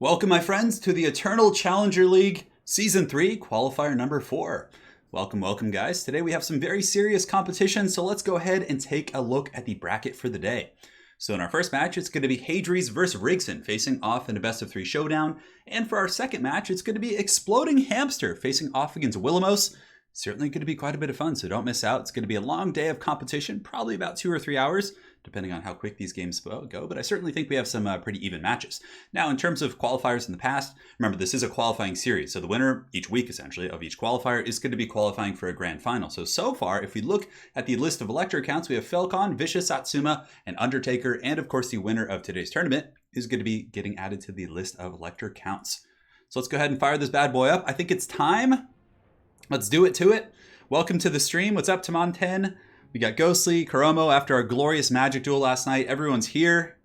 Welcome, my friends, to the Eternal Challenger League Season 3, Qualifier number 4. Welcome, guys. Today we have some very serious competition, so let's go ahead and take a look at the bracket for the day. So in our first match, it's going to be Hadries versus Rigson facing off in a best-of-3 showdown. And for our second match, it's going to be Exploding Hamster facing off against Willamos. Certainly going to be quite a bit of fun, so don't miss out. It's going to be a long day of competition, probably about 2 or 3 hours, depending on how quick these games go, but I certainly think we have some pretty even matches. Now, in terms of qualifiers in the past, remember, this is a qualifying series, so the winner each week, essentially, of each qualifier is going to be qualifying for a grand final. So far, if we look at the list of elector accounts, we have Falcon, Vicious, Satsuma, and Undertaker, and of course, the winner of today's tournament is going to be getting added to the list of elector counts. So let's go ahead and fire this bad boy up. I think it's time. Let's do it to it. Welcome to the stream. What's up, Taman 10? We got Ghostly, Karomo after our glorious magic duel last night. Everyone's here.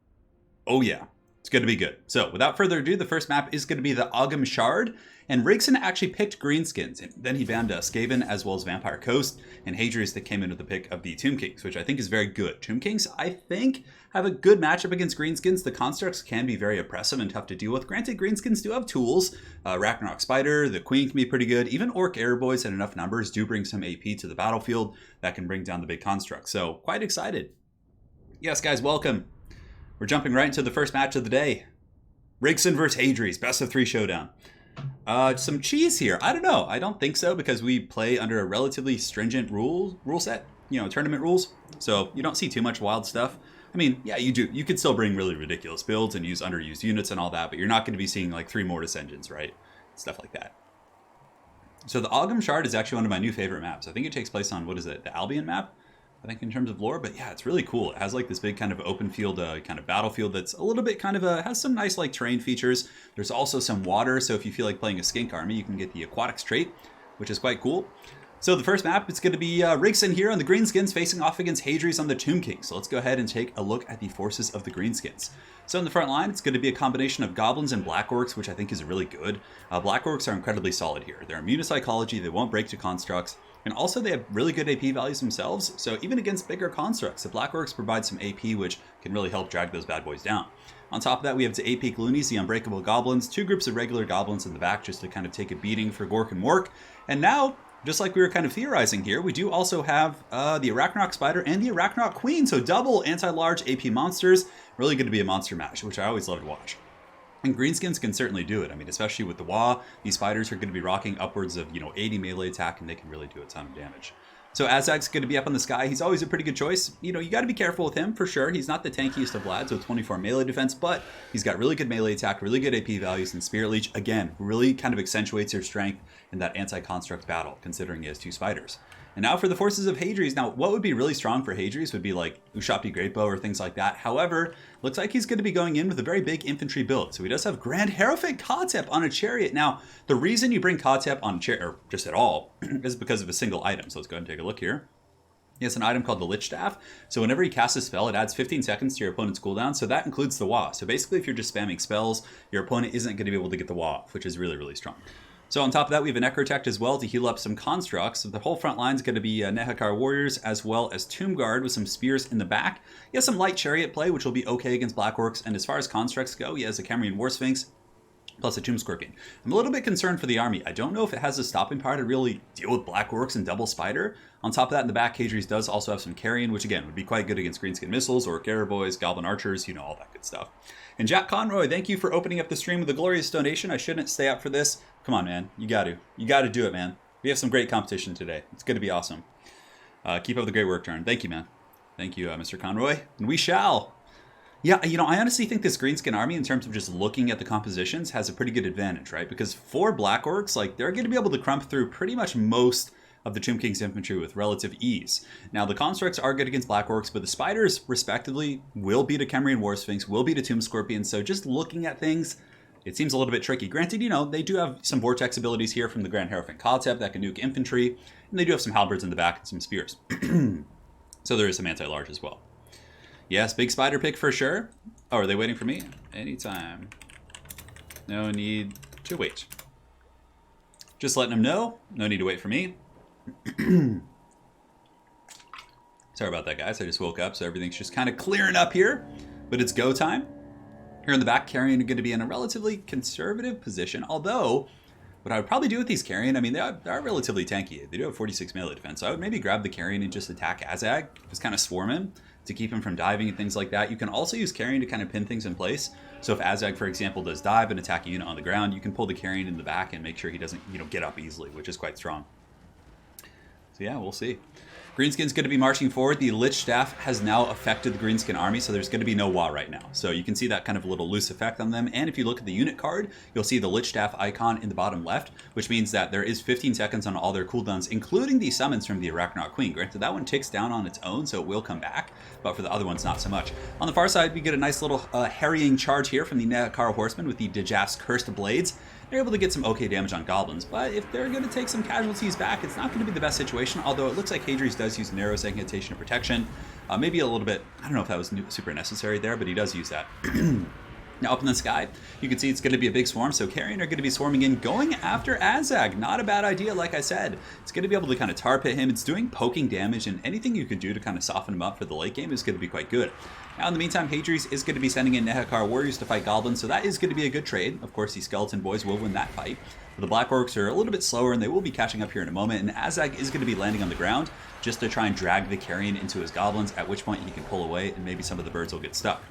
Oh yeah, it's going to be good. So without further ado, the first map is going to be the Ogham Shard. And Rigson actually picked Greenskins. And then he banned Skaven as well as Vampire Coast. And Hadrius that came into the pick of the Tomb Kings, which I think is very good. Tomb Kings, I think, have a good matchup against Greenskins. The constructs can be very oppressive and tough to deal with. Granted, Greenskins do have tools. Ragnarok Spider, the Queen can be pretty good. Even Orc Airboys in enough numbers do bring some AP to the battlefield that can bring down the big constructs. So quite excited. Yes, guys, welcome. We're jumping right into the first match of the day. Rigson versus Hadrius, best of 3 showdown. Some cheese here. I don't know. I don't think so because we play under a relatively stringent rule set, tournament rules. So you don't see too much wild stuff. I mean, yeah, you do. You could still bring really ridiculous builds and use underused units and all that, but you're not going to be seeing like 3 Mortis engines, right? Stuff like that. So the Ogham Shard is actually one of my new favorite maps. I think it takes place on, what is it, the Albion map? I think in terms of lore, but yeah, it's really cool. It has like this big kind of open field kind of battlefield that's a little bit kind of has some nice like terrain features. There's also some water, so if you feel like playing a skink army, you can get the aquatics trait, which is quite cool. So the first map, it's going to be Rigson here on the Greenskins facing off against Hadrius on the Tomb King. So let's go ahead and take a look at the forces of the Greenskins. So in the front line, it's going to be a combination of Goblins and Black Orcs, which I think is really good. Black Orcs are incredibly solid here. They're immune to psychology, they won't break to constructs, and also they have really good AP values themselves. So even against bigger constructs, the Black Orcs provide some AP, which can really help drag those bad boys down. On top of that, we have the AP Gloonies, the Unbreakable Goblins, 2 groups of regular Goblins in the back just to kind of take a beating for Gork and Mork. And now, just like we were kind of theorizing here, we do also have the Ragnarok Spider and the Ragnarok Queen, so double anti-large AP monsters. Really going to be a monster match, which I always love to watch. And Greenskins can certainly do it. I mean, especially with the Wa, these spiders are going to be rocking upwards of 80 melee attack, and they can really do a ton of damage. So Azag's going to be up in the sky. He's always a pretty good choice. You got to be careful with him, for sure. He's not the tankiest of lads with 24 melee defense, but he's got really good melee attack, really good AP values, and Spirit Leech, again, really kind of accentuates your strength in that anti-construct battle, considering he has 2 spiders. And now for the forces of Hadrius. Now, what would be really strong for Hadrius would be like Ushabti Greatbow or things like that. However, looks like he's going to be going in with a very big infantry build. So he does have Grand Hierophant Kotep on a chariot. Now, the reason you bring Kotep on a chariot, or just at all, is because of a single item. So let's go ahead and take a look here. He has an item called the Lich Staff. So whenever he casts a spell, it adds 15 seconds to your opponent's cooldown. So that includes the Wa. So basically, if you're just spamming spells, your opponent isn't going to be able to get the Wa off, which is really, really strong. So on top of that, we have an Necrotect as well to heal up some constructs. So the whole front line is going to be Nehakar Warriors as well as Tomb Guard with some spears in the back. He has some light chariot play, which will be okay against Black Orcs. And as far as constructs go, he has a Cambrian War Sphinx plus a Tomb Scorpion. I'm a little bit concerned for the army. I don't know if it has the stopping power to really deal with Black Orcs and Double Spider. On top of that, in the back, Hadrius does also have some Carrion, which again would be quite good against Greenskin Missiles, Orc Airboys, Goblin Archers, all that good stuff. And Jack Conroy, thank you for opening up the stream with a glorious donation. I shouldn't stay up for this. Come on, man. You got to do it, man. We have some great competition today. It's going to be awesome. Keep up the great work, Turn. Thank you, man. Thank you, Mr. Conroy. And we shall. Yeah, I honestly think this Greenskin army, in terms of just looking at the compositions, has a pretty good advantage, right? Because for Black Orcs, they're going to be able to crump through pretty much most of the Tomb King's infantry with relative ease. Now, the constructs are good against Black Orcs, but the spiders, respectively, will beat a Cambrian War Sphinx, will beat a Tomb Scorpion. So just looking at things, it seems a little bit tricky. Granted, they do have some Vortex abilities here from the Grand Hierophant Kotep that can nuke infantry, and they do have some halberds in the back and some spears. So there is some anti-large as well. Yes, big spider pick for sure. Oh, are they waiting for me? Anytime. No need to wait. Just letting them know. No need to wait for me. Sorry about that, guys. I just woke up, so everything's just kind of clearing up here. But it's go time. Here in the back, carrion are going to be in a relatively conservative position, although what I would probably do with these carrion, I mean, they are relatively tanky. They do have 46 melee defense, so I would maybe grab the carrion and just attack Azag, just kind of swarm him to keep him from diving and things like that. You can also use carrion to kind of pin things in place. So if Azag, for example, does dive and attack a unit on the ground, you can pull the carrion in the back and make sure he doesn't, get up easily, which is quite strong. So yeah, we'll see. Greenskin's going to be marching forward. The Lich Staff has now affected the Greenskin army, so there's going to be no Wa right now. So you can see that kind of little loose effect on them. And if you look at the unit card, you'll see the Lich Staff icon in the bottom left, which means that there is 15 seconds on all their cooldowns, including the summons from the Arachnoid Queen. Granted, that one ticks down on its own, so it will come back, but for the other ones, not so much. On the far side, we get a nice little harrying charge here from the Nehekara Horsemen with the Dejaf's Cursed Blades. They're able to get some okay damage on goblins, but if they're going to take some casualties back, it's not going to be the best situation, although it looks like Hadri's does use narrow segmentation of protection. Maybe a little bit, I don't know if that was super necessary there, but he does use that. Now up in the sky, you can see it's going to be a big swarm, so Carrion are going to be swarming in, going after Azag. Not a bad idea, like I said. It's going to be able to kind of tar pit him. It's doing poking damage, and anything you could do to kind of soften him up for the late game is going to be quite good. Now in the meantime, Hadri's is going to be sending in Nehekara warriors to fight goblins, so that is going to be a good trade. Of course, these skeleton boys will win that fight. But the Black Orcs are a little bit slower, and they will be catching up here in a moment, and Azag is going to be landing on the ground just to try and drag the Carrion into his goblins, at which point he can pull away, and maybe some of the birds will get stuck.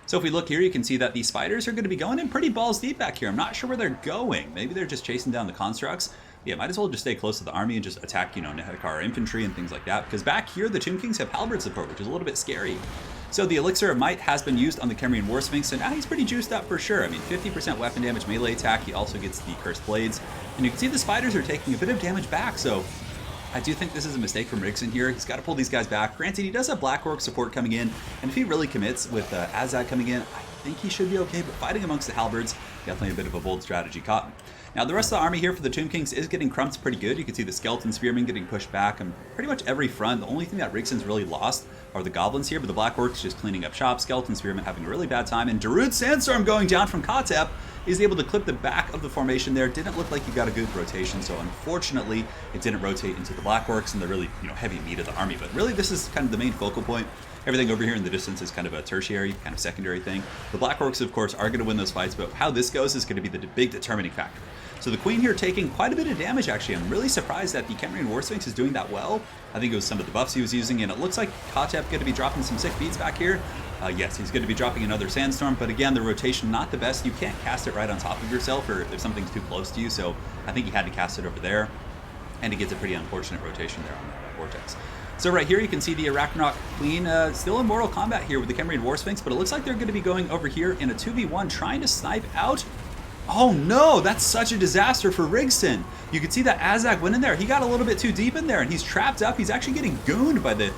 So if we look here, you can see that these spiders are going to be going in pretty balls deep back here. I'm not sure where they're going. Maybe they're just chasing down the constructs. Yeah, might as well just stay close to the army and just attack, Nehekara infantry and things like that. Because back here, the Tomb Kings have halberd support, which is a little bit scary. So the Elixir of Might has been used on the Khemerian War Sphinx, so now he's pretty juiced up for sure. I mean, 50% weapon damage melee attack. He also gets the Cursed Blades. And you can see the spiders are taking a bit of damage back, so I do think this is a mistake from Rigson here. He's got to pull these guys back. Granted, he does have Black Orc support coming in, and if he really commits with Azag coming in, I think he should be okay, but fighting amongst the halberds, definitely a bit of a bold strategy caught. Now, the rest of the army here for the Tomb Kings is getting crumped pretty good. You can see the Skeleton Spearmen getting pushed back on pretty much every front. The only thing that Rigson's really lost are the Goblins here, but the Black Orcs just cleaning up shop. Skeleton Spearmen having a really bad time, and Darude Sandstorm going down from Katep is able to clip the back of the formation there. Didn't look like he got a good rotation, so unfortunately, it didn't rotate into the Black Orcs and the really, heavy meat of the army. But really, this is kind of the main focal point. Everything over here in the distance is kind of a tertiary, kind of secondary thing. The Black Orcs, of course, are going to win those fights, but how this goes is going to be the big determining factor. So the Queen here taking quite a bit of damage, actually. I'm really surprised that the Khemerian War Sphinx is doing that well. I think it was some of the buffs he was using, and it looks like Katep going to be dropping some sick beats back here. Yes, he's going to be dropping another Sandstorm, but again, the rotation not the best. You can't cast it right on top of yourself or if something's too close to you, so I think he had to cast it over there, and he gets a pretty unfortunate rotation there on that Vortex. So right here you can see the Arachnoid Queen still in Mortal Kombat here with the Khemerian War Sphinx, but it looks like they're going to be going over here in a 2v1 trying to snipe out. Oh no, that's such a disaster for Rigson. You can see that Azag went in there. He got a little bit too deep in there and he's trapped up. He's actually getting gooned by the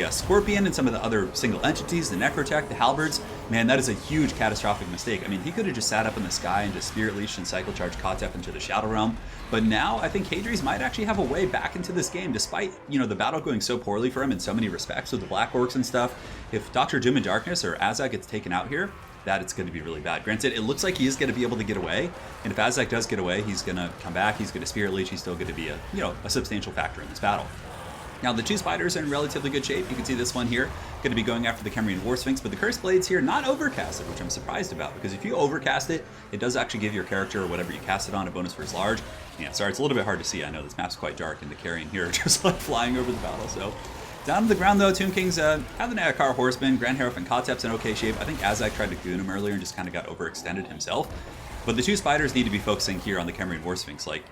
Scorpion and some of the other single entities, the Necrotech, the Halberds. Man, that is a huge catastrophic mistake. I mean, he could have just sat up in the sky and just Spirit Leash and Cycle Charge Katep into the Shadow Realm. But now I think Hadri's might actually have a way back into this game, despite, the battle going so poorly for him in so many respects with the Black Orcs and stuff. If Dr. Doom and Darkness or Azag gets taken out here, that it's going to be really bad. Granted, it looks like he is going to be able to get away, and if Azag does get away, he's going to come back, he's going to Spirit Leash, he's still going to be a substantial factor in this battle. Now, the two spiders are in relatively good shape. You can see this one here, going to be going after the Khemerian War Sphinx, but the Cursed Blades here, not overcasted, which I'm surprised about, because if you overcast it, it does actually give your character or whatever you cast it on a bonus for its large. Yeah, sorry, it's a little bit hard to see. I know this map's quite dark, and the Carrion here are just like flying over the battle, so. Down to the ground though, Tomb Kings have the Nehekara Horsemen, Grand Hierophant Katep's in okay shape. I think Azag tried to goon him earlier and just kind of got overextended himself. But the two spiders need to be focusing here on the Khemerian War Sphinx. Like,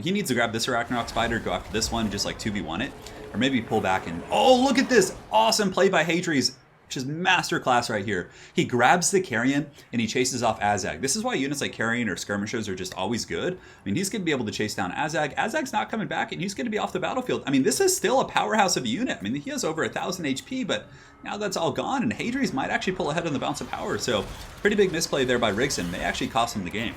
he needs to grab this Arachnoid spider, go after this one, and just like 2v1 it. Or maybe pull back and, oh, look at this! Awesome play by Hadri's, which is masterclass right here. He grabs the Carrion and he chases off Azag. This is why units like Carrion or Skirmishers are just always good. I mean, he's going to be able to chase down Azag. Azag's not coming back and he's going to be off the battlefield. I mean, this is still a powerhouse of a unit. I mean, he has over 1,000 HP, but now that's all gone and Hadri's might actually pull ahead on the bounce of power. So pretty big misplay there by Rigson. May actually cost him the game.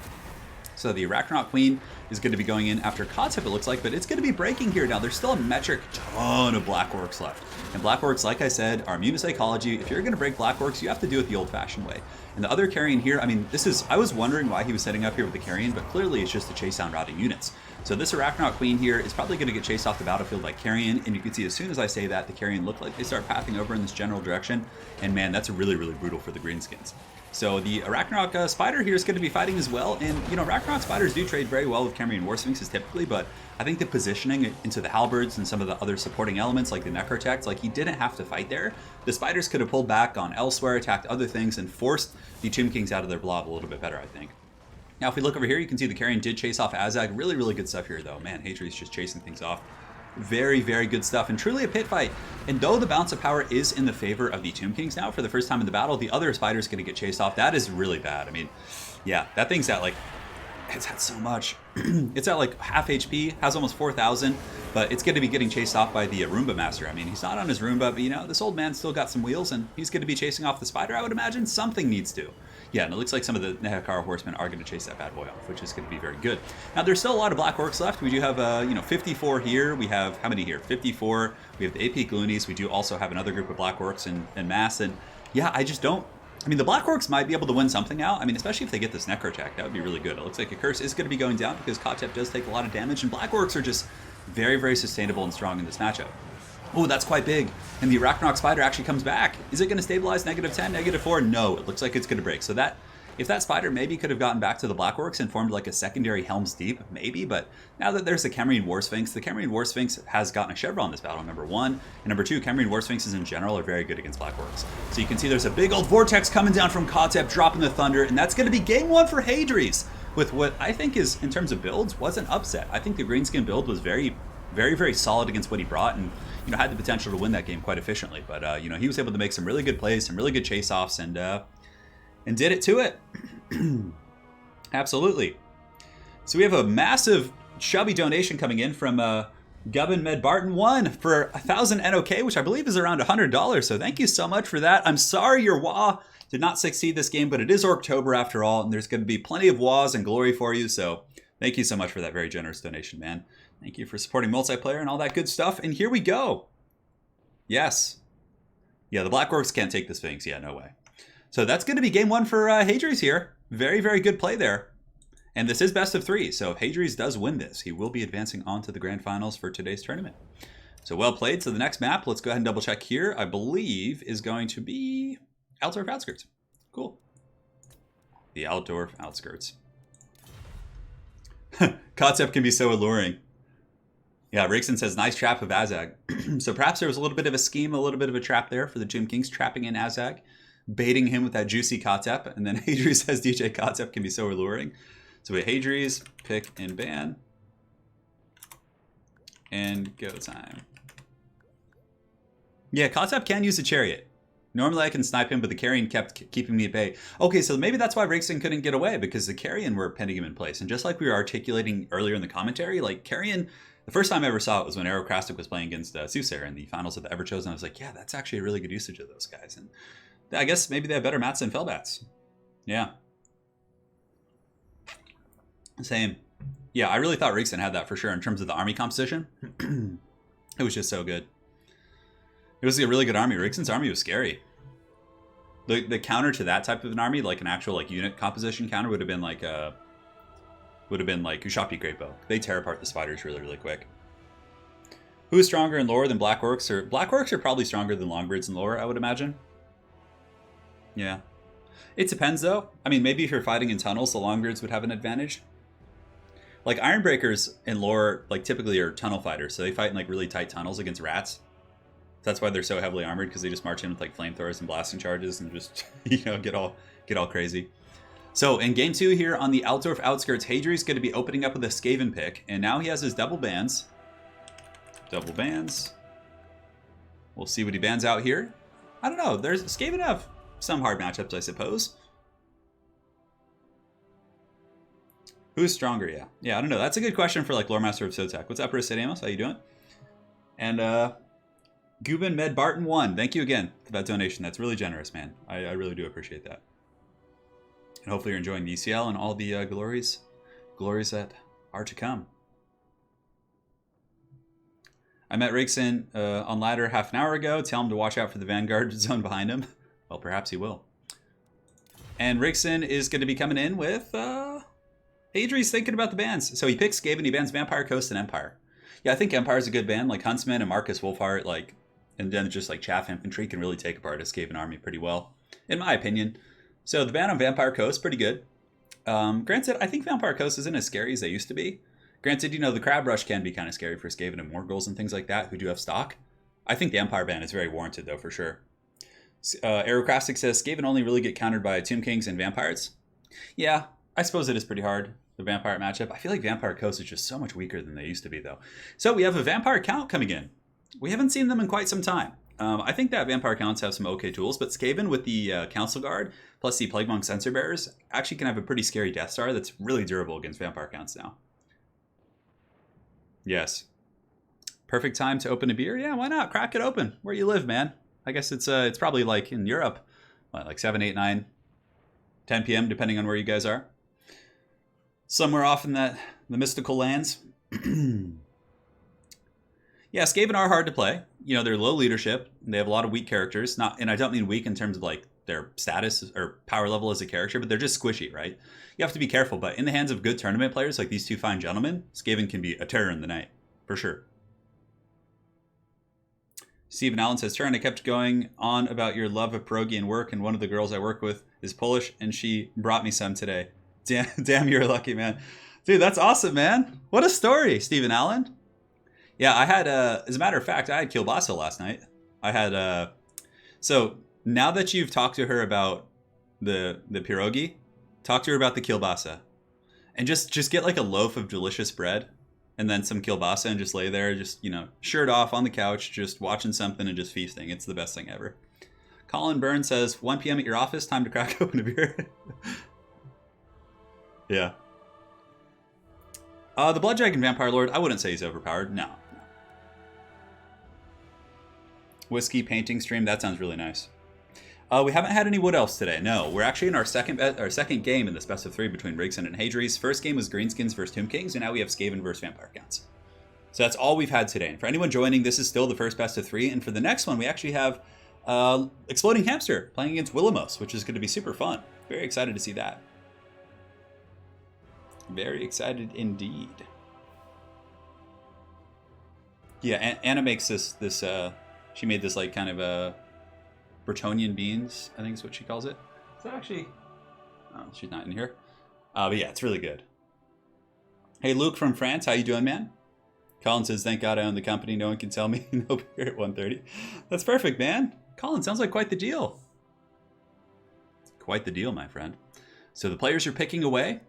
So the Arachnoid Queen is going to be going in after Katep, it looks like, but it's going to be breaking here now. There's still a metric ton of Black Orcs left. And Black Orcs, like I said, are immune to psychology. If you're going to break Black Orcs, you have to do it the old-fashioned way. And the other Carrion here, I mean, I was wondering why he was setting up here with the Carrion, but clearly it's just to chase down routing units. So this Arachnaut Queen here is probably going to get chased off the battlefield by Carrion, and you can see as soon as I say that, the Carrion look like they start pathing over in this general direction, and man, that's really, really brutal for the Greenskins. So the Arachnaut Spider here is going to be fighting as well, and you know, Arachnaut Spiders do trade very well with Cambrian War Sphinxes typically, but I think the positioning into the Halberds and some of the other supporting elements like the Necrotect, like he didn't have to fight there. The Spiders could have pulled back, gone elsewhere, attacked other things, and forced the Tomb Kings out of their blob a little bit better, I think. Now, if we look over here, you can see the Carrion did chase off Azag. Really, really good stuff here, though. Man, Hadri's just chasing things off. Very, very good stuff, and truly a pit fight. And though the balance of power is in the favor of the Tomb Kings now for the first time in the battle, the other Spider's going to get chased off. That is really bad. I mean, yeah, that thing's at like, it's at so much. It's at like half HP, has almost 4,000, but it's going to be getting chased off by the Roomba Master. I mean, he's not on his Roomba, but you know, this old man's still got some wheels, and he's going to be chasing off the Spider, I would imagine. Something needs to. Yeah, and it looks like some of the Nehekara horsemen are going to chase that bad boy off, which is going to be very good. Now, there's still a lot of Black Orcs left. We do have, 54 here. We have, how many here? 54. We have the AP Gloonies. We do also have another group of Black Orcs in mass. And yeah, I just don't... I mean, the Black Orcs might be able to win something out. I mean, especially if they get this Necrotech, that would be really good. It looks like a curse is going to be going down because Kotep does take a lot of damage, and Black Orcs are just very, very sustainable and strong in this matchup. Oh, that's quite big. And the Arachnaut Spider actually comes back. Is it going to stabilize -10, -4? No, it looks like it's going to break. So that, if that Spider maybe could have gotten back to the Black Orcs and formed like a secondary Helm's Deep, maybe. But now that there's the Cambrian War Sphinx, the Cambrian War Sphinx has gotten a chevron this battle, number one. And number two, Cambrian War Sphinxes in general are very good against Black Orcs. So you can see there's a big old vortex coming down from Kotep, dropping the thunder. And that's going to be game one for Hadri's with what I think is, in terms of builds, was an upset. I think the Greenskin build was very, very solid against what he brought, and you know, had the potential to win that game quite efficiently. But you know, he was able to make some really good plays, some really good chase-offs, and did it to it. Absolutely. So we have a massive chubby donation coming in from Gubbin Med Barton 1 for 1,000 NOK, which I believe is around $100. So thank you so much for that. I'm sorry your WA did not succeed this game, but it is October after all, and there's going to be plenty of WAs and glory for you. So thank you so much for that very generous donation, man. Thank you for supporting multiplayer and all that good stuff. And here we go. Yes. Yeah, the Black Orcs can't take the Sphinx. Yeah, no way. So that's going to be game one for Hadri's here. Very, very good play there. And this is best of 3. So if Hadri's does win this, he will be advancing on to the grand finals for today's tournament. So well played. So the next map, let's go ahead and double check here, I believe is going to be Altdorf Outskirts. Cool. The Altdorf Outskirts. Kotep can be so alluring. Yeah, Rickson says, nice trap of Azag. So perhaps there was a little bit of a scheme, a little bit of a trap there for the Tomb Kings, trapping in Azag, baiting him with that juicy Kotep. And then Hadri says DJ Kotep can be so alluring. So we have Hadri's, pick and ban. And go time. Yeah, Kotep can use a chariot. Normally I can snipe him, but the Carrion kept keeping me at bay. Okay, so maybe that's why Rickson couldn't get away, because the Carrion were pinning him in place. And just like we were articulating earlier in the commentary, like Carrion... The first time I ever saw it was when Aerocrastic was playing against Soothsayer in the finals of the Everchosen. I was like, yeah, that's actually a really good usage of those guys. And I guess maybe they have better mats than Felbats. Yeah. Same. Yeah, I really thought Rickson had that for sure in terms of the army composition. It was just so good. It was a really good army. Rickson's army was scary. The counter to that type of an army, like an actual like unit composition counter, would have been like Ushapi Great Bow. They tear apart the spiders really, really quick. Who is stronger in lore than Black Orcs? Or Black Orcs are probably stronger than Longbeards in lore, I would imagine. Yeah. It depends, though. I mean, maybe if you're fighting in tunnels, the Longbeards would have an advantage. Like, Ironbreakers in lore, like, typically are tunnel fighters, so they fight in, like, really tight tunnels against rats. That's why they're so heavily armored, because they just march in with, like, flamethrowers and blasting charges and just, you know, get all crazy. So in game 2 here on the Altdorf Outskirts, Hadri's going to be opening up with a Skaven pick, and now he has his double bans. Double bans. We'll see what he bans out here. I don't know. There's Skaven have some hard matchups, I suppose. Who's stronger? Yeah, I don't know. That's a good question for like Lore Master of Sotek. What's up, Amos? How you doing? And Gubin Med Barton 1. Thank you again for that donation. That's really generous, man. I really do appreciate that. And hopefully you're enjoying the ECL and all the glories that are to come. I met Rickson on ladder half an hour ago. Tell him to watch out for the Vanguard zone behind him. Well, perhaps he will. And Rickson is going to be coming in with Adri's thinking about the bans. So he picks Skaven, he bans Vampire Coast and Empire. Yeah, I think Empire's a good ban. Like Huntsman and Marcus Wolfheart, like, and then just like Chaff Infantry can really take apart a Skaven army pretty well, in my opinion. So the ban on Vampire Coast, pretty good. Granted, I think Vampire Coast isn't as scary as they used to be. Granted, the Crab Rush can be kind of scary for Skaven and Morghuls and things like that who do have stock. I think the Empire ban is very warranted, though, for sure. Aerocrastic says, Skaven only really get countered by Tomb Kings and Vampires. Yeah, I suppose it is pretty hard, the Vampire matchup. I feel like Vampire Coast is just so much weaker than they used to be, though. So we have a Vampire Count coming in. We haven't seen them in quite some time. I think that Vampire Counts have some okay tools, but Skaven with the Council Guard plus the Plague Monk Sensor Bearers actually can have a pretty scary Death Star that's really durable against Vampire Counts now. Yes. Perfect time to open a beer? Yeah, why not? Crack it open. Where you live, man. I guess it's probably like in Europe, like 7, 8, 9, 10 p.m., depending on where you guys are. Somewhere off in the mystical lands. Yeah, Skaven are hard to play. They're low leadership. They have a lot of weak characters. And I don't mean weak in terms of like their status or power level as a character, but they're just squishy, right? You have to be careful. But in the hands of good tournament players like these two fine gentlemen, Skaven can be a terror in the night, for sure. Stephen Allen says, Turin, I kept going on about your love of pierogi and work, and one of the girls I work with is Polish, and she brought me some today. Damn, you're lucky, man. Dude, that's awesome, man. What a story, Stephen Allen. Yeah, I had, as a matter of fact, I had kielbasa last night. I had, so now that you've talked to her about the pierogi, talk to her about the kielbasa. And just get like a loaf of delicious bread and then some kielbasa and just lay there, just, shirt off on the couch, just watching something and just feasting. It's the best thing ever. Colin Byrne says, 1 p.m. at your office, time to crack open a beer. Yeah. The Blood Dragon Vampire Lord, I wouldn't say he's overpowered. No. Whiskey painting stream, that sounds really nice. We haven't had any Wood Elves today. No, we're actually in our second game in this best of 3 between Rigson and Hadri's. First game was Greenskins versus Tomb Kings, and now we have Skaven versus Vampire Counts. So that's all we've had today. And for anyone joining, this is still the first best of 3. And for the next one, we actually have Exploding Hamster playing against Willamos, which is going to be super fun. Very excited to see that. Very excited indeed. Yeah, Anna makes this she made this like kind of a Bretonnian beans, I think is what she calls it. Is that actually... Oh, she's not in here. But yeah, it's really good. Hey, Luke from France, how you doing, man? Colin says, thank God I own the company. No one can tell me no beer at 1:30. That's perfect, man. Colin, sounds like quite the deal. Quite the deal, my friend. So the players are picking away,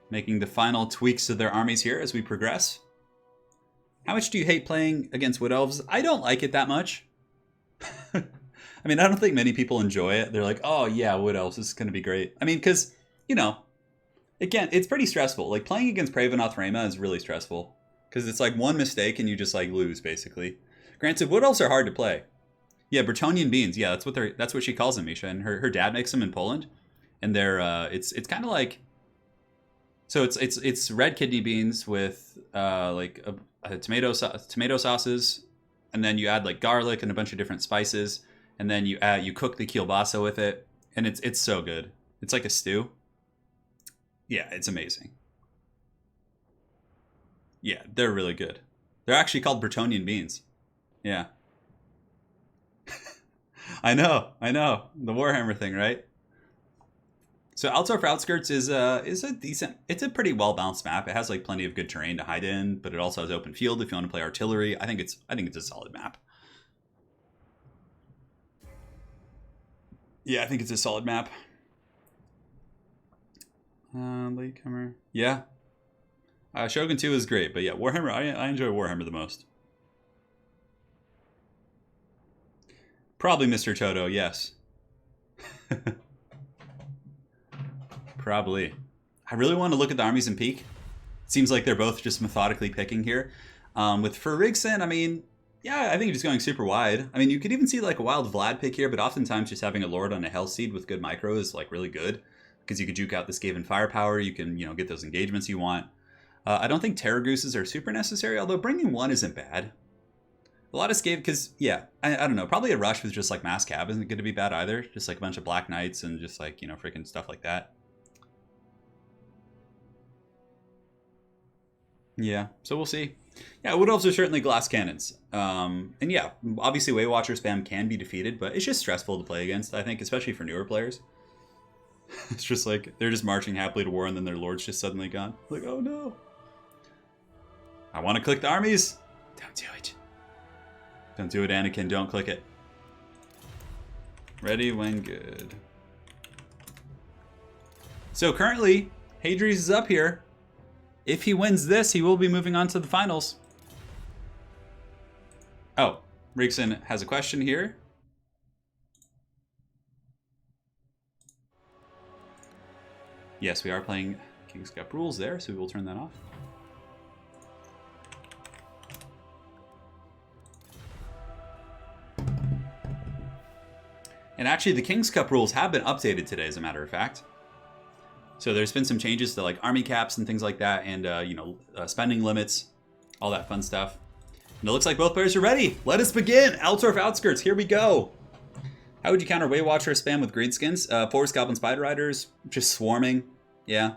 making the final tweaks to their armies here as we progress. How much do you hate playing against Wood Elves? I don't like it that much. I mean, I don't think many people enjoy it. They're like, oh yeah, Wood Elves, this is going to be great. I mean, because, again, it's pretty stressful. Like, playing against Pravenoth Rema is really stressful. Because it's like one mistake and you just like lose, basically. Granted, Wood Elves are hard to play. Yeah, Bretonnian beans. Yeah, that's what she calls them, Misha. And her dad makes them in Poland. And they're, it's kind of like, so it's red kidney beans with like a tomato sauces, and then you add like garlic and a bunch of different spices, and then you cook the kielbasa with it, and it's so good. It's like a stew. Yeah, it's amazing. Yeah, they're really good. They're actually called Bretonnian beans. Yeah. I know. The Warhammer thing, right? So Altdorf Outskirts is a decent, it's a pretty well balanced map. It has like plenty of good terrain to hide in, but it also has open field if you want to play artillery. I think it's a solid map. Yeah, I think it's a solid map. Latecomer. Yeah. Shogun 2 is great, but yeah, Warhammer, I enjoy Warhammer the most. Probably Mr. Toto, yes. Probably. I really want to look at the armies and peek. It seems like they're both just methodically picking here. With Ferrigson, I mean, yeah, I think he's going super wide. I mean, you could even see like a Wild Vlad pick here, but oftentimes just having a Lord on a Hell Seed with good micro is like really good. Because you could juke out the Skaven firepower, you can, get those engagements you want. I don't think Terror Gooses are super necessary, although bringing one isn't bad. A lot of Skaven, because, yeah, I don't know, probably a Rush with just like Mass Cab isn't going to be bad either. Just like a bunch of Black Knights and just like, freaking stuff like that. Yeah, so we'll see. Yeah, Wood Elves are certainly glass cannons. And yeah, obviously Waywatcher spam can be defeated, but it's just stressful to play against, I think, especially for newer players. It's just like, they're just marching happily to war and then their lord's just suddenly gone. Like, oh no. I want to click the armies. Don't do it. Don't do it, Anakin. Don't click it. Ready when good. So currently, Hadri's is up here. If he wins this, he will be moving on to the finals. Oh, Rickson has a question here. Yes, we are playing King's Cup rules there, so we will turn that off. And actually, the King's Cup rules have been updated today, as a matter of fact. So there's been some changes to like army caps and things like that, and spending limits, all that fun stuff. And it looks like both players are ready. Let us begin. Altdorf Outskirts. Here we go. How would you counter Waywatcher spam with greenskins? Forest Goblin Spider Riders, just swarming. Yeah.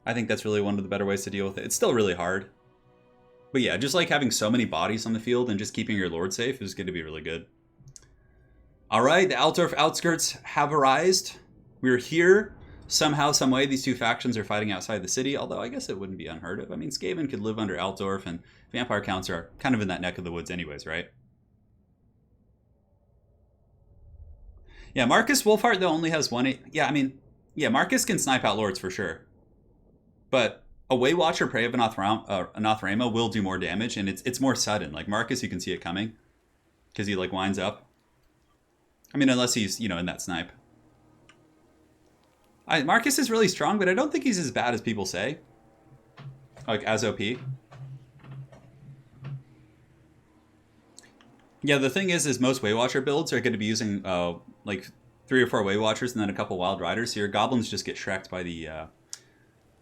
I think that's really one of the better ways to deal with it. It's still really hard. But yeah, just like having so many bodies on the field and just keeping your lord safe is going to be really good. All right, the Altdorf Outskirts have arisen. We're here. Somehow, some way, these two factions are fighting outside the city, although I guess it wouldn't be unheard of. I mean, Skaven could live under Altdorf, and vampire counts are kind of in that neck of the woods anyways, right? Yeah, Marcus Wolfhart, though, only has one... Yeah, I mean, yeah, Marcus can snipe out lords for sure. But a Waywatcher Prey of Anothrama will do more damage, and it's more sudden. Like, Marcus, you can see it coming, because he, like, winds up. I mean, unless he's, in that snipe. Marcus is really strong, but I don't think he's as bad as people say. Like, as OP. Yeah, the thing is most Waywatcher builds are going to be using, like, 3 or 4 Waywatchers and then a couple Wild Riders. So your Goblins just get shreked by the,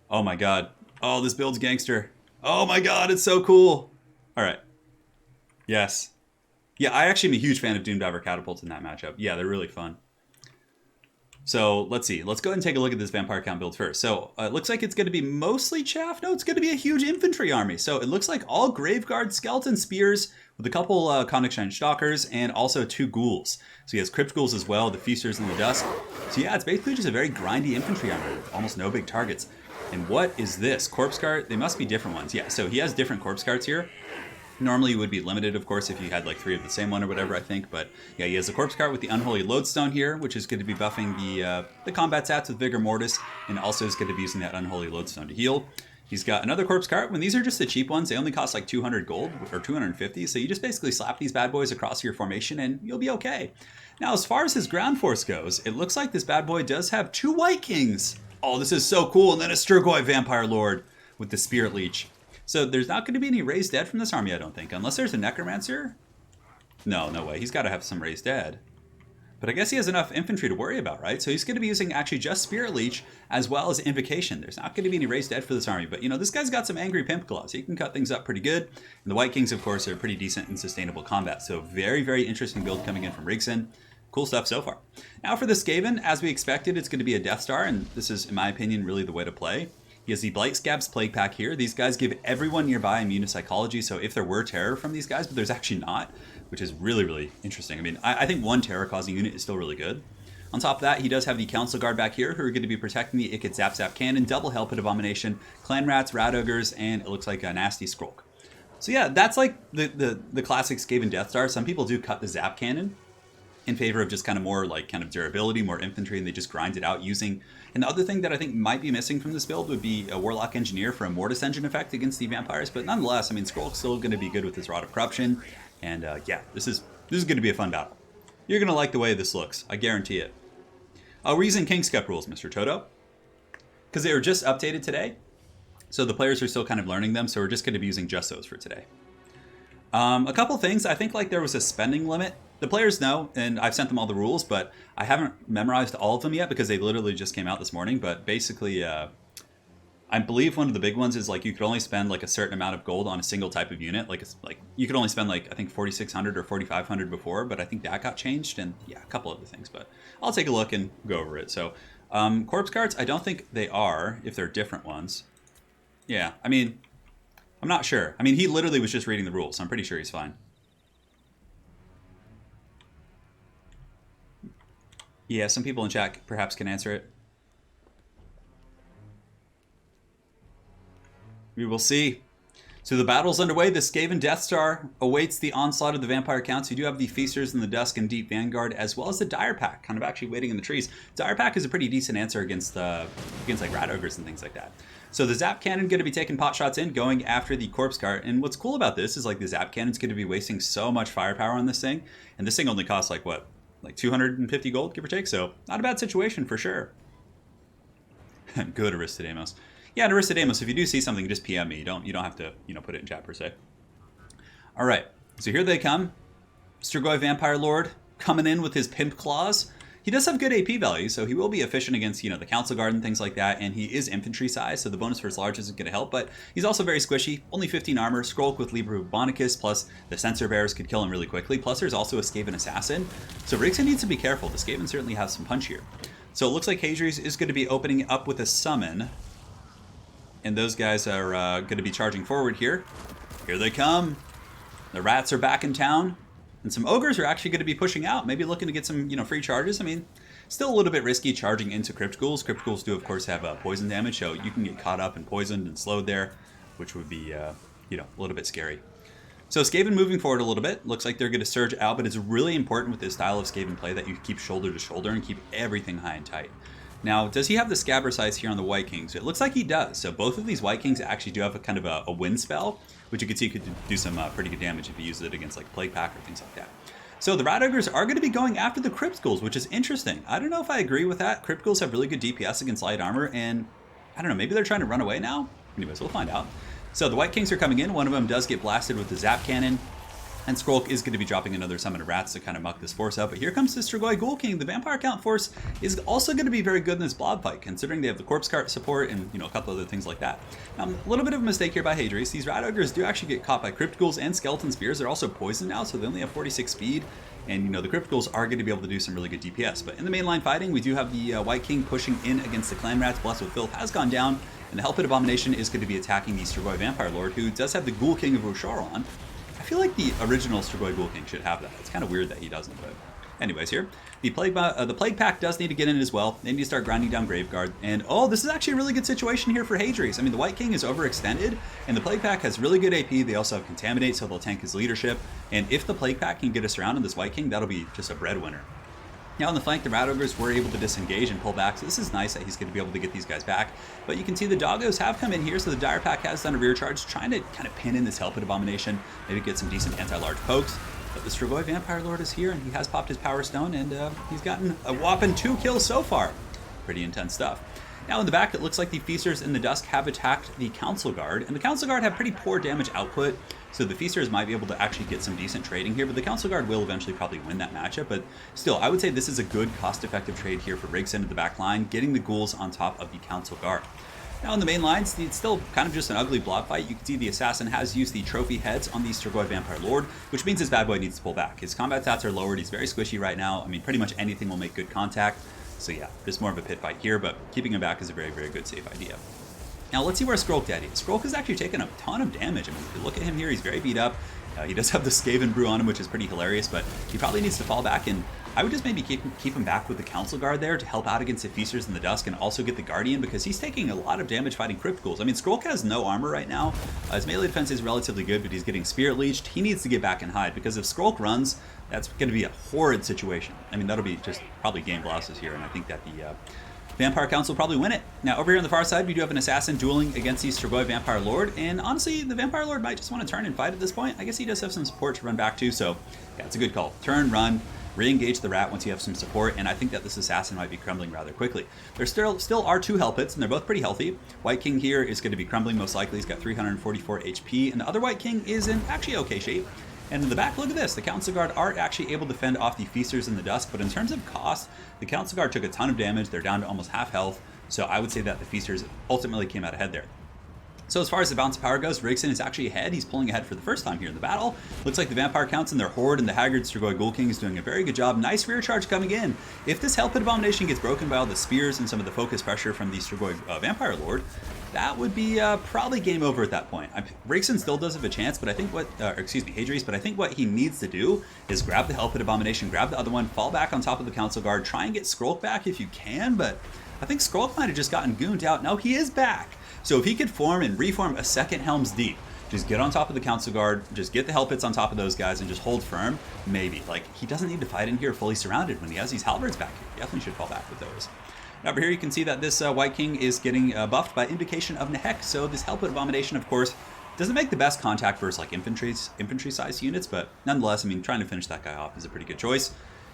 Oh my god. Oh, this build's gangster. Oh my god, it's so cool. Alright. Yes. Yeah, I actually am a huge fan of Doomdiver Catapults in that matchup. Yeah, they're really fun. So let's see. Let's go ahead and take a look at this Vampire Count build first. So it looks like it's going to be mostly chaff. No, it's going to be a huge infantry army. So it looks like all Graveguard skeleton spears with a couple Konigstein Stalkers and also 2 ghouls. So he has Crypt Ghouls as well, the Feasters in the Dusk. So yeah, it's basically just a very grindy infantry army with almost no big targets. And what is this? Corpse Cart? They must be different ones. Yeah, so he has different Corpse Carts here. Normally you would be limited, of course, if you had like 3 of the same one or whatever, I think. But yeah, he has a Corpse Cart with the Unholy Lodestone here, which is going to be buffing the combat stats with Vigor Mortis, and also is going to be using that Unholy Lodestone to heal. He's got another Corpse Cart. When these are just the cheap ones, they only cost like 200 gold, or 250, so you just basically slap these bad boys across your formation and you'll be okay. Now, as far as his ground force goes, it looks like this bad boy does have 2 White Kings. Oh, this is so cool, and then a Sturgoy Vampire Lord with the Spirit Leech. So there's not going to be any raised dead from this army, I don't think. Unless there's a Necromancer? No, no way. He's got to have some raised dead. But I guess he has enough infantry to worry about, right? So he's going to be using actually just Spirit Leech as well as Invocation. There's not going to be any raised dead for this army. But, this guy's got some Angry Pimp Claws. He can cut things up pretty good. And the White Kings, of course, are pretty decent in sustainable combat. So very, very interesting build coming in from Rigson. Cool stuff so far. Now for the Skaven, as we expected, it's going to be a Death Star. And this is, in my opinion, really the way to play. He has the Blight Scabs Plague Pack here. These guys give everyone nearby immune to psychology, so if there were terror from these guys, but there's actually not, which is really, really interesting. I mean, I think one terror-causing unit is still really good. On top of that, he does have the Council Guard back here, who are going to be protecting the Ikit Zap Zap Cannon, double Hellpit Abomination, Clan Rats, Rat Ogres, and it looks like a Nasty Skrulk. So yeah, that's like the classic Skaven Death Star. Some people do cut the Zap Cannon in favor of just kind of more like kind of durability, more infantry, and they just grind it out using... And the other thing that I think might be missing from this build would be a Warlock Engineer for a Mortis Engine effect against the vampires, but nonetheless, I mean, Skrull's still going to be good with his Rod of Corruption, and yeah, this is going to be a fun battle. You're going to like the way this looks, I guarantee it. We're using King's Cup rules, Mr. Toto, because they were just updated today, so the players are still kind of learning them, so we're just going to be using just those for today. A couple things, I think like there was a spending limit. The players know, and I've sent them all the rules, but I haven't memorized all of them yet because they literally just came out this morning. But basically, I believe one of the big ones is like you could only spend like a certain amount of gold on a single type of unit. Like you could only spend like I think 4,600 or 4,500 before, but I think that got changed, and yeah, a couple other things. But I'll take a look and go over it. So corpse cards, I don't think they are if they're different ones. Yeah, I mean, I'm not sure. I mean, he literally was just reading the rules, so I'm pretty sure he's fine. Yeah, some people in chat perhaps can answer it. We will see. So the battle's underway. The Skaven Death Star awaits the onslaught of the vampire counts. You do have the Feasters in the Dusk and Deep Vanguard, as well as the Dire Pack, kind of actually waiting in the trees. Dire Pack is a pretty decent answer against like Rat Ogres and things like that. So the Zap Cannon going to be taking pot shots in, going after the Corpse Cart. And what's cool about this is like the Zap Cannon's going to be wasting so much firepower on this thing. And this thing only costs like what? Like 250 gold, give or take. So not a bad situation for sure. Good Aristodemos. Yeah, Aristodemos, if you do see something, just PM me. You don't have to, put it in chat per se. All right, so here they come. Strigoi Vampire Lord coming in with his Pimp Claws. He does have good AP value, so he will be efficient against, the Council Guard and things like that, and he is infantry size, so the bonus for his large isn't going to help, but he's also very squishy. Only 15 armor, Skrulk with Libra Bonicus, plus the Censor Bearers could kill him really quickly, plus there's also a Skaven Assassin, so Rigson needs to be careful. The Skaven certainly has some punch here. So it looks like Hadri's is going to be opening up with a summon. And those guys are going to be charging forward here. Here they come. The rats are back in town. And some ogres are actually going to be pushing out, maybe looking to get some free charges. I mean, still a little bit risky charging into Crypt Ghouls. Crypt Ghouls do, of course, have poison damage, so you can get caught up and poisoned and slowed there, which would be, a little bit scary. So Skaven moving forward a little bit. Looks like they're going to surge out, but it's really important with this style of Skaven play that you keep shoulder to shoulder and keep everything high and tight. Now, does he have the Scabbard size here on the White Kings? It looks like he does. So both of these White Kings actually do have a kind of a wind spell, which you can see could do some pretty good damage if you use it against like Plague Pack or things like that. So the Rat Ogres are going to be going after the Crypt Ghouls, which is interesting. I don't know if I agree with that. Crypt Ghouls have really good DPS against light armor, and I don't know, maybe they're trying to run away now? Anyways, we'll find out. So the White Kings are coming in. One of them does get blasted with the Zap Cannon. And Skrulk is going to be dropping another Summon of Rats to kind of muck this force up. But here comes the Strigoi Ghoul King. The Vampire Count force is also going to be very good in this blob fight, considering they have the Corpse Cart support and, a couple other things like that. Now, a little bit of a mistake here by Hadri's. These Rat Ogres do actually get caught by Crypt Ghouls and Skeleton Spears. They're also poisoned now, so they only have 46 speed. And, the Crypt Ghouls are going to be able to do some really good DPS. But in the mainline fighting, we do have the White King pushing in against the Clan Rats. Blessed with Filth has gone down. And the Hell Pit Abomination is going to be attacking the Strigoi Vampire Lord, who does have the Ghoul King of Roshar on. I feel like the original Strigoi Ghoul King should have that. It's kind of weird that he doesn't, but anyways here. The Plague Pack does need to get in as well. They need to start grinding down Graveguard. And, this is actually a really good situation here for Hadri's. I mean, the White King is overextended, and the Plague Pack has really good AP. They also have Contaminate, so they'll tank his leadership. And if the Plague Pack can get us around on this White King, that'll be just a breadwinner. Now on the flank, the Rat Ogres were able to disengage and pull back, so this is nice that he's going to be able to get these guys back. But you can see the Doggos have come in here, so the Dire Pack has done a rear charge, trying to kind of pin in this Hell Pit Abomination, maybe get some decent anti-large pokes. But the Strigoi Vampire Lord is here, and he has popped his Power Stone, and he's gotten a whopping 2 kills so far. Pretty intense stuff. Now in the back, it looks like the Feasters in the Dusk have attacked the Council Guard, and the Council Guard have pretty poor damage output, so the Feasters might be able to actually get some decent trading here, but the Council Guard will eventually probably win that matchup, but still, I would say this is a good cost-effective trade here for Rigson at the back line, getting the Ghouls on top of the Council Guard. Now in the main lines, it's still kind of just an ugly blob fight. You can see the Assassin has used the Trophy Heads on the Strigoi Vampire Lord, which means his bad boy needs to pull back. His combat stats are lowered, he's very squishy right now. I mean, pretty much anything will make good contact. So yeah, just more of a pit fight here, but keeping him back is a very, very good safe idea. Now let's see where Skrulk Daddy is. Skrulk has actually taken a ton of damage. I mean, if you look at him here, he's very beat up. He does have the Skaven Brew on him, which is pretty hilarious, but he probably needs to fall back, and I would just maybe keep him back with the Council Guard there to help out against the Feasters in the Dusk and also get the Guardian, because he's taking a lot of damage fighting Crypt Ghouls. I mean, Skrulk has no armor right now. His melee defense is relatively good, but he's getting Spirit Leeched. He needs to get back and hide, because if Skrulk runs, that's going to be a horrid situation. I mean, that'll be just probably game losses here, and I think that the Vampire Council will probably win it. Now, over here on the far side, we do have an Assassin dueling against the Strigoi Vampire Lord, and honestly, the Vampire Lord might just want to turn and fight at this point. I guess he does have some support to run back to, so yeah, it's a good call. Turn, run, re-engage the Rat once you have some support, and I think that this Assassin might be crumbling rather quickly. There still are 2 Hell Pits, and they're both pretty healthy. White King here is going to be crumbling most likely. He's got 344 HP, and the other White King is in actually okay shape. And in the back, look at this. The Council Guard are actually able to fend off the Feasters in the Dusk, but in terms of cost, the Council Guard took a ton of damage. They're down to almost half health, so I would say that the Feasters ultimately came out ahead there. So as far as the balance of power goes, Rigson is actually ahead. He's pulling ahead for the first time here in the battle. Looks like the Vampire Counts and their Horde and the Haggard Strigoi Ghoul King is doing a very good job. Nice rear charge coming in. If this Hell Pit Abomination gets broken by all the spears and some of the focus pressure from the Strigoi Vampire Lord, that would be probably game over at that point. Rigson still does have a chance, but I think what, Hadri's, but I think what he needs to do is grab the Hell Pit Abomination, grab the other one, fall back on top of the Council Guard, try and get Skrulk back if you can, but I think Skrulk might have just gotten gooned out. No, he is back. So if he could form and reform a second Helm's Deep, just get on top of the Council Guard, just get the Hell Pits on top of those guys and just hold firm, maybe. Like, he doesn't need to fight in here fully surrounded when he has these Halberds back here. He definitely should fall back with those. Now over here you can see that this White King is getting buffed by Invocation of Nehek. So this Hell Pit Abomination, of course, doesn't make the best contact versus like infantry-sized units, but nonetheless, I mean, trying to finish that guy off is a pretty good choice.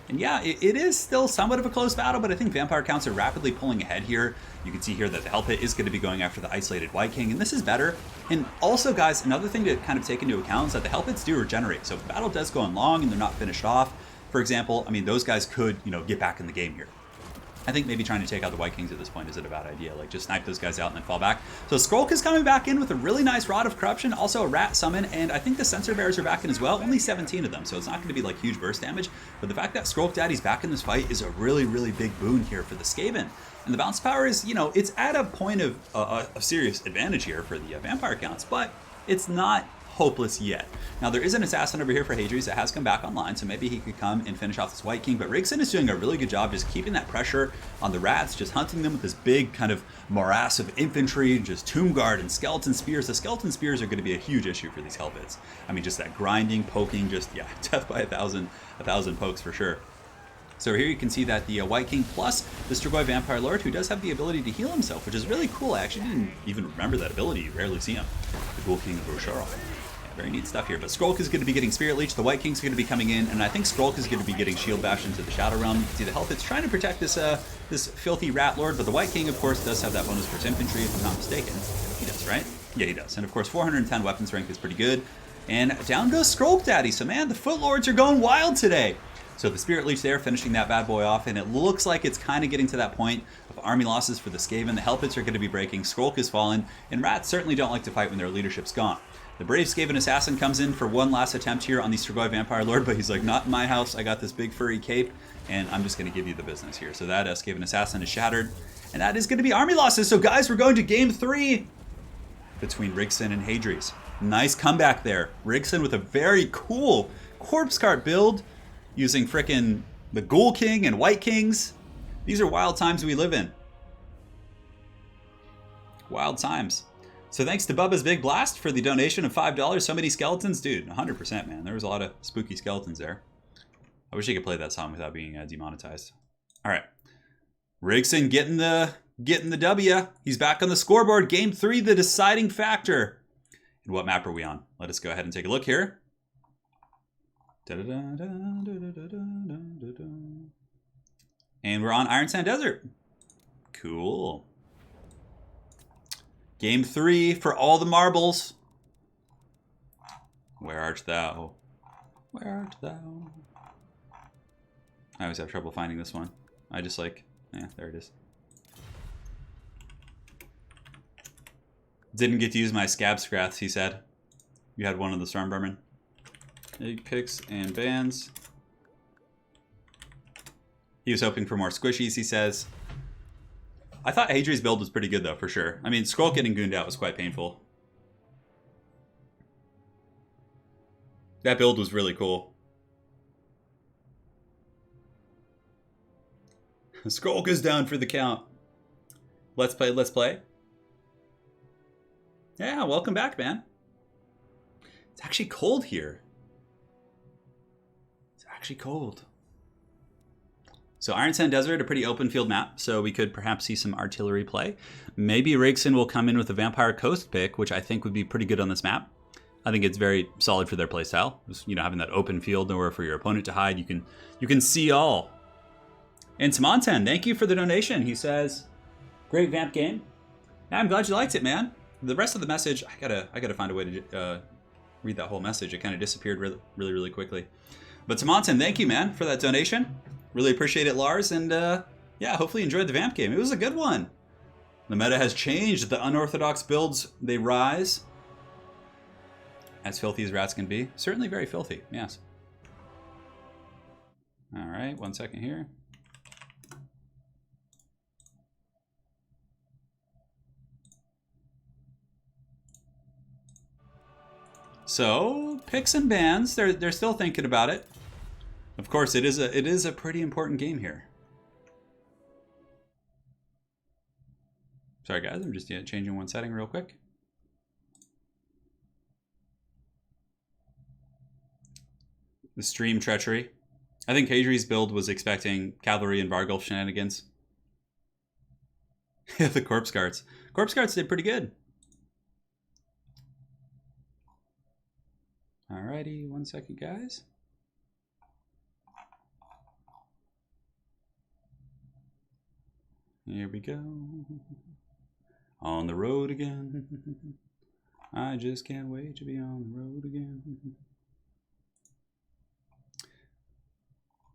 And yeah, it is still somewhat of a close battle, but I think Vampire Counts are rapidly pulling ahead here. You can see here that the Hell Pit is going to be going after the isolated White King, and this is better. And also, guys, another thing to kind of take into account is that the Hell Pits do regenerate. So if the battle does go on long and they're not finished off, for example, I mean, those guys could, get back in the game here. I think maybe trying to take out the White Kings at this point isn't a bad idea. Like, just snipe those guys out and then fall back. So Skrulk is coming back in with a really nice Rod of Corruption, also a Rat Summon, and I think the Censor Bearers are back in as well. Only 17 of them, so it's not going to be like huge burst damage. But the fact that Skrulk Daddy's back in this fight is a really, really big boon here for the Skaven. And the bounce power is, it's at a point of serious advantage here for the Vampire Counts, but it's not hopeless yet. Now there is an assassin over here for Hadri's that has come back online, so maybe he could come and finish off this White King, but Rigson is doing a really good job just keeping that pressure on the rats, just hunting them with this big kind of morass of infantry, just Tomb Guard and Skeleton Spears. The Skeleton Spears are going to be a huge issue for these Hell Pits. I mean, just that grinding, poking, just, yeah, death by a thousand pokes for sure. So here you can see that the White King plus the Strigoi Vampire Lord, who does have the ability to heal himself, which is really cool. I actually didn't even remember that ability. You rarely see him. The Ghoul King of Rosharl. Very neat stuff here. But Skrulk is going to be getting Spirit Leech, the White King's going to be coming in, and I think Skrulk is going to be getting Shield Bash into the Shadow Realm. You can see the Hell Pit's trying to protect this this filthy Rat Lord, but the White King, of course, does have that bonus for its infantry, if I'm not mistaken. He does, right? Yeah, he does. And of course, 410 weapons rank is pretty good. And down goes Skrulk Daddy. So man, the Foot Lords are going wild today. So the Spirit Leech there, finishing that bad boy off, and it looks like it's kind of getting to that point of army losses for the Skaven. The Hell Pits are going to be breaking, Skrulk is fallen, and Rats certainly don't like to fight when their leadership's gone. The brave Skaven Assassin comes in for one last attempt here on the Strigoi Vampire Lord, but he's like, not in my house, I got this big furry cape, and I'm just going to give you the business here. So that Skaven Assassin is shattered, and that is going to be army losses. So guys, we're going to game 3 between Rigson and Hadri's. Nice comeback there. Rigson with a very cool Corpse Cart build, using frickin' the Ghoul King and White Kings. These are wild times we live in. Wild times. So thanks to Bubba's Big Blast for the donation of $5. So many skeletons. Dude, 100%, man. There was a lot of spooky skeletons there. I wish I could play that song without being demonetized. All right. Rigson getting the W. He's back on the scoreboard. Game 3, the deciding factor. And what map are we on? Let us go ahead and take a look here. And we're on Iron Sand Desert. Cool. Game 3 for all the marbles. Where art thou? Where art thou? I always have trouble finding this one. I just like, yeah, there it is. Didn't get to use my Scab Scraths, he said. You had one of the Stormvermin. Egg picks and bands. He was hoping for more squishies, he says. I thought Hadri's build was pretty good, though, for sure. I mean, Skrulk getting gooned out was quite painful. That build was really cool. Skrulk is down for the count. Let's play, let's play. Yeah, welcome back, man. It's actually cold here. It's actually cold. So Iron Sand Desert, a pretty open field map, so we could perhaps see some artillery play. Maybe Rigson will come in with a Vampire Coast pick, which I think would be pretty good on this map. I think it's very solid for their playstyle. Just, having that open field, nowhere for your opponent to hide. You can see all. And Tamonten, thank you for the donation. He says, great Vamp game. Yeah, I'm glad you liked it, man. The rest of the message, I gotta find a way to read that whole message. It kind of disappeared really quickly. But Tamonten, thank you, man, for that donation. Really appreciate it, Lars, and yeah, hopefully you enjoyed the Vamp game. It was a good one. The meta has changed. The unorthodox builds, they rise. As filthy as rats can be. Certainly very filthy, yes. All right, 1 second here. So, picks and bans, they're still thinking about it. Of course, it is a pretty important game here. Sorry guys, I'm just changing one setting real quick. The stream treachery. I think Hadri's build was expecting cavalry and Vargulf shenanigans. Yeah, the corpse guards. Corpse guards did pretty good. Alrighty, 1 second, guys. Here we go. On the road again. I just can't wait to be on the road again.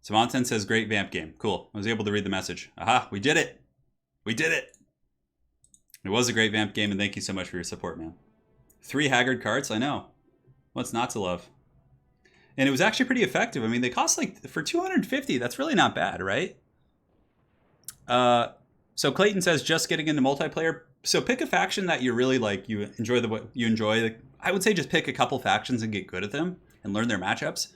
Samonten says, great vamp game. Cool. I was able to read the message. Aha, we did it. We did it. It was a great vamp game, and thank you so much for your support, man. 3 Haggard cards, I know. What's not to love? And it was actually pretty effective. I mean, they cost like, for 250, that's really not bad, right? So Clayton says, just getting into multiplayer. So pick a faction that you really like, you enjoy. I would say just pick a couple factions and get good at them and learn their matchups.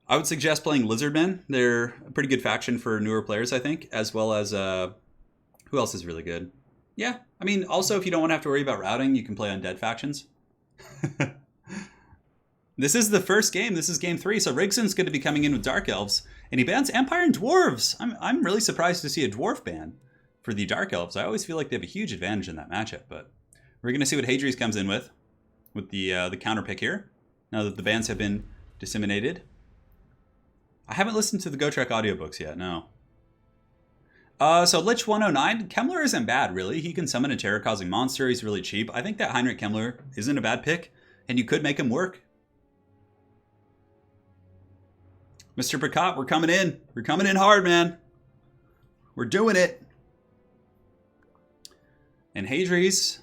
I would suggest playing Lizardmen. They're a pretty good faction for newer players, I think, as well as, who else is really good? Yeah, I mean, also, if you don't want to have to worry about routing, you can play undead factions. This is the first game. This is game 3, so Rigson's going to be coming in with Dark Elves, and he bans Empire and Dwarves. I'm really surprised to see a Dwarf ban for the Dark Elves. I always feel like they have a huge advantage in that matchup, but we're going to see what Hadri's comes in with the counter pick here, now that the bans have been disseminated. I haven't listened to the GoTrek audiobooks yet, no. So Lich 109, Kemmler isn't bad, really. He can summon a terror-causing monster. He's really cheap. I think that Heinrich Kemmler isn't a bad pick, and you could make him work. Mr. Picot, we're coming in. We're coming in hard, man. We're doing it. And Hadri's.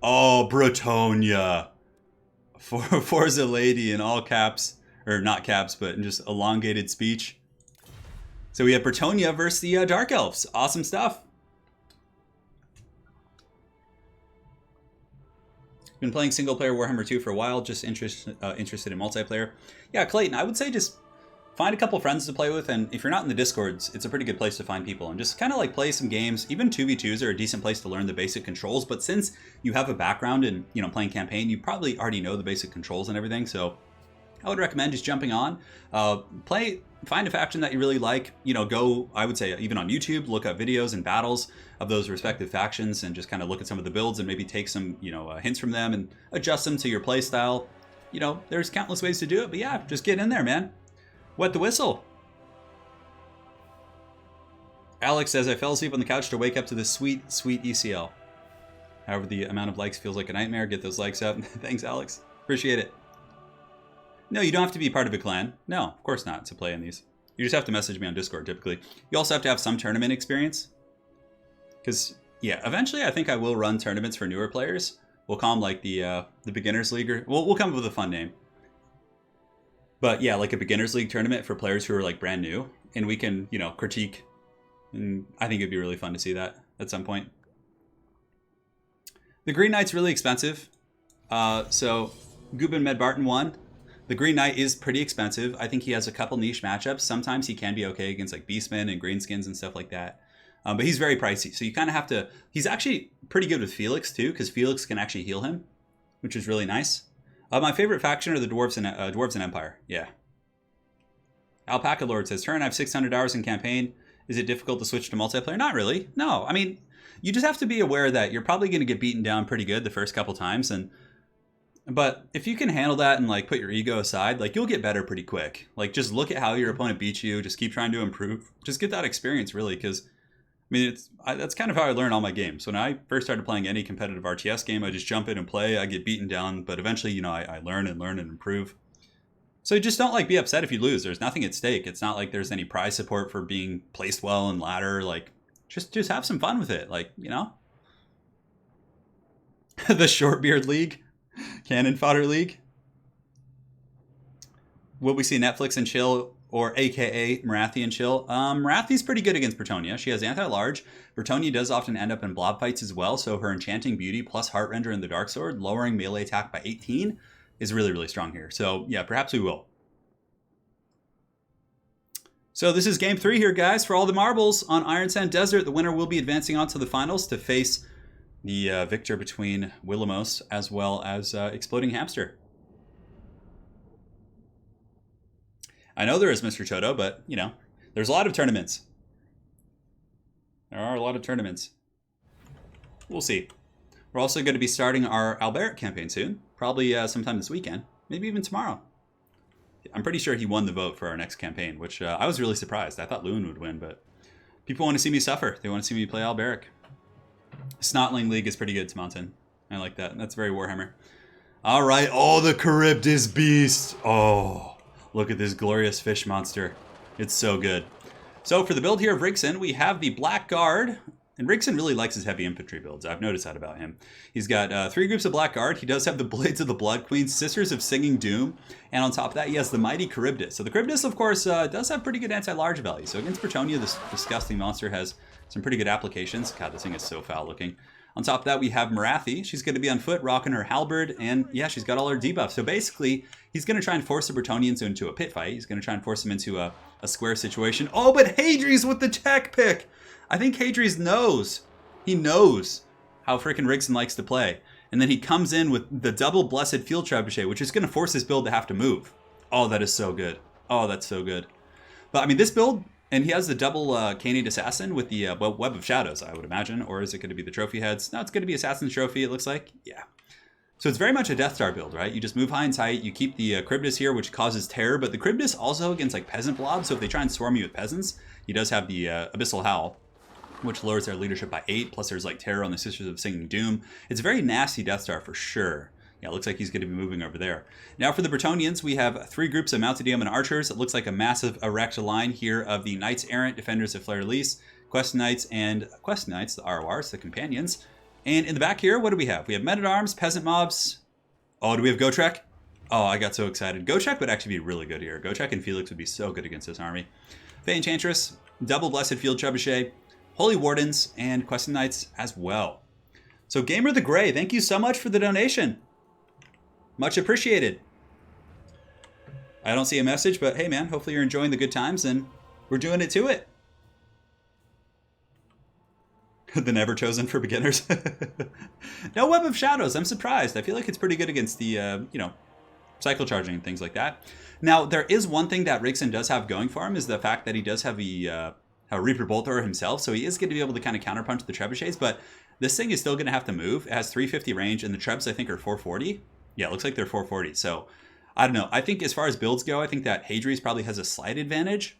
Oh, Bretonia. Forza Lady in all caps. Or not caps, but in just elongated speech. So we have Bretonia versus the Dark Elves. Awesome stuff. Been playing single player Warhammer 2 for a while, just interested in multiplayer. Yeah, Clayton, I would say just find a couple friends to play with, and if you're not in the Discords, it's a pretty good place to find people and just kind of like play some games. Even 2v2s are a decent place to learn the basic controls, but since you have a background in, playing campaign, you probably already know the basic controls and everything, so I would recommend just jumping on, find a faction that you really like, go, I would say, even on YouTube, look up videos and battles of those respective factions and just kind of look at some of the builds and maybe take some, hints from them and adjust them to your play style. There's countless ways to do it, but yeah, just get in there, man. Wet the whistle. Alex says, I fell asleep on the couch to wake up to this sweet, sweet ECL. However, the amount of likes feels like a nightmare. Get those likes up. Thanks, Alex. Appreciate it. No, you don't have to be part of a clan. No, of course not, to play in these. You just have to message me on Discord, typically. You also have to have some tournament experience. Because, yeah, eventually I think I will run tournaments for newer players. We'll call them like the Beginners League. Or we'll come up with a fun name. But yeah, like a Beginners League tournament for players who are like brand new. And we can, critique. And I think it'd be really fun to see that at some point. The Green Knight's really expensive. So, Gubin Medbarton won. The Green Knight is pretty expensive. I think he has a couple niche matchups. Sometimes he can be okay against like Beastmen and Greenskins and stuff like that. But he's very pricey. So you kind of have to... He's actually pretty good with Felix too, because Felix can actually heal him, which is really nice. My favorite faction are the Dwarves and Empire. Yeah. Alpaca Lord says, Turin, I have 600 hours in campaign. Is it difficult to switch to multiplayer? Not really. No. I mean, you just have to be aware that you're probably going to get beaten down pretty good the first couple times. But if you can handle that and like put your ego aside, like you'll get better pretty quick. Like just look at how your opponent beats you. Just keep trying to improve. Just get that experience really, because I mean that's kind of how I learn all my games. When I first started playing any competitive RTS game, I just jump in and play. I get beaten down, but eventually I learn and improve. So just don't like be upset if you lose. There's nothing at stake. It's not like there's any prize support for being placed well in ladder. Like Just have some fun with it. Like, you know? The Shortbeard League. Cannon Fodder League. Will we see Netflix and chill, or AKA Marathi and chill? Marathi's pretty good against Bretonia. She has anti-large. Bretonia does often end up in blob fights as well, so her Enchanting Beauty plus Heartrender in the Dark Sword, lowering melee attack by 18, is really, really strong here. So yeah, perhaps we will. So this is game 3 here, guys, for all the marbles on Iron Sand Desert. The winner will be advancing on to the finals to face the victor between Willamos as well as Exploding Hamster. I know there is Mr. Chodo, but, you know, there's a lot of tournaments. There are a lot of tournaments. We'll see. We're also going to be starting our Alberic campaign soon. Probably sometime this weekend. Maybe even tomorrow. I'm pretty sure he won the vote for our next campaign, which I was really surprised. I thought Loon would win, but people want to see me suffer. They want to see me play Alberic. Snotling League is pretty good to Mountain. I like that. That's very Warhammer. All right. Oh, the Charybdis Beast. Oh. Look at this glorious fish monster. It's so good. So for the build here of Rigson, we have the Black Guard. And Rigson really likes his heavy infantry builds. I've noticed that about him. He's got 3 groups of Black Guard. He does have the Blades of the Blood Queen, Sisters of Singing Doom. And on top of that, he has the Mighty Charybdis. So the Charybdis, of course, does have pretty good anti-large value. So against Bretonia, this disgusting monster has some pretty good applications. God, this thing is so foul looking. On top of that, we have Marathi. She's going to be on foot, rocking her halberd, and yeah, she's got all her debuffs. So basically, he's going to try and force the Bretonians into a pit fight. He's going to try and force them into a square situation. Oh, but Hadri's with the tech pick! I think Hadri's knows. He knows how freaking Rigson likes to play. And then he comes in with the double Blessed Field Trebuchet, which is going to force his build to have to move. Oh, that is so good. Oh, that's so good. But I mean, this build... And he has the double Canid Assassin with the Web of Shadows, I would imagine. Or is it going to be the Trophy Heads? No, it's going to be Assassin's Trophy, it looks like. Yeah. So it's very much a Death Star build, right? You just move high and tight. You keep the Charybdis here, which causes terror. But the Charybdis also against like peasant blobs. So if they try and swarm you with peasants, he does have the Abyssal Howl, which lowers their leadership by 8. Plus there's like terror on the Sisters of Singing Doom. It's a very nasty Death Star for sure. Yeah, it looks like he's going to be moving over there. Now for the Bretonians, we have 3 groups of Mounted Yeoman Archers. It looks like a massive erect line here of the Knights Errant, Defenders of Fleur-de-Lis, Quest Knights, and Quest Knights, the RORs, the Companions. And in the back here, what do we have? We have Men-at-Arms, Peasant Mobs. Oh, do we have Gotrek? Oh, I got so excited. Gotrek would actually be really good here. Gotrek and Felix would be so good against this army. Fey Enchantress, double Blessed Field Trebuchet, Holy Wardens, and Quest Knights as well. So Gamer the Grey, thank you so much for the donation. Much appreciated. I don't see a message, but hey man, hopefully you're enjoying the good times and we're doing it to it. The Never Chosen for beginners. No Web of Shadows, I'm surprised. I feel like it's pretty good against the, cycle charging and things like that. Now, there is one thing that Rigson does have going for him is the fact that he does have a Reaper Bolt Thrower himself, so he is going to be able to kind of counterpunch the trebuchets, but this thing is still going to have to move. It has 350 range and the trebs I think are 440. Yeah, it looks like they're 440. So, I don't know. I think as far as builds go, I think that Hadri's probably has a slight advantage.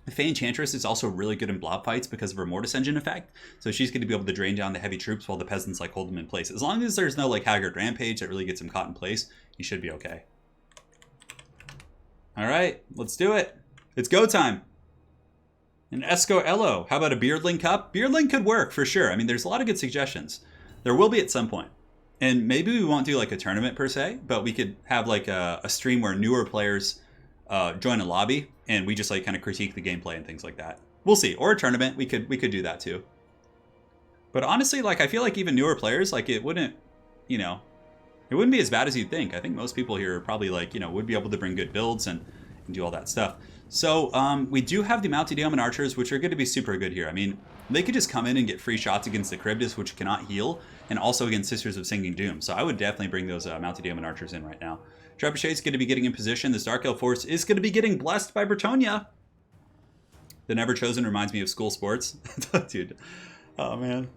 The Fey Enchantress is also really good in blob fights because of her Mortis Engine effect. So she's going to be able to drain down the heavy troops while the peasants like hold them in place. As long as there's no like Haggard Rampage that really gets him caught in place, he should be okay. All right, let's do it. It's go time. An Esco Elo. How about a Beardling Cup? Beardling could work for sure. I mean, there's a lot of good suggestions. There will be at some point. And maybe we won't do like a tournament per se, but we could have like a stream where newer players join a lobby and we just like kind of critique the gameplay and things like that. We'll see. Or a tournament, we could do that too. But honestly, like I feel like even newer players, like it wouldn't be as bad as you'd think. I think most people here are probably like, would be able to bring good builds and do all that stuff. So we do have the Mounted Yeoman Archers, which are going to be super good here. I mean, they could just come in and get free shots against the Charybdis, which cannot heal, and also against Sisters of Singing Doom. So I would definitely bring those Mounted Yeoman Archers in right now. Trebuchet's going to be getting in position. This Dark Elf Force is going to be getting blessed by Bretonia. The Never Chosen reminds me of school sports. Dude. Oh, man.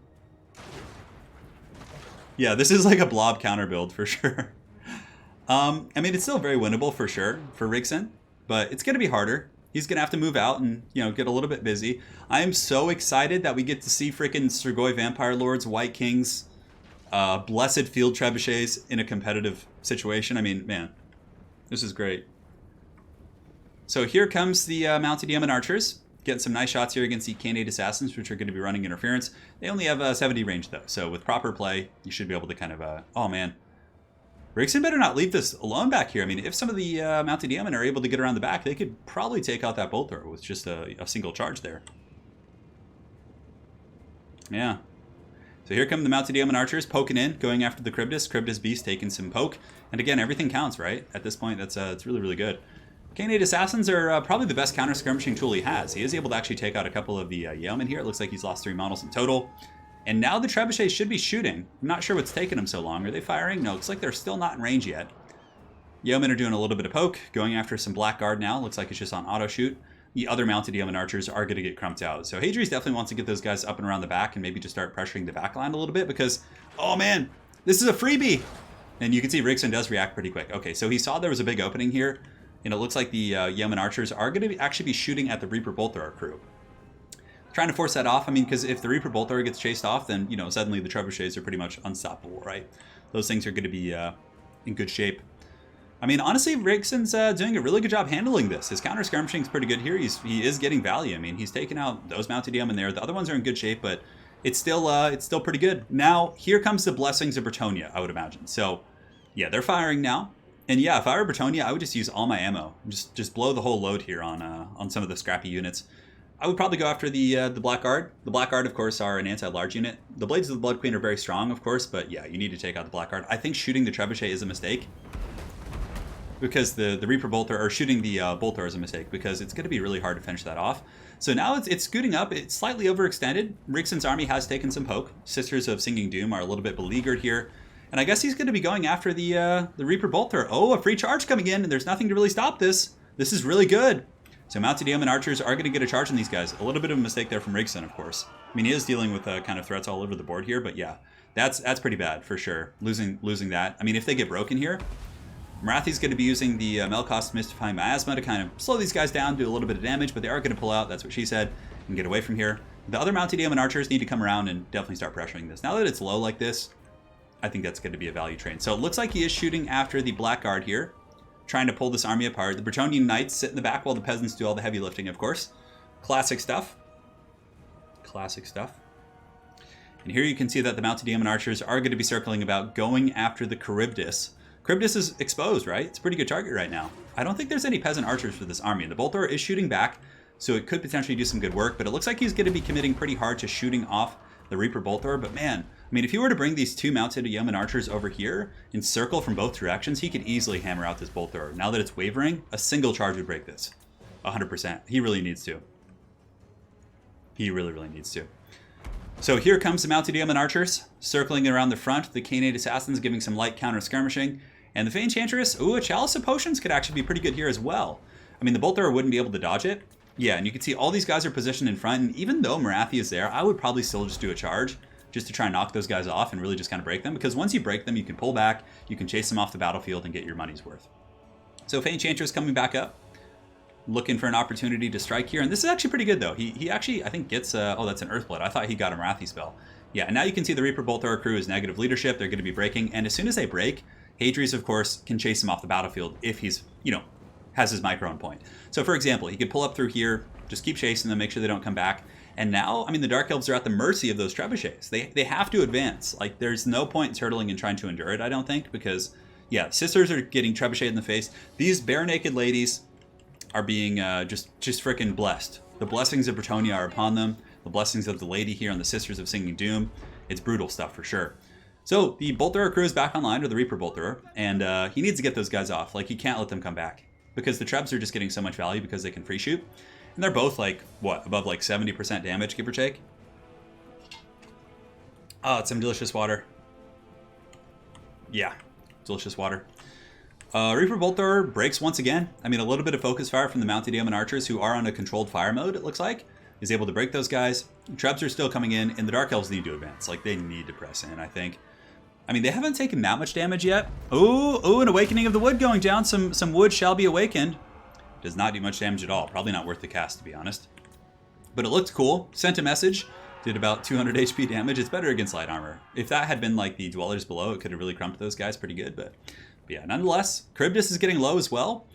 Yeah, this is like a blob counter build for sure. I mean, it's still very winnable for sure for Rigson, but it's going to be harder. He's going to have to move out and, get a little bit busy. I am so excited that we get to see freaking Strigoi Vampire Lords, White Kings, Blessed Field Trebuchets in a competitive situation. I mean, man, this is great. So here comes the Mounted Yeoman Archers. Getting some nice shots here against the Candidate Assassins, which are going to be running interference. They only have 70 range, though. So with proper play, you should be able to kind of... oh, man. Rickson better not leave this alone back here. I mean, if some of the mounted yeomen are able to get around the back, they could probably take out that bolt thrower with just a single charge there. Yeah. So here come the mounted yeomen archers poking in, going after the Charybdis. Charybdis Beast taking some poke. And again, everything counts, right? At this point, that's it's really, really good. Candidate Assassins are probably the best counter-skirmishing tool he has. He is able to actually take out a couple of the yeomen here. It looks like he's lost 3 models in total. And now the trebuchets should be shooting. I'm not sure what's taking them so long. Are they firing? No, looks like they're still not in range yet. Yeomen are doing a little bit of poke, going after some blackguard now. Looks like it's just on auto shoot. The other mounted yeomen archers are going to get crumped out. So Hadri's definitely wants to get those guys up and around the back and maybe just start pressuring the back line a little bit because, oh man, this is a freebie. And you can see Rickson does react pretty quick. Okay, so he saw there was a big opening here. And it looks like the yeomen archers are going to actually be shooting at the Reaper Bolt Thrower crew. Trying to force that off. I mean, because if the Reaper Bolt Thrower gets chased off, then, you know, suddenly the trebuchets are pretty much unstoppable, right? Those things are going to be in good shape. I mean, honestly, Rickson's doing a really good job handling this. His counter skirmishing is pretty good here. He is getting value. I mean, he's taking out those mounted yeomen there. The other ones are in good shape, but it's still pretty good. Now, here comes the blessings of Bretonia, I would imagine. So, yeah, they're firing now. And yeah, if I were Bretonia, I would just use all my ammo. Just blow the whole load here on some of the scrappy units. I would probably go after the Blackguard. The Blackguard, of course, are an anti-large unit. The Blades of the Blood Queen are very strong, of course, but yeah, you need to take out the Blackguard. I think shooting the Trebuchet is a mistake. Because the Reaper Bolter, or shooting the Bolter is a mistake, because it's going to be really hard to finish that off. So now it's scooting up. It's slightly overextended. Rickson's army has taken some poke. Sisters of Singing Doom are a little bit beleaguered here. And I guess he's going to be going after the Reaper Bolter. Oh, a free charge coming in, and there's nothing to really stop this. This is really good. So mounted yeomen archers are going to get a charge on these guys. A little bit of a mistake there from Rickson, of course. I mean, he is dealing with kind of threats all over the board here, but yeah, that's pretty bad for sure. Losing that. I mean, if they get broken here, Marathi's going to be using the Melkost Mystifying Miasma to kind of slow these guys down, do a little bit of damage, but they are going to pull out. That's what she said, and get away from here. The other mounted yeomen archers need to come around and definitely start pressuring this. Now that it's low like this, I think that's going to be a value train. So it looks like he is shooting after the Blackguard here, trying to pull this army apart. The Bretonian Knights sit in the back while the peasants do all the heavy lifting, of course. Classic stuff. Classic stuff. And here you can see that the mounted yeomen archers are going to be circling about, going after the Charybdis. Charybdis is exposed, right? It's a pretty good target right now. I don't think there's any peasant archers for this army. The Bolter is shooting back, so it could potentially do some good work, but it looks like he's going to be committing pretty hard to shooting off the Reaper Bolter. But man, I mean, if you were to bring these two mounted yeomen archers over here and circle from both directions, he could easily hammer out this bolt thrower. Now that it's wavering, a single charge would break this. 100%. He really needs to. He really, really needs to. So here comes the mounted yeomen archers, circling around the front. The Canaanite Assassins giving some light counter skirmishing. And the Fey Enchantress, ooh, a Chalice of Potions could actually be pretty good here as well. I mean, the bolt thrower wouldn't be able to dodge it. Yeah, and you can see all these guys are positioned in front, and even though Marathi is there, I would probably still just do a charge, just to try and knock those guys off and really just kind of break them, because once you break them, you can pull back, you can chase them off the battlefield and get your money's worth. So Fey Enchantress coming back up, looking for an opportunity to strike here, and this is actually pretty good though. He actually, I think, gets, oh, that's an Earthblood. I thought he got a Marathi spell. Yeah, and now you can see the Reaper Bolt Thrower crew is negative leadership. They're going to be breaking, and as soon as they break, Hadri's, of course, can chase him off the battlefield if he's, you know, has his micro on point. So for example, he could pull up through here, just keep chasing them, make sure they don't come back. And now, I mean, the Dark Elves are at the mercy of those trebuchets. They have to advance. Like, there's no point in turtling and trying to endure it, I don't think, because, yeah, sisters are getting trebuchet in the face. These bare naked ladies are being just freaking blessed. The blessings of Bretonia are upon them. The blessings of the lady here and the Sisters of Singing Doom. It's brutal stuff for sure. So the Bolt Thrower crew is back online, or the Reaper Bolt Thrower, and he needs to get those guys off. Like, he can't let them come back, because the Trebs are just getting so much value because they can free shoot. And they're both like, what, above like 70% damage, give or take? Oh, it's some delicious water. Yeah, delicious water. Reaper Bolt Thrower breaks once again. I mean, a little bit of focus fire from the mounted yeomen archers, who are on a controlled fire mode, it looks like. Is able to break those guys. Trebs are still coming in, and the Dark Elves need to advance. Like, they need to press in, I think. I mean, they haven't taken that much damage yet. Ooh, an Awakening of the Wood going down. Some wood shall be awakened. Does not do much damage at all. Probably not worth the cast, to be honest. But it looked cool. Sent a message. Did about 200 HP damage. It's better against light armor. If that had been like the Dwellers below, it could have really crumped those guys pretty good. But yeah, nonetheless, Charybdis is getting low as well.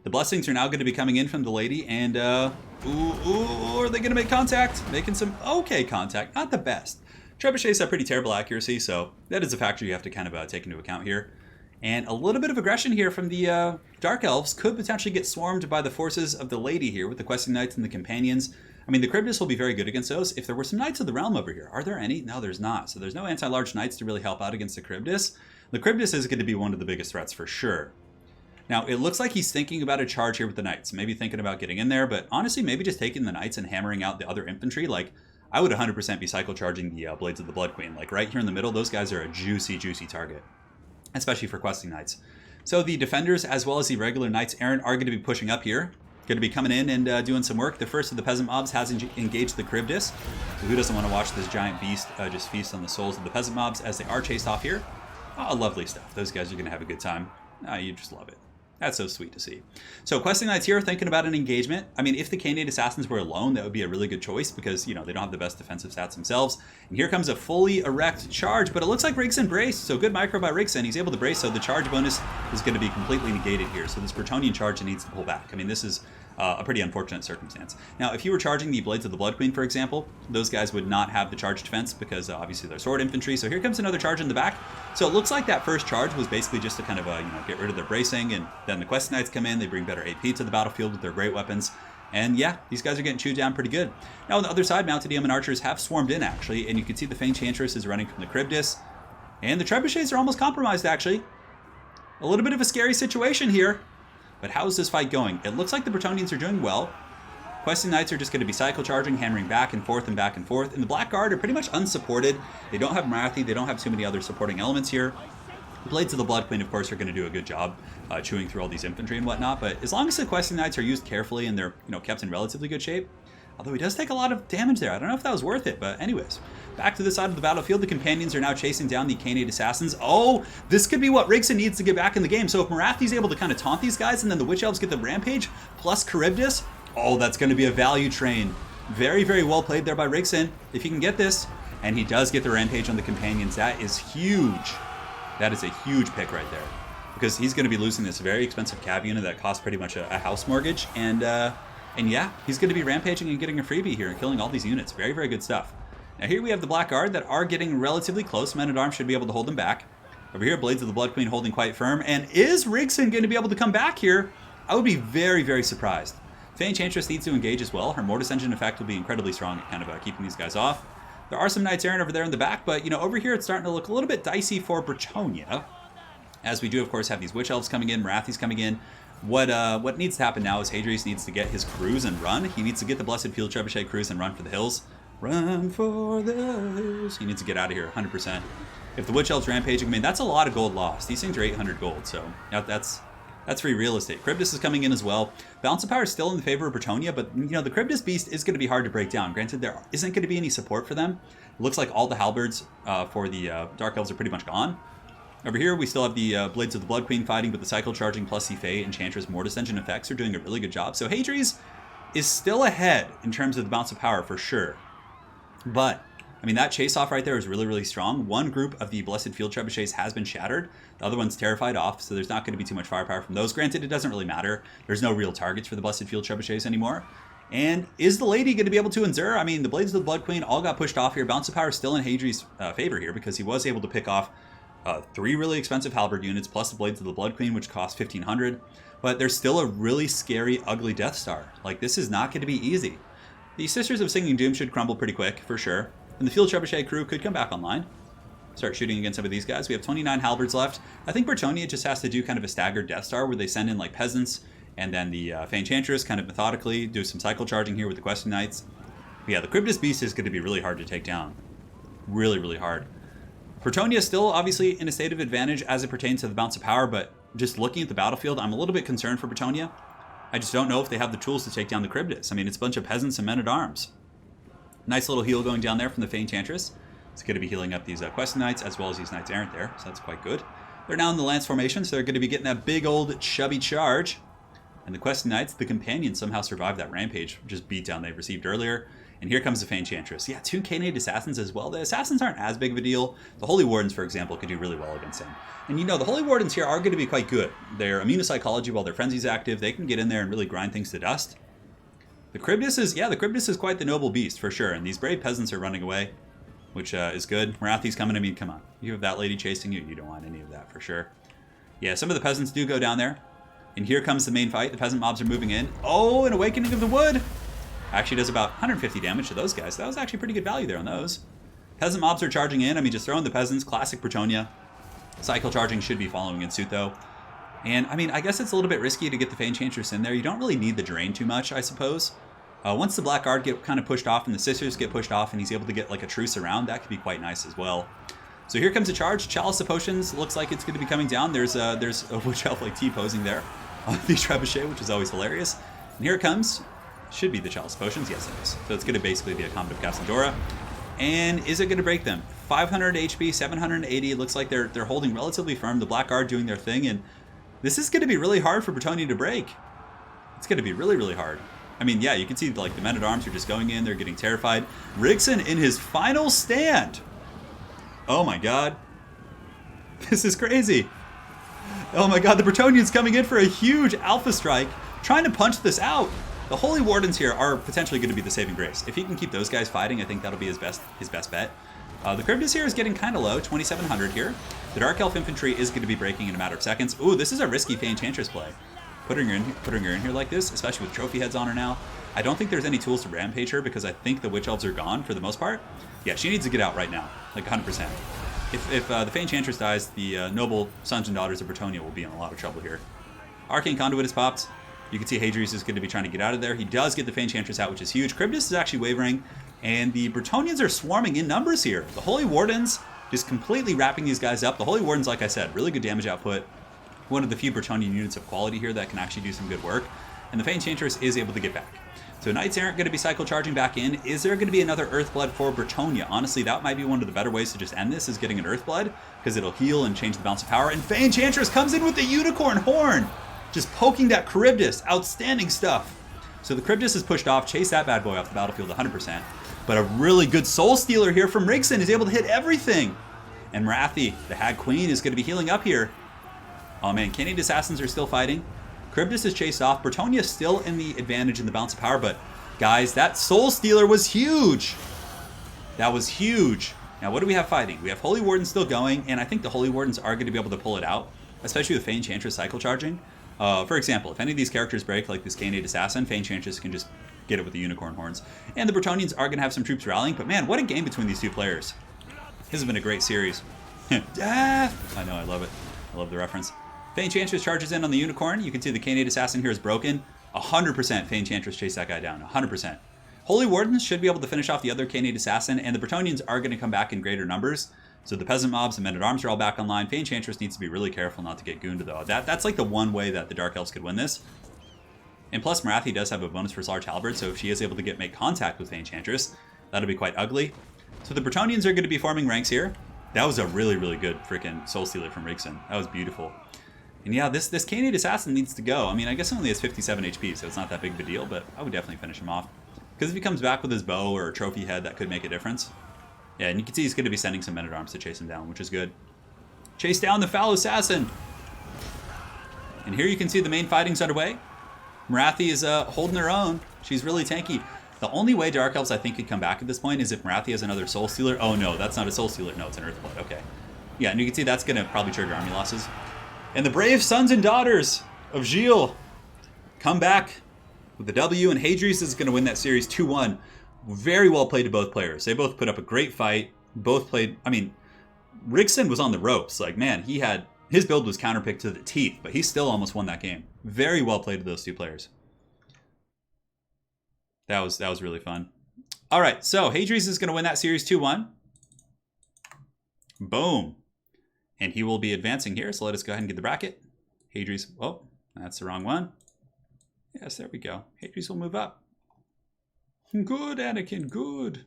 The blessings are now going to be coming in from the lady, and are they going to make contact? Making some okay contact, not the best. Trebuchets have pretty terrible accuracy, so that is a factor you have to kind of take into account here. And a little bit of aggression here from the Dark Elves could potentially get swarmed by the forces of the lady here with the Questing Knights and the Companions. I mean, the Cryptus will be very good against those. If there were some Knights of the Realm over here, are there any? No, there's not. So there's no anti-large Knights to really help out against the Cryptus. The Cryptus is going to be one of the biggest threats for sure. Now, it looks like he's thinking about a charge here with the Knights. Maybe thinking about getting in there, but honestly, maybe just taking the Knights and hammering out the other infantry. Like, I would 100% be cycle charging the Blades of the Blood Queen. Like, right here in the middle, those guys are a juicy, juicy target, especially for Questing Knights. So the Defenders, as well as the regular Knights Errant, are going to be pushing up here. Going to be coming in and doing some work. The first of the Peasant Mobs has engaged the Cryptus. So who doesn't want to watch this giant beast just feast on the souls of the Peasant Mobs as they are chased off here? Oh, lovely stuff. Those guys are going to have a good time. You just love it. That's so sweet to see. So Questing Knights here thinking about an engagement. I mean, if the Canadian Assassins were alone, that would be a really good choice because, you know, they don't have the best defensive stats themselves. And here comes a fully erect charge, but it looks like Rigson braced. So good micro by Rigson. He's able to brace, so the charge bonus is going to be completely negated here. So this Bretonnian charge needs to pull back. I mean, this is a pretty unfortunate circumstance. Now, if you were charging the Blades of the Blood Queen, for example, those guys would not have the charge defense because obviously they're sword infantry. So here comes another charge in the back. So it looks like that first charge was basically just to kind of get rid of their bracing, and then the Questing Knights come in. They bring better AP to the battlefield with their great weapons. And yeah, these guys are getting chewed down pretty good. Now on the other side, Mounted Yeoman Archers have swarmed in actually, and you can see the Enchantress is running from the Cryptus. And the Trebuchets are almost compromised actually. A little bit of a scary situation here. But how is this fight going? It looks like the Bretonians are doing well. Questing Knights are just going to be cycle charging, hammering back and forth and back and forth. And the Black Guard are pretty much unsupported. They don't have Marathi. They don't have too many other supporting elements here. The Blades of the Blood Queen, of course, are going to do a good job chewing through all these infantry and whatnot. But as long as the Questing Knights are used carefully and they're kept in relatively good shape, although he does take a lot of damage there. I don't know if that was worth it, but anyways. Back to the side of the battlefild, the Companions are now chasing down the Canadian Assassins. Oh, this could be what Rigson needs to get back in the game. So if Marathi's able to kind of taunt these guys and then the Witch Elves get the Rampage plus Charybdis, oh, that's going to be a value train. Very, very well played there by Rigson. If he can get this, and he does get the Rampage on the Companions, that is huge. That is a huge pick right there. Because he's going to be losing this very expensive cav unit that costs pretty much a house mortgage. And yeah, he's going to be rampaging and getting a freebie here and killing all these units. Very, very good stuff. Now here we have the Black Guard that are getting relatively close. Men-at-Arms should be able to hold them back. Over here, Blades of the Blood Queen holding quite firm. And is Rigson going to be able to come back here? I would be very, very surprised. Enchantress needs to engage as well. Her Mortis Engine effect will be incredibly strong at kind of keeping these guys off. There are some Knights Errant over there in the back, but over here it's starting to look a little bit dicey for Bretonia. As we do, of course, have these Witch Elves coming in, Marathi's coming in. What needs to happen now is Hadrius needs to get his cruise and run. He needs to get the Blessed Field Trebuchet cruise and run for the hills. Run for the hills. He needs to get out of here 100%. If the Witch Elves rampaging, I mean, that's a lot of gold lost. These things are 800 gold, so that's free real estate. Cryptus is coming in as well. Balance of power is still in favor of Bretonia, but the Cryptus beast is going to be hard to break down. Granted, there isn't going to be any support for them. It looks like all the halberds for the Dark Elves are pretty much gone. Over here, we still have the Blades of the Blood Queen fighting, but the Cycle Charging plus the Fae Enchantress Mortis Engine effects are doing a really good job. So Hadrius is still ahead in terms of the bounce of power for sure. But, I mean, that chase off right there is really, really strong. One group of the Blessed Field Trebuchets has been shattered. The other one's terrified off, so there's not going to be too much firepower from those. Granted, it doesn't really matter. There's no real targets for the Blessed Field Trebuchets anymore. And is the lady going to be able to endure? I mean, the Blades of the Blood Queen all got pushed off here. Bounce of power is still in Hadri's favor here because he was able to pick off 3 really expensive halberd units plus the Blades of the Blood Queen, which cost 1,500. But there's still a really scary, ugly Death Star. Like, this is not going to be easy. The Sisters of Singing Doom should crumble pretty quick, for sure. And the Field Trebuchet crew could come back online. Start shooting against some of these guys. We have 29 halberds left. I think Bretonia just has to do kind of a staggered Death Star where they send in like peasants and then the Fae Enchantress kind of methodically do some cycle charging here with the Questing Knights. But yeah, the Cryptus Beast is going to be really hard to take down. Really, really hard. Bretonia is still obviously in a state of advantage as it pertains to the bounce of power, but just looking at the battlefield, I'm a little bit concerned for Bretonia. I just don't know if they have the tools to take down the Cryptus. I mean, it's a bunch of peasants and men-at-arms. Nice little heal going down there from the Fae Enchantress. It's going to be healing up these Questing Knights as well as these Knights Errant there, so that's quite good. They're now in the Lance formation, so they're going to be getting that big old chubby charge. And the Questing Knights, the Companions, somehow survived that rampage, just beat down they received earlier. And here comes the Enchantress. Yeah, 2 K-Nade Assassins as well. The Assassins aren't as big of a deal. The Holy Wardens, for example, could do really well against him. And you know, the Holy Wardens here are going to be quite good. They're immune to psychology while their frenzy's active. They can get in there and really grind things to dust. The Charybdis is quite the noble beast, for sure. And these brave peasants are running away, which is good. Marathi's coming. I mean, come on. You have that lady chasing you. You don't want any of that, for sure. Yeah, some of the peasants do go down there. And here comes the main fight. The peasant mobs are moving in. Oh, an Awakening of the Wood. Actually does about 150 damage to those guys. That was actually pretty good value there on those. Peasant mobs are charging in. I mean, just throwing the peasants. Classic Bretonia. Cycle charging should be following in suit, though. And, I mean, I guess it's a little bit risky to get the Enchantress in there. You don't really need the drain too much, I suppose. Once the Black Guard get kind of pushed off and the Sisters get pushed off and he's able to get, like, a truce around, that could be quite nice as well. So here comes the charge. Chalice of Potions looks like it's going to be coming down. There's a Witch Elf like T-posing there on the Trebuchet, which is always hilarious. And here it comes. Should be the Chalice of Potions. Yes, it is. So it's going to basically be a Comet of Casandora. And is it going to break them? 500 HP, 780. It looks like they're holding relatively firm. The Black Guard doing their thing. And this is going to be really hard for Bretonia to break. It's going to be really, really hard. I mean, yeah, you can see like the men-at-arms are just going in. They're getting terrified. Rigson in his final stand. Oh my god. This is crazy. Oh my god, the Bretonian's coming in for a huge alpha strike, trying to punch this out. The Holy Wardens here are potentially going to be the saving grace. If he can keep those guys fighting, I think that'll be his best bet. The Charybdis here is getting kind of low, 2,700 here. The Dark Elf Infantry is going to be breaking in a matter of seconds. Ooh, this is a risky Enchantress play. Putting her in here like this, especially with trophy heads on her now. I don't think there's any tools to rampage her because I think the Witch Elves are gone for the most part. Yeah, she needs to get out right now, like 100%. If the Enchantress dies, the noble sons and daughters of Bretonia will be in a lot of trouble here. Arcane Conduit is popped. You can see Hadrius is going to be trying to get out of there. He does get the Enchantress out, which is huge. Charybdis is actually wavering, and the Bretonians are swarming in numbers here. The Holy Wardens just completely wrapping these guys up. The Holy Wardens, like I said, really good damage output. One of the few Bretonian units of quality here that can actually do some good work. And the Enchantress is able to get back. So Knights aren't going to be cycle charging back in. Is there going to be another Earthblood for Bretonia? Honestly, that might be one of the better ways to just end this, is getting an Earthblood, because it'll heal and change the balance of power. And Enchantress comes in with the Unicorn Horn, just poking that Charybdis. Outstanding stuff. So the Charybdis is pushed off. Chase that bad boy off the battlefield 100%. But a really good Soul Stealer here from Rigson is able to hit everything. And Marathi, the Hag Queen, is going to be healing up here. Oh man, K-Nade Assassins are still fighting. Charybdis is chased off. Bretonia is still in the advantage in the balance of power, but guys, that Soul Stealer was huge. That was huge. Now, what do we have fighting? We have Holy Wardens still going, and I think the Holy Wardens are going to be able to pull it out, especially with Enchantress cycle charging. For example, if any of these characters break, like this K-Nade Assassin, Enchantress can just get it with the Unicorn Horns. And the Bretonians are going to have some troops rallying, but man, what a game between these two players. This has been a great series. I know, I love it. I love the reference. Enchantress charges in on the Unicorn. You can see the K-Nade Assassin here is broken. 100% Enchantress chase that guy down. 100%. Holy Wardens should be able to finish off the other K-Nade Assassin, and the Bretonians are going to come back in greater numbers. So the Peasant Mobs and Men-at-Arms are all back online. Enchantress needs to be really careful not to get gooned, though. That's like the one way that the Dark Elves could win this. And plus, Marathi does have a bonus for Large Halberd, so if she is able to make contact with Enchantress, that'll be quite ugly. So the Bretonians are going to be forming ranks here. That was a really, really good freaking Soul Stealer from Rigson. That was beautiful. And yeah, this K-Nade Assassin needs to go. I mean, I guess it only has 57 HP, so it's not that big of a deal, but I would definitely finish him off. Because if he comes back with his bow or a trophy head, that could make a difference. Yeah, and you can see he's going to be sending some Men-at-Arms to chase him down, which is good. Chase down the Foul Assassin! And here you can see the main fighting's underway. Marathi is holding her own. She's really tanky. The only way Dark Elves, I think, could come back at this point is if Marathi has another Soul Stealer. Oh no, that's not a Soul Stealer. No, it's an Earthblood. Okay. Yeah, and you can see that's going to probably trigger army losses. And the brave sons and daughters of Gilles come back with the W, and Hadrius is going to win that series 2-1. Very well played to both players. They both put up a great fight. Both played, I mean, Rigson was on the ropes. Like, man, his build was counterpicked to the teeth, but he still almost won that game. Very well played to those two players. That was really fun. All right, so Hadrius is going to win that series 2-1. Boom. And he will be advancing here, so let us go ahead and get the bracket. Hadrius, oh, that's the wrong one. Yes, there we go. Hadrius will move up. Good, Anakin, good.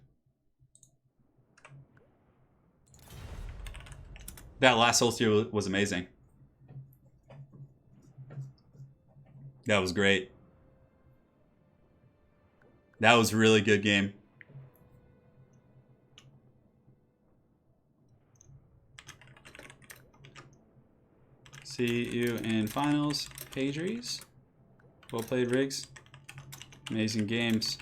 That last Soul Stealer was amazing. That was great. That was a really good game. See you in finals, Padres. Well played, Riggs. Amazing games.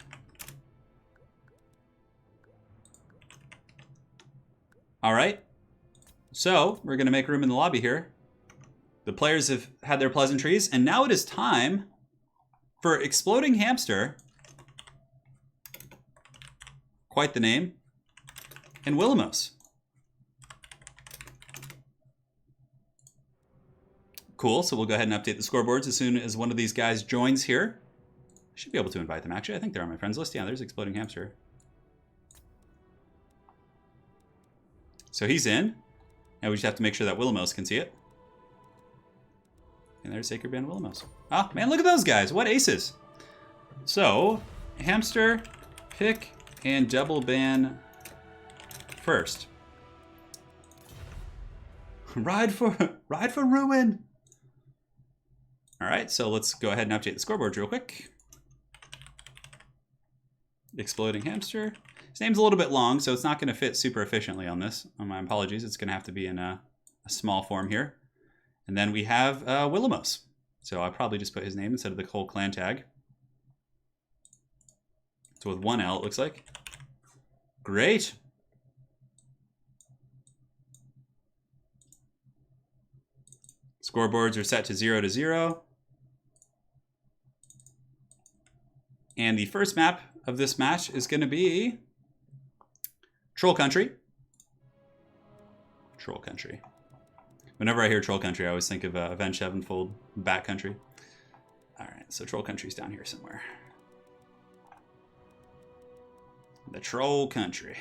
All right. So we're going to make room in the lobby here. The players have had their pleasantries, and now it is time for Exploding Hamster. Quite the name. And Willamos. Cool, so we'll go ahead and update the scoreboards as soon as one of these guys joins here. I should be able to invite them, actually. I think they're on my friends list. Yeah, there's Exploding Hamster. So he's in. Now we just have to make sure that Willamos can see it. And there's Sacred Band Willamos. Oh, man, look at those guys. What aces. So, Hamster, pick, and double ban first. Ride for ruin. All right, so let's go ahead and update the scoreboard real quick. Exploding Hamster. His name's a little bit long, so it's not going to fit super efficiently on this. My apologies. It's going to have to be in a small form here. And then we have Willamos. So I'll probably just put his name instead of the whole clan tag. So with one L, it looks like. Great. Scoreboards are set to 0 to 0. And the first map of this match is going to be Troll Country. Troll Country. Whenever I hear Troll Country, I always think of Avenged Sevenfold, Bat Country. All right, so Troll Country's down here somewhere. The Troll Country.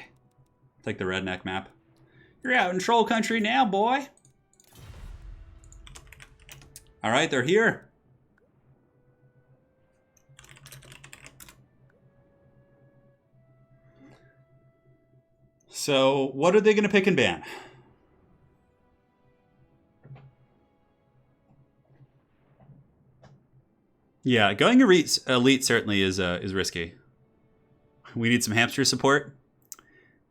It's like the redneck map. You're out in Troll Country now, boy. All right, they're here. So what are they going to pick and ban? Yeah, going elite certainly is risky. We need some hamster support.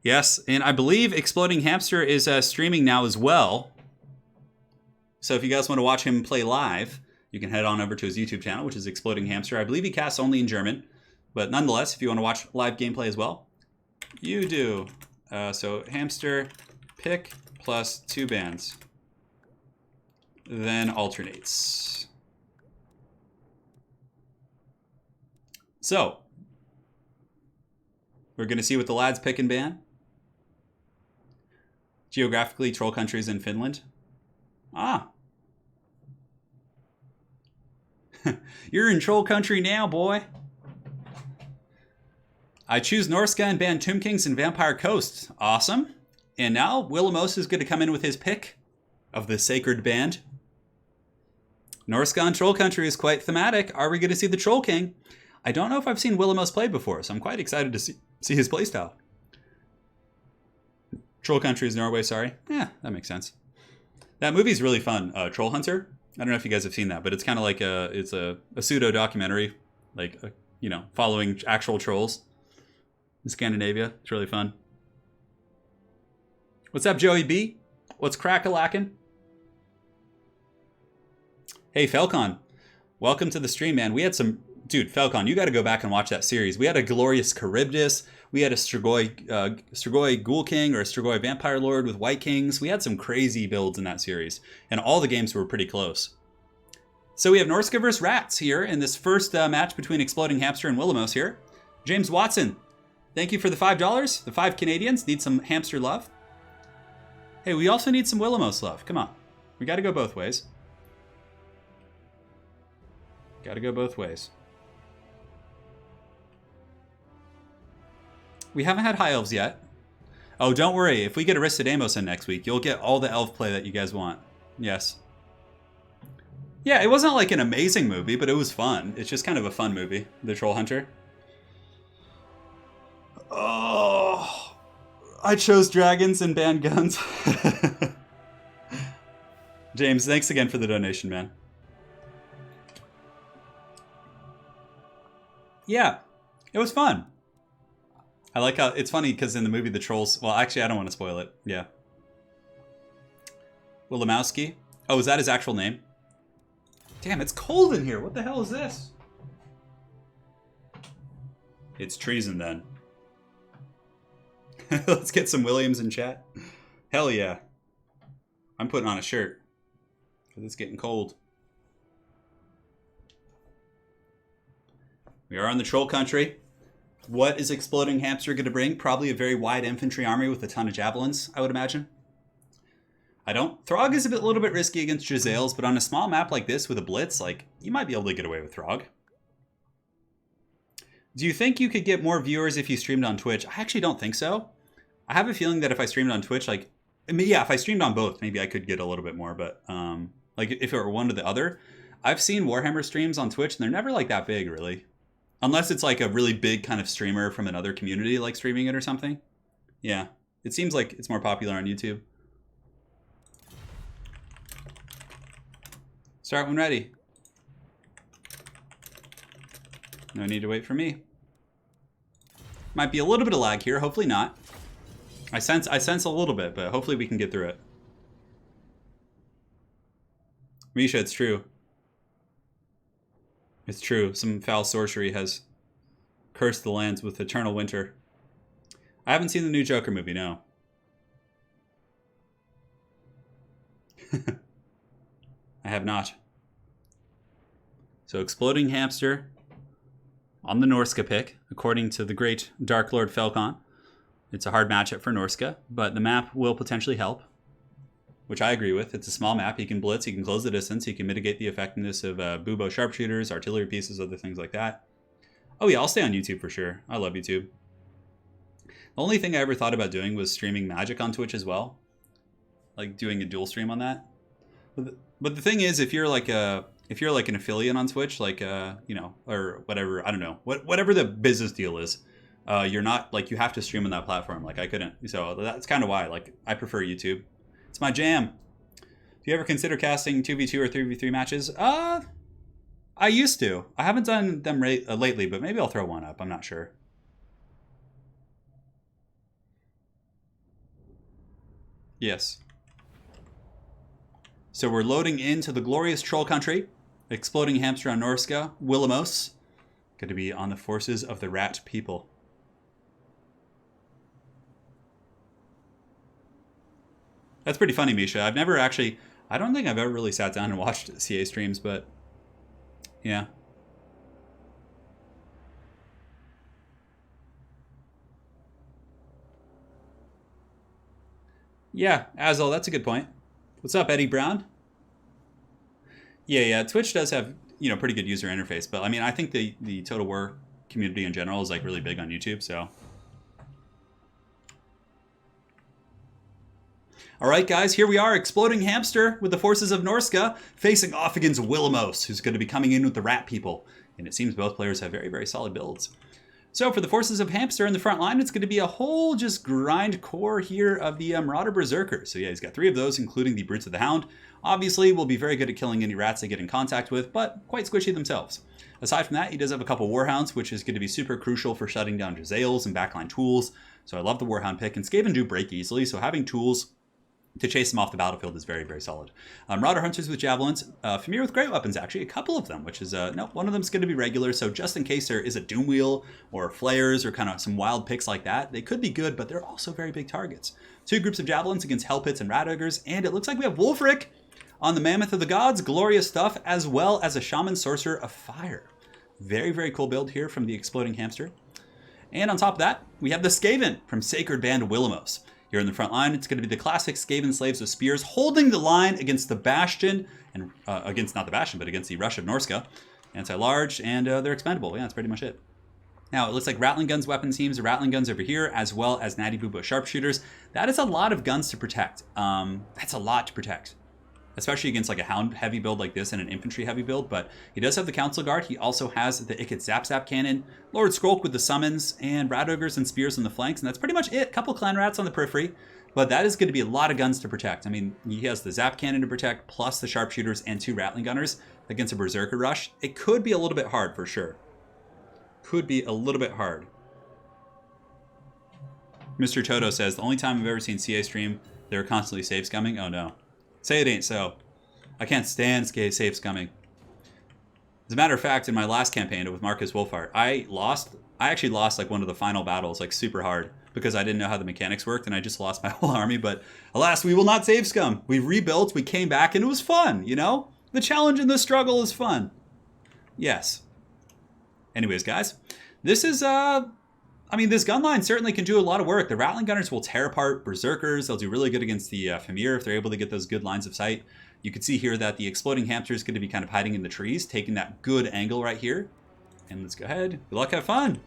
Yes, and I believe Exploding Hamster is streaming now as well. So if you guys want to watch him play live, you can head on over to his YouTube channel, which is Exploding Hamster. I believe he casts only in German, but nonetheless, if you want to watch live gameplay as well, you do. So Hamster, pick, plus 2 bans. Then alternates. So, we're going to see what the lads pick and ban. Geographically, Troll Country is in Finland. Ah. You're in Troll Country now, boy. I choose Norska and ban Tomb Kings and Vampire Coast. Awesome. And now Willamos is going to come in with his pick of the Sacred Band. Norska and Troll Country is quite thematic. Are we going to see the Troll King? I don't know if I've seen Willamos play before, so I'm quite excited to see his playstyle. Troll Country is Norway, sorry. Yeah, that makes sense. That movie's really fun. Troll Hunter. I don't know if you guys have seen that, but it's kind of like a pseudo documentary, like you know, following actual trolls in Scandinavia. It's really fun. What's up, Joey B? What's crack-a-lackin'? Hey, Falcon. Welcome to the stream, man. We had some... Dude, Falcon, you got to go back and watch that series. We had a glorious Charybdis. We had a Strigoi Ghoul King or a Strigoi Vampire Lord with White Kings. We had some crazy builds in that series. And all the games were pretty close. So we have Norska vs. Rats here in this first match between Exploding Hamster and Willamos here. James Watson, thank you for the $5. The 5 Canadians need some hamster love. Hey, we also need some Willamos love. Come on. We got to go both ways. Got to go both ways. We haven't had High Elves yet. Oh, don't worry. If we get Aristodamos in next week, you'll get all the elf play that you guys want. Yes. Yeah, it wasn't like an amazing movie, but it was fun. It's just kind of a fun movie, The Troll Hunter. Oh, I chose dragons and banned guns. James, thanks again for the donation, man. Yeah, it was fun. I like how it's funny because in the movie the trolls... Well, actually, I don't want to spoil it. Yeah. Willemowski. Oh, is that his actual name? Damn, it's cold in here. What the hell is this? It's treason then. Let's get some Williams in chat. Hell yeah. I'm putting on a shirt. Because it's getting cold. We are on the troll country. What is Exploding Hamster going to bring? Probably a very wide infantry army with a ton of javelins, I would imagine. I don't... Throg is a little bit risky against Giselles, but on a small map like this with a blitz, like, you might be able to get away with Throg. Do you think you could get more viewers if you streamed on Twitch? I actually don't think so. I have a feeling that if I streamed on Twitch, like... I mean, yeah, if I streamed on both, maybe I could get a little bit more, but... like, if it were one or the other. I've seen Warhammer streams on Twitch, and they're never, like, that big, really. Unless it's, like, a really big kind of streamer from another community, like, streaming it or something. Yeah. It seems like it's more popular on YouTube. Start when ready. No need to wait for me. Might be a little bit of lag here, hopefully not. I sense a little bit, but hopefully we can get through it. Misha, it's true. It's true. Some foul sorcery has cursed the lands with eternal winter. I haven't seen the new Joker movie, no. I have not. So Exploding Hamster on the Norska pick, according to the great Dark Lord Falcon. It's a hard matchup for Norska, but the map will potentially help, which I agree with. It's a small map. He can blitz, he can close the distance, he can mitigate the effectiveness of bubo sharpshooters, artillery pieces, other things like that. Oh yeah, I'll stay on YouTube for sure. I love YouTube. The only thing I ever thought about doing was streaming Magic on Twitch as well. Like doing a dual stream on that. But the thing is, if you're like an affiliate on Twitch, like you know, or whatever, I don't know, whatever the business deal is, you're not like, you have to stream on that platform. Like I couldn't, so that's kind of why. Like I prefer YouTube. It's my jam. Do you ever consider casting 2v2 or 3v3 matches? I used to. I haven't done them lately, but maybe I'll throw one up. I'm not sure. Yes. So we're loading into the glorious troll country. Exploding Hamster on Norska. Willamos. Going to be on the forces of the rat people. That's pretty funny, Misha. I've never actually... I don't think I've ever really sat down and watched CA streams, but... yeah. Yeah, Azel, that's a good point. What's up, Eddie Brown? Yeah, Twitch does have, you know, pretty good user interface, but I mean, I think the Total War community in general is like really big on YouTube, so. All right, guys, here we are, Exploding Hamster with the forces of Norska facing off against Willamos, who's going to be coming in with the rat people. And it seems both players have very, very solid builds. So for the forces of Hamster in the front line, it's going to be a whole just grind core here of the Marauder Berserker. So yeah, he's got 3 of those, including the Brutes of the Hound. Obviously, will be very good at killing any rats they get in contact with, but quite squishy themselves. Aside from that, he does have a couple Warhounds, which is going to be super crucial for shutting down Giselles and backline tools. So I love the Warhound pick, and Skaven do break easily, so having tools to chase them off the battlefield is very, very solid. Marauder Hunters with Javelins, familiar with great weapons, actually, a couple of them, which is, no, one of them is going to be regular, so just in case there is a Doom Wheel or Flares or kind of some wild picks like that, they could be good, but they're also very big targets. 2 groups of Javelins against Hell Pits and Rat Ogres, and it looks like we have Wulfric on the Mammoth of the Gods, glorious stuff, as well as a Shaman Sorcerer of Fire. Very, very cool build here from the Exploding Hamster. And on top of that, we have the Skaven from Sacred Band Willamos. Here in the front line, it's going to be the classic Skaven Slaves with Spears holding the line against the Bastion, and against, not the Bastion, but against the Rush of Norska. Anti-large, and they're expendable. Yeah, that's pretty much it. Now, it looks like Rattling Guns weapon teams, Rattling Guns over here, as well as Natty Bubo Sharpshooters. That is a lot of guns to protect. That's a lot to protect. Especially against like a Hound heavy build like this and an Infantry heavy build, but he does have the Council Guard. He also has the Ikit Zap Zap Cannon, Lord Skrolk with the Summons, and Rat Ogres and Spears on the flanks, and that's pretty much it. Couple Clan Rats on the periphery, but that is going to be a lot of guns to protect. I mean, he has the Zap Cannon to protect, plus the Sharpshooters and 2 Rattling Gunners against a Berserker Rush. It could be a little bit hard for sure. Could be a little bit hard. Mr. Toto says, the only time I've ever seen CA stream, they were constantly safe scumming. Oh no. Say it ain't so. I can't stand safes coming. As a matter of fact, in my last campaign with Marcus Wolfhard, I actually lost like one of the final battles, like super hard, because I didn't know how the mechanics worked, and I just lost my whole army. But alas, we will not save scum. We rebuilt, we came back, and it was fun, you know? The challenge and the struggle is fun. Yes. Anyways, guys, this is, this gun line certainly can do a lot of work. The Rattling Gunners will tear apart Berserkers. They'll do really good against the Famir if they're able to get those good lines of sight. You can see here that the Exploding Hamster is going to be kind of hiding in the trees, taking that good angle right here. And let's go ahead. Good luck, have fun.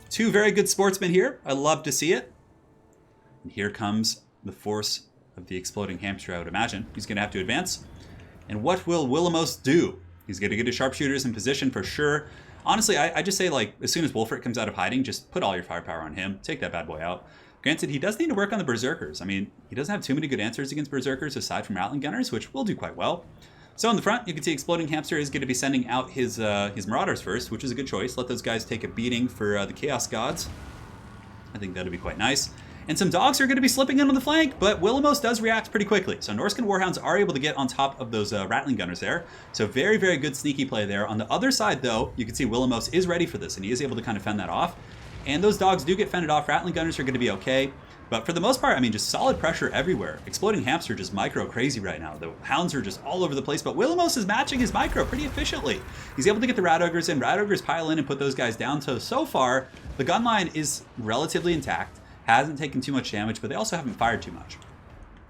Two very good sportsmen here. I love to see it. And here comes the force of the Exploding Hamster, I would imagine. He's going to have to advance. And what will Willamos do? He's going to get his sharpshooters in position for sure. Honestly, I just say, like, as soon as Wolfric comes out of hiding, just put all your firepower on him. Take that bad boy out. Granted, he does need to work on the Berserkers. I mean, he doesn't have too many good answers against Berserkers aside from Rattling Gunners, which will do quite well. So in the front, you can see Exploding Hamster is going to be sending out his Marauders first, which is a good choice. Let those guys take a beating for the Chaos Gods. I think that'll be quite nice. And some dogs are going to be slipping in on the flank, but Willamos does react pretty quickly. So Norscan Warhounds are able to get on top of those Rattling Gunners there. So very, very good sneaky play there. On the other side, though, you can see Willamos is ready for this, and he is able to kind of fend that off. And those dogs do get fended off. Rattling Gunners are going to be okay. But for the most part, I mean, just solid pressure everywhere. Exploding Hamster just micro crazy right now. The Hounds are just all over the place, but Willamos is matching his micro pretty efficiently. He's able to get the Rat Ogres in. Rat Ogres pile in and put those guys down. So far, the gun line is relatively intact. Hasn't taken too much damage, but they also haven't fired too much.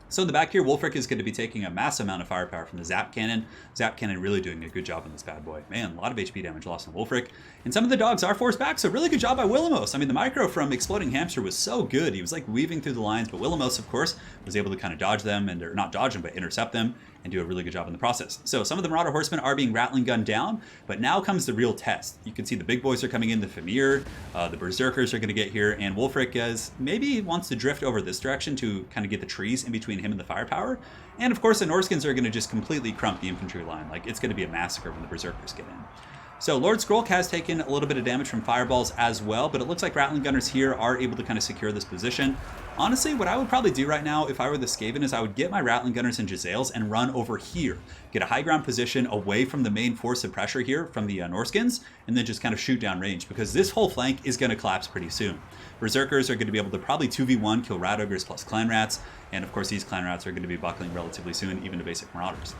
So in the back here, Wolfric is going to be taking a massive amount of firepower from the Zap Cannon. Zap Cannon really doing a good job on this bad boy. Man, a lot of HP damage lost on Wolfric. And some of the dogs are forced back, so really good job by Willamos. I mean, the micro from Exploding Hamster was so good. He was like weaving through the lines, but Willamos, of course, was able to kind of dodge them, or not dodge them, but intercept them, and do a really good job in the process. So some of the Marauder Horsemen are being Rattling gunned down, but now comes the real test. You can see the big boys are coming in, the Famir, the Berserkers are going to get here, and Wolfric maybe wants to drift over this direction to kind of get the trees in between him and the firepower. And of course, the Norskins are going to just completely crump the infantry line. Like, it's going to be a massacre when the Berserkers get in. So Lord Skrulk has taken a little bit of damage from fireballs as well, but it looks like Rattling Gunners here are able to kind of secure this position. Honestly, what I would probably do right now if I were the Skaven is I would get my Rattling Gunners and Giselles and run over here. Get a high ground position away from the main force of pressure here from the Norskins, and then just kind of shoot down range, because this whole flank is going to collapse pretty soon. Berserkers are going to be able to probably 2v1 kill Rat Ogres plus Clan Rats, and of course these Clan Rats are going to be buckling relatively soon, even to basic Marauders.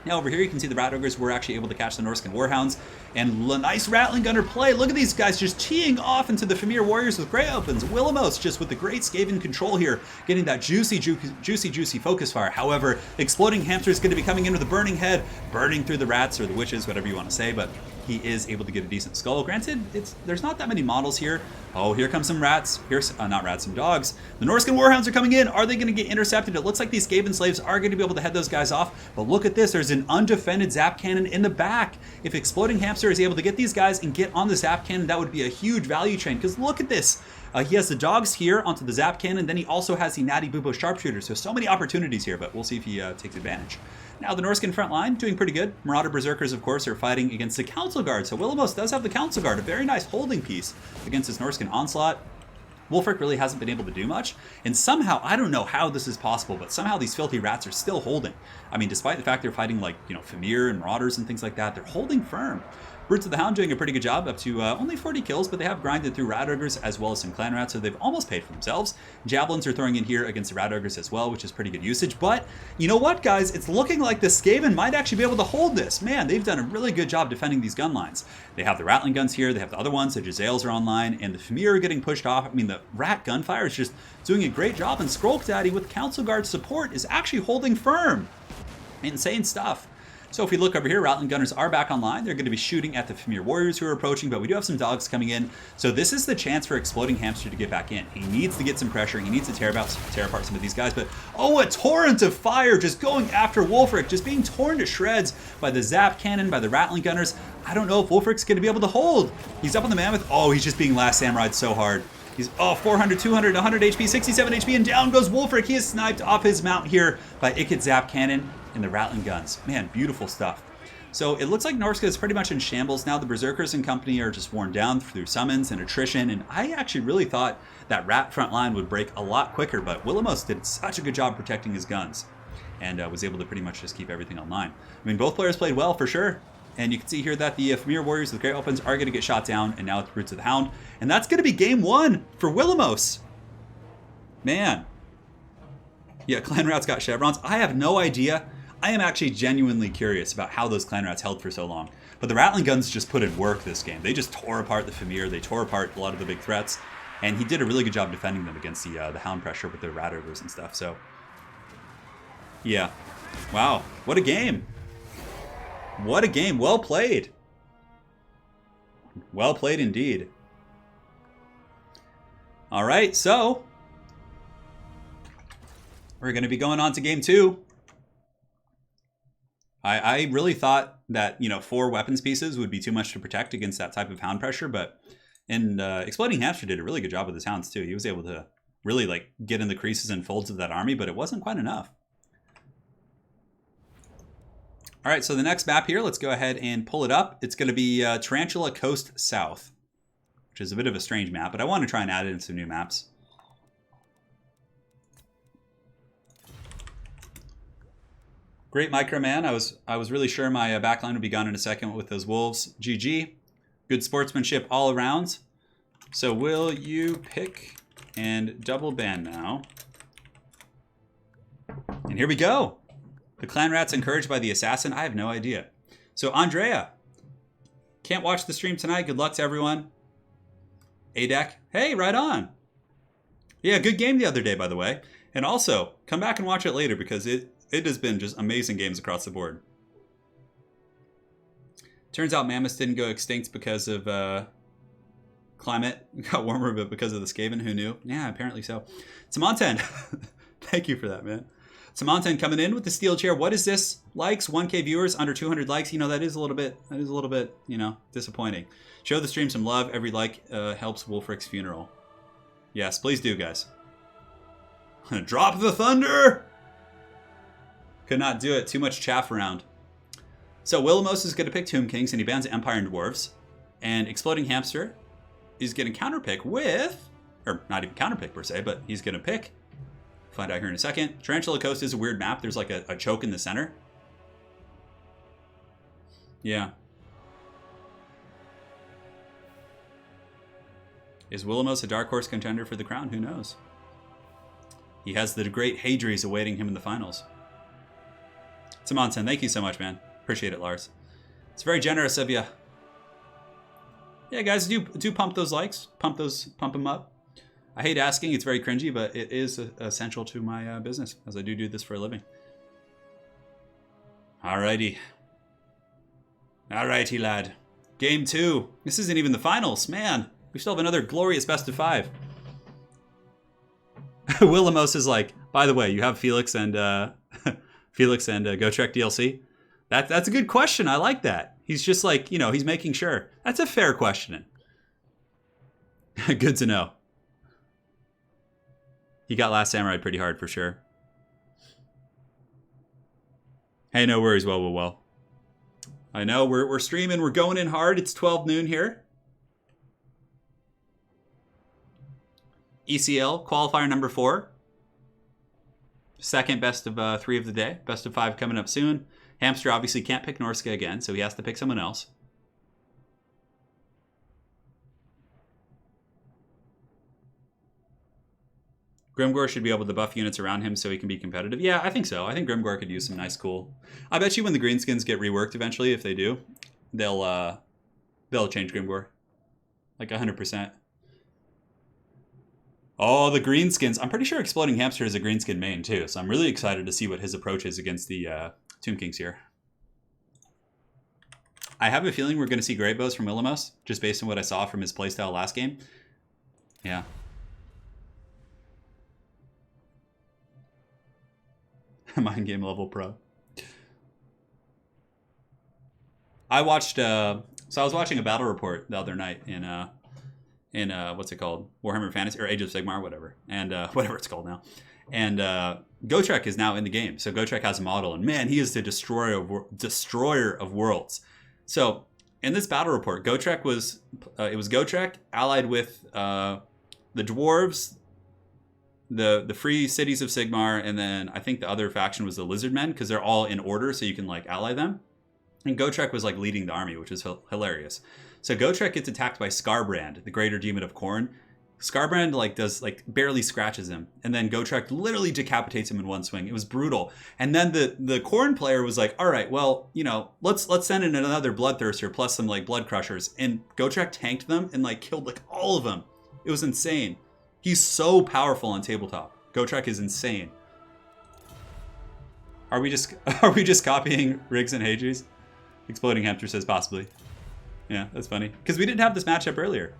Now over here you can see the Rat Ogres were actually able to catch the Norscan Warhounds, and nice Rattling Gunner play. Look at these guys just teeing off into the Famir Warriors with Grey Opens. Willamos just with the great Skaven control here, getting that juicy focus fire. However, Exploding Hamster is going to be coming in with a Burning Head, burning through the rats or the witches, whatever you want to say, but he is able to get a decent skull. Granted, there's not that many models here. Oh, here comes some rats. Here's, not rats, some dogs. The Norscan Warhounds are coming in. Are they going to get intercepted? It looks like these Skaven slaves are going to be able to head those guys off. But look at this. There's an undefended Zap Cannon in the back. If Exploding Hamster is able to get these guys and get on the Zap Cannon, that would be a huge value chain. Because look at this. He has the dogs here onto the Zap Cannon. Then he also has the Natty Bubo Sharpshooter. So many opportunities here, but we'll see if he takes advantage. Now, the Norscan front line, doing pretty good. Marauder Berserkers, of course, are fighting against the Council Guard. So Willamos does have the Council Guard, a very nice holding piece against his Norscan onslaught. Wolfric really hasn't been able to do much. And somehow, I don't know how this is possible, but somehow these filthy rats are still holding. I mean, despite the fact they're fighting like, Famir and Marauders and things like that, they're holding firm. Brutes of the Hound doing a pretty good job, up to only 40 kills, but they have grinded through Rat Ogres as well as some Clan Rats, so they've almost paid for themselves. Javelins are throwing in here against the Rat Ogres as well, which is pretty good usage. But you know what, guys? It's looking like the Skaven might actually be able to hold this. Man, they've done a really good job defending these gun lines. They have the Rattling guns here, they have the other ones, the Giselles are online, and the Famir are getting pushed off. I mean, the Rat gunfire is just doing a great job, and Skrulk Daddy with Council Guard support is actually holding firm. Insane stuff. So if we look over here, Rattling Gunners are back online. They're going to be shooting at the Famir Warriors who are approaching, but we do have some dogs coming in. So this is the chance for Exploding Hamster to get back in. He needs to get some pressure. He needs to tear apart some of these guys. But oh, a torrent of fire just going after Wolfric, just being torn to shreds by the Zap Cannon, by the Rattling Gunners. I don't know if Wolfric's going to be able to hold. He's up on the Mammoth. Oh, he's just being Last Samurai'd so hard. He's 400, 200, 100 HP, 67 HP, and down goes Wolfric. He is sniped off his mount here by Ikit Zap Cannon and the Rattling Guns. Man, beautiful stuff. So it looks like Norsca is pretty much in shambles now. The Berserkers and company are just worn down through summons and attrition, and I actually really thought that Rat front line would break a lot quicker, but Willamos did such a good job protecting his guns. and was able to pretty much just keep everything online. I mean, both players played well for sure. And you can see here that the Familiar Warriors with great weapons are going to get shot down, and now it's Roots of the Hound. And that's going to be game 1 for Willamos. Man. Yeah, Clan Rats got chevrons. I have no idea. I am actually genuinely curious about how those Clan Rats held for so long. But the Rattling Guns just put in work this game. They just tore apart the Familiar. They tore apart a lot of the big threats. And he did a really good job defending them against the Hound pressure with the Rat Ogres and stuff. So, yeah. Wow. What a game. What a game. Well played. Well played indeed. All right, so we're going to be going on to game 2. I really thought that, 4 weapons pieces would be too much to protect against that type of hound pressure, but Exploding Hamster did a really good job with his hounds too. He was able to really get in the creases and folds of that army, but it wasn't quite enough. All right, so the next map here, let's go ahead and pull it up. It's going to be Tarantula Coast South, which is a bit of a strange map, but I want to try and add in some new maps. Great micro, man. I was really sure my backline would be gone in a second with those wolves. GG. Good sportsmanship all around. So will you pick and double ban now? And here we go. The Clan Rat's encouraged by the assassin? I have no idea. So Andrea, can't watch the stream tonight. Good luck to everyone. ADEC, hey, right on. Yeah, good game the other day, by the way. And also, come back and watch it later because it has been just amazing games across the board. Turns out mammoths didn't go extinct because of climate. It got warmer, but because of the Skaven. Who knew? Yeah, apparently so. Samanten, thank you for that, man. Samanten coming in with the steel chair. What is this? Likes, 1K viewers, under 200 likes. That is a little bit, disappointing. Show the stream some love. Every like helps Wolfric's funeral. Yes, please do, guys. Drop the thunder! Could not do it. Too much chaff around. So Willamos is going to pick Tomb Kings, and he bans Empire and Dwarves. And Exploding Hamster is going to counterpick with... Or not even counterpick per se, but he's going to pick... Find out here in a second. Tarantula Coast is a weird map. There's like a choke in the center. Yeah. Is Willamos a dark horse contender for the crown? Who knows? He has the great Hadries awaiting him in the finals. Samanten, thank you so much, man. Appreciate it, Lars. It's very generous of you. Yeah, guys, do pump those likes. Pump them up. I hate asking, it's very cringy, but it is essential to my business, as I do this for a living. Alrighty. Alrighty, lad. Game 2. This isn't even the finals, man. We still have another glorious best of 5. Willamos is like, by the way, you have Felix and GoTrek DLC? That's a good question. I like that. He's just like, he's making sure. That's a fair question. Good to know. He got Last Samurai pretty hard for sure. Hey, no worries. Well. I know we're streaming. We're going in hard. It's 12 noon here. ECL qualifier number 4. Second best of 3 of the day. Best of 5 coming up soon. Hamster obviously can't pick Norska again, so he has to pick someone else. Grimgor should be able to buff units around him so he can be competitive. Yeah, I think so. I think Grimgor could use some nice cool. I bet you when the greenskins get reworked eventually, if they do, they'll change Grimgor. Like 100%. Oh, the greenskins. I'm pretty sure Exploding Hamster is a greenskin main too, so I'm really excited to see what his approach is against the Tomb Kings here. I have a feeling we're going to see Great Bows from Willamos, just based on what I saw from his playstyle last game. Yeah. Mind game level pro. I watched so I was watching a battle report the other night in what's it called? Warhammer Fantasy or Age of Sigmar, whatever. And whatever it's called now. And GoTrek is now in the game. So GoTrek has a model, and man, he is the destroyer of worlds. So in this battle report, GoTrek was GoTrek allied with the dwarves, the free cities of Sigmar, and then I think the other faction was the Lizardmen, because they're all in order, so you can like ally them. And Gotrek was like leading the army, which is hilarious. So Gotrek gets attacked by Skarbrand, the Greater Demon of Khorne. Skarbrand like does like barely scratches him, and then Gotrek literally decapitates him in one swing. It was brutal. And then the Khorne player was like, all right, well, you know, let's send in another Bloodthirster plus some like Blood Crushers. And Gotrek tanked them and like killed like all of them. It was insane. He's so powerful on tabletop. Gotrek is insane. Are we just copying Riggs and Hadri's? Exploding Hamster says possibly. Yeah, that's funny. Because we didn't have this matchup earlier.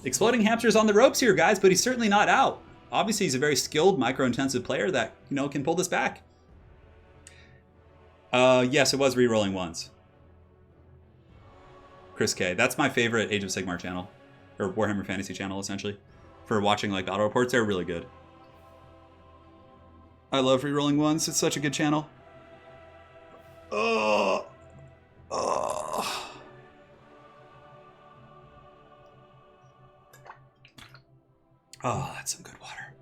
Exploding Hamster's on the ropes here, guys, but he's certainly not out. Obviously, he's a very skilled, micro-intensive player that, you know, can pull this back. Yes, it was re-rolling once. Chris K. That's my favorite Age of Sigmar channel. Or Warhammer Fantasy channel, essentially. For watching, like, battle reports, they're really good. I love re-rolling ones. It's such a good channel. Oh, that's some good water.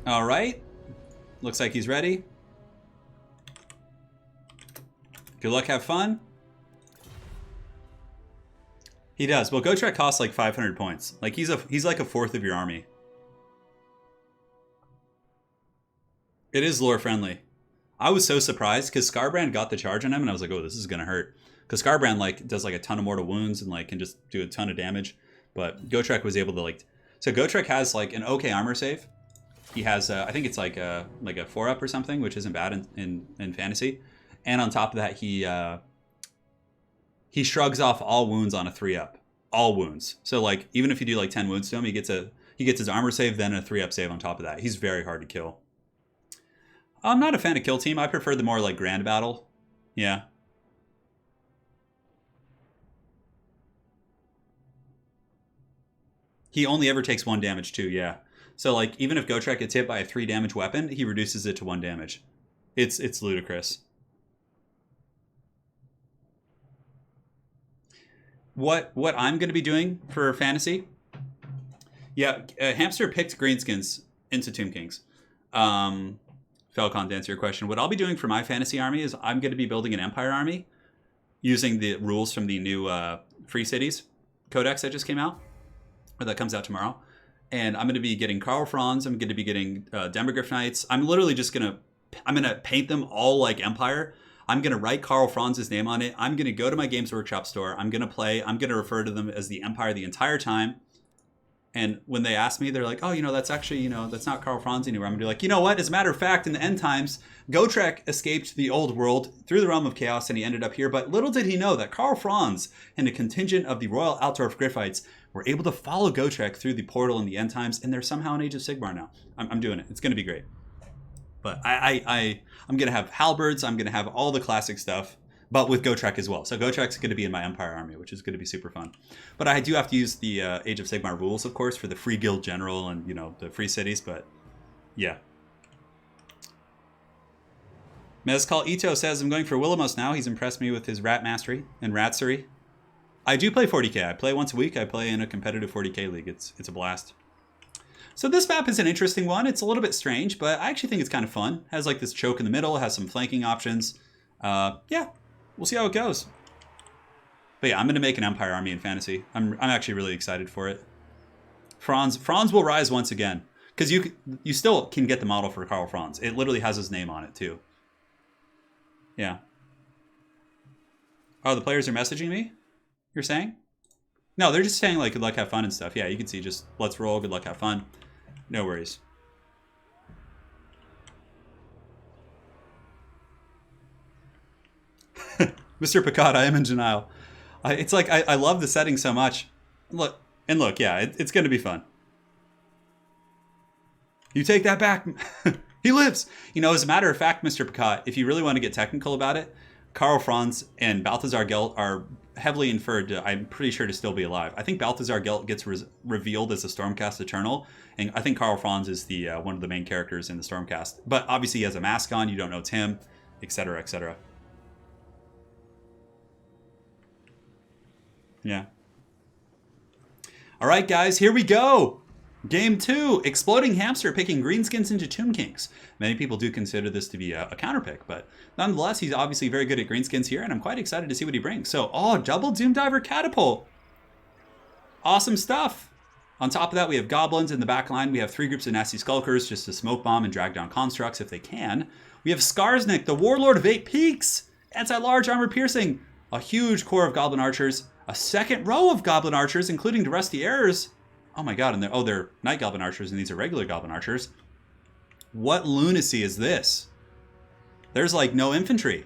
All right. Looks like he's ready. Good luck, have fun. He does. Well, Gotrek costs like 500 points. Like he's like a fourth of your army. It is lore friendly. I was so surprised because Skarbrand got the charge on him, and I was like, "Oh, this is gonna hurt." Because Skarbrand like does like a ton of mortal wounds and like can just do a ton of damage, but Gotrek was able to like. So Gotrek has like an okay armor save. He has I think it's like a 4-up or something, which isn't bad in fantasy. And on top of that, he shrugs off all wounds on a 3-up, all wounds. So like even if you do like 10 wounds to him, he gets his armor save, then a 3-up save on top of that. He's very hard to kill. I'm not a fan of Kill Team. I prefer the more like grand battle. Yeah. He only ever takes 1 damage too, yeah. So like even if Gotrek gets hit by a 3 damage weapon, he reduces it to 1 damage. It's ludicrous. What I'm going to be doing for fantasy? Yeah, Hamster picked Greenskins into Tomb Kings. Falcon, to answer your question, what I'll be doing for my fantasy army is I'm going to be building an Empire army using the rules from the new Free Cities Codex that just came out, or that comes out tomorrow. And I'm going to be getting Karl Franz. I'm going to be getting Demogryph Knights. I'm literally just going to paint them all like Empire. I'm going to write Karl Franz's name on it. I'm going to go to my Games Workshop store. I'm going to play. I'm going to refer to them as the Empire the entire time. And when they ask me, they're like, oh, you know, that's actually, you know, that's not Karl Franz anymore. I'm going to be like, you know what? As a matter of fact, in the end times, Gotrek escaped the old world through the realm of chaos and he ended up here. But little did he know that Karl Franz and a contingent of the Royal Altdorf Griffites were able to follow Gotrek through the portal in the end times. And they're somehow in Age of Sigmar now. I'm doing it. It's going to be great. But I'm going to have halberds. I'm going to have all the classic stuff, but with Gotrek as well. So Gotrek's going to be in my Empire army, which is going to be super fun. But I do have to use the Age of Sigmar rules, of course, for the Free Guild General and, you know, the Free Cities. But yeah. Mezcal Ito says, I'm going for Willamos now. He's impressed me with his rat mastery and ratsery. I do play 40k. I play once a week. I play in a competitive 40k league. It's a blast. So this map is an interesting one. It's a little bit strange, but I actually think it's kind of fun. It has like this choke in the middle. It has some flanking options. Yeah, we'll see how it goes. But yeah, I'm going to make an Empire army in fantasy. I'm actually really excited for it. Franz will rise once again. Because you still can get the model for Karl Franz. It literally has his name on it too. Yeah. Oh, the players are messaging me? You're saying? No, they're just saying like good luck, have fun and stuff. Yeah, you can see just let's roll, good luck, have fun. No worries. Mr. Picard, I am in denial. It's like I love the setting so much. Look, yeah, it's going to be fun. You take that back. He lives. You know, as a matter of fact, Mr. Picard, if you really want to get technical about it, Karl Franz and Balthazar Gelt are heavily inferred to, I'm pretty sure, to still be alive. I think Balthazar Gelt gets revealed as a Stormcast Eternal, and I think Karl Franz is the one of the main characters in the Stormcast. But obviously he has a mask on, you don't know it's him, etc., etc. Yeah. All right, guys, here we go. Game 2, Exploding Hamster picking greenskins into Tomb Kings. Many people do consider this to be a counter pick, but nonetheless, he's obviously very good at greenskins here, and I'm quite excited to see what he brings. So, double Doom Diver Catapult. Awesome stuff. On top of that, we have goblins in the back line. We have 3 groups of nasty skulkers just to smoke bomb and drag down constructs if they can. We have Skarsnik, the Warlord of 8 Peaks. Anti-large armor piercing. A huge core of goblin archers. A second row of goblin archers, including the Rusty Errors. Oh my god, and they're Night Goblin Archers, and these are regular Goblin Archers. What lunacy is this? There's like no infantry.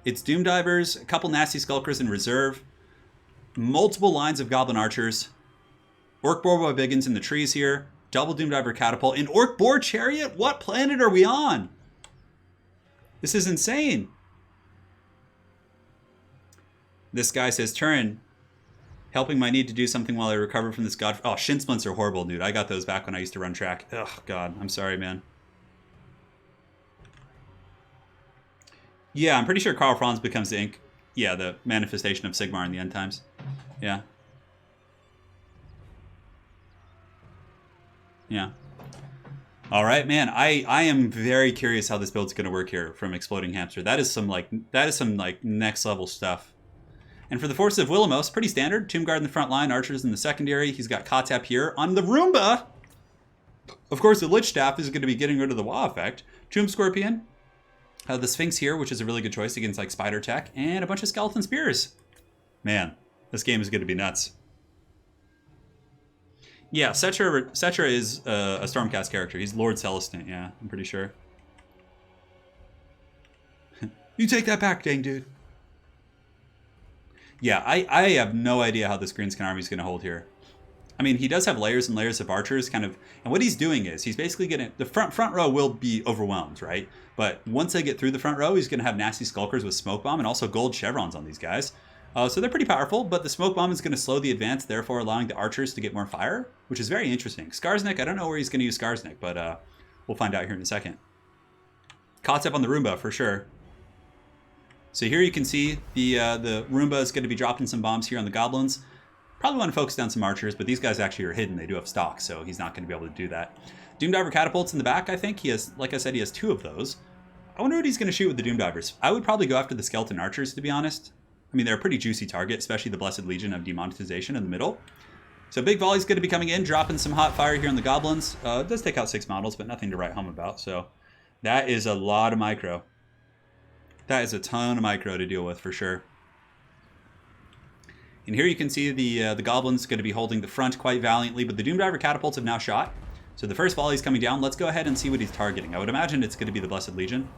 It's Doom Divers, a couple nasty Skulkers in reserve, multiple lines of Goblin Archers, Orc Boar Biggins in the trees here, double Doom Diver Catapult, and Orc Boar Chariot? What planet are we on? This is insane. This guy says, Turin, helping my need to do something while I recover from this god... Oh, shin splints are horrible, dude. I got those back when I used to run track. Ugh, God. I'm sorry, man. Yeah, I'm pretty sure Karl Franz becomes the ink. Yeah, the manifestation of Sigmar in the end times. Yeah. Yeah. All right, man. I am very curious how this build's going to work here from Exploding Hamster. That is some next level stuff. And for the Forces of Willamos, pretty standard. Tomb Guard in the front line, Archers in the secondary. He's got Kotep here. On the Roomba, of course, the Lich Staff is going to be getting rid of the Wa effect. Tomb Scorpion. The Sphinx here, which is a really good choice against like Spider Tech. And a bunch of Skeleton Spears. Man, this game is going to be nuts. Yeah, Cetra is a Stormcast character. He's Lord Celestant, yeah, I'm pretty sure. You take that back, dang dude. Yeah, I have no idea how this Greenskin army is going to hold here. I mean, he does have layers and layers of archers, kind of, and what he's doing is he's basically going to, the front row will be overwhelmed, right? But once they get through the front row, he's going to have nasty skulkers with smoke bomb and also gold chevrons on these guys. So they're pretty powerful, but the smoke bomb is going to slow the advance, therefore allowing the archers to get more fire, which is very interesting. Skarsnik, I don't know where he's going to use Skarsnik, but we'll find out here in a second. Kotep on the Roomba for sure. So here you can see the Roomba is going to be dropping some bombs here on the goblins. Probably want to focus down some archers, but these guys actually are hidden. They do have stock, so he's not going to be able to do that. Doom Diver catapults in the back, I think. He has, like I said, he has 2 of those. I wonder what he's going to shoot with the Doom Divers. I would probably go after the Skeleton Archers, to be honest. I mean, they're a pretty juicy target, especially the Blessed Legion of Demonetization in the middle. So Big Volley's going to be coming in, dropping some hot fire here on the goblins. It does take out 6 models, but nothing to write home about. So that is a lot of micro. That is a ton of micro to deal with for sure. And here you can see the goblins going to be holding the front quite valiantly, but the Doom Diver catapults have now shot. So the first volley is coming down. Let's go ahead and see what he's targeting. I would imagine it's going to be the Blessed Legion.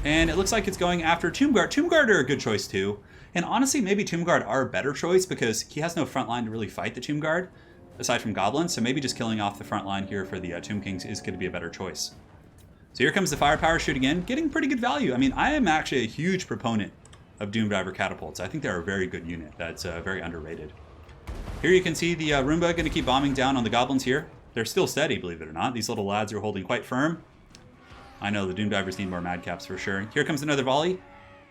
And it looks like it's going after Tomb Guard. Tomb Guard are a good choice too. And honestly, maybe Tomb Guard are a better choice because he has no front line to really fight the Tomb Guard, aside from goblins. So maybe just killing off the front line here for the Tomb Kings is going to be a better choice. So here comes the firepower shooting in, getting pretty good value. I mean, I am actually a huge proponent of Doom Diver catapults. I think they're a very good unit that's very underrated. Here you can see the Roomba going to keep bombing down on the goblins here. They're still steady, believe it or not. These little lads are holding quite firm. I know the Doom Divers need more madcaps for sure. Here comes another volley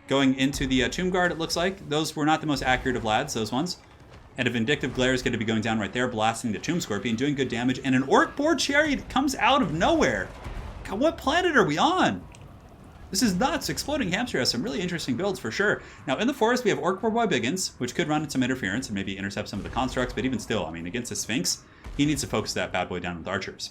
going into the Tomb Guard, it looks like. Those were not the most accurate of lads, those ones. And a Vindictive Glare is going to be going down right there, blasting the Tomb Scorpion, doing good damage. And an Orc Boar Chariot comes out of nowhere. God, what planet are we on? This is nuts. Exploding Hamster has some really interesting builds for sure. Now in the forest we have Orc Boar Biggins, which could run some interference and maybe intercept some of the constructs, but even still, I mean, against the Sphinx, he needs to focus that bad boy down with archers.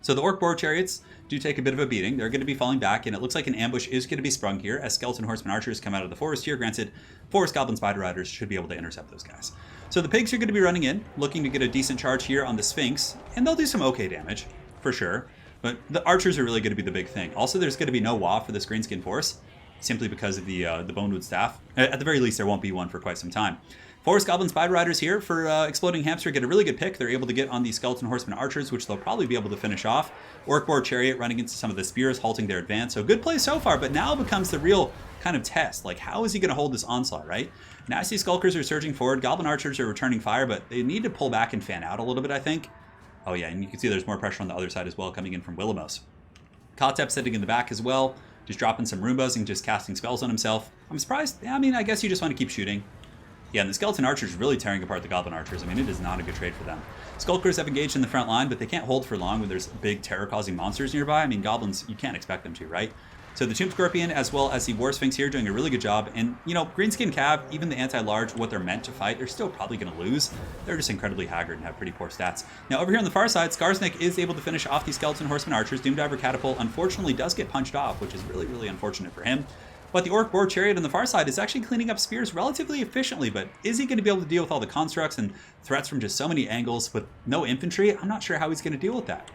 So the Orc Boar Chariots do take a bit of a beating. They're going to be falling back, and it looks like an ambush is going to be sprung here as Skeleton Horseman Archers come out of the forest here. Granted, Forest Goblin Spider Riders should be able to intercept those guys. So the pigs are going to be running in, looking to get a decent charge here on the Sphinx, and they'll do some okay damage, for sure. But the archers are really going to be the big thing. Also, there's going to be no WA for this Greenskin Force, simply because of the Bonewood Staff. At the very least, there won't be one for quite some time. Forest Goblin Spider Riders here for Exploding Hamster get a really good pick. They're able to get on the Skeleton Horseman Archers, which they'll probably be able to finish off. Orc Boar Chariot running into some of the spears, halting their advance. So good play so far, but now becomes the real kind of test. Like, how is he going to hold this onslaught, right? Nasty Skulkers are surging forward. Goblin Archers are returning fire, but they need to pull back and fan out a little bit, I think. Oh yeah, and you can see there's more pressure on the other side as well coming in from Willamos. Kotep sitting in the back as well, just dropping some Roombas and just casting spells on himself. I'm surprised. I mean, I guess you just want to keep shooting. Yeah, and the Skeleton Archers really tearing apart the Goblin Archers. I mean, it is not a good trade for them. Skulkers have engaged in the front line, but they can't hold for long when there's big terror-causing monsters nearby. I mean, Goblins, you can't expect them to, right? So the Tomb Scorpion, as well as the War Sphinx here, doing a really good job. And, you know, Greenskin Cav, even the anti-large, what they're meant to fight, they're still probably going to lose. They're just incredibly haggard and have pretty poor stats. Now, over here on the far side, Skarsnik is able to finish off the Skeleton Horseman Archers. Doomdiver Catapult, unfortunately, does get punched off, which is really, really unfortunate for him. But the Orc Boar Chariot on the far side is actually cleaning up spears relatively efficiently, but is he going to be able to deal with all the constructs and threats from just so many angles with no infantry? I'm not sure how he's going to deal with that.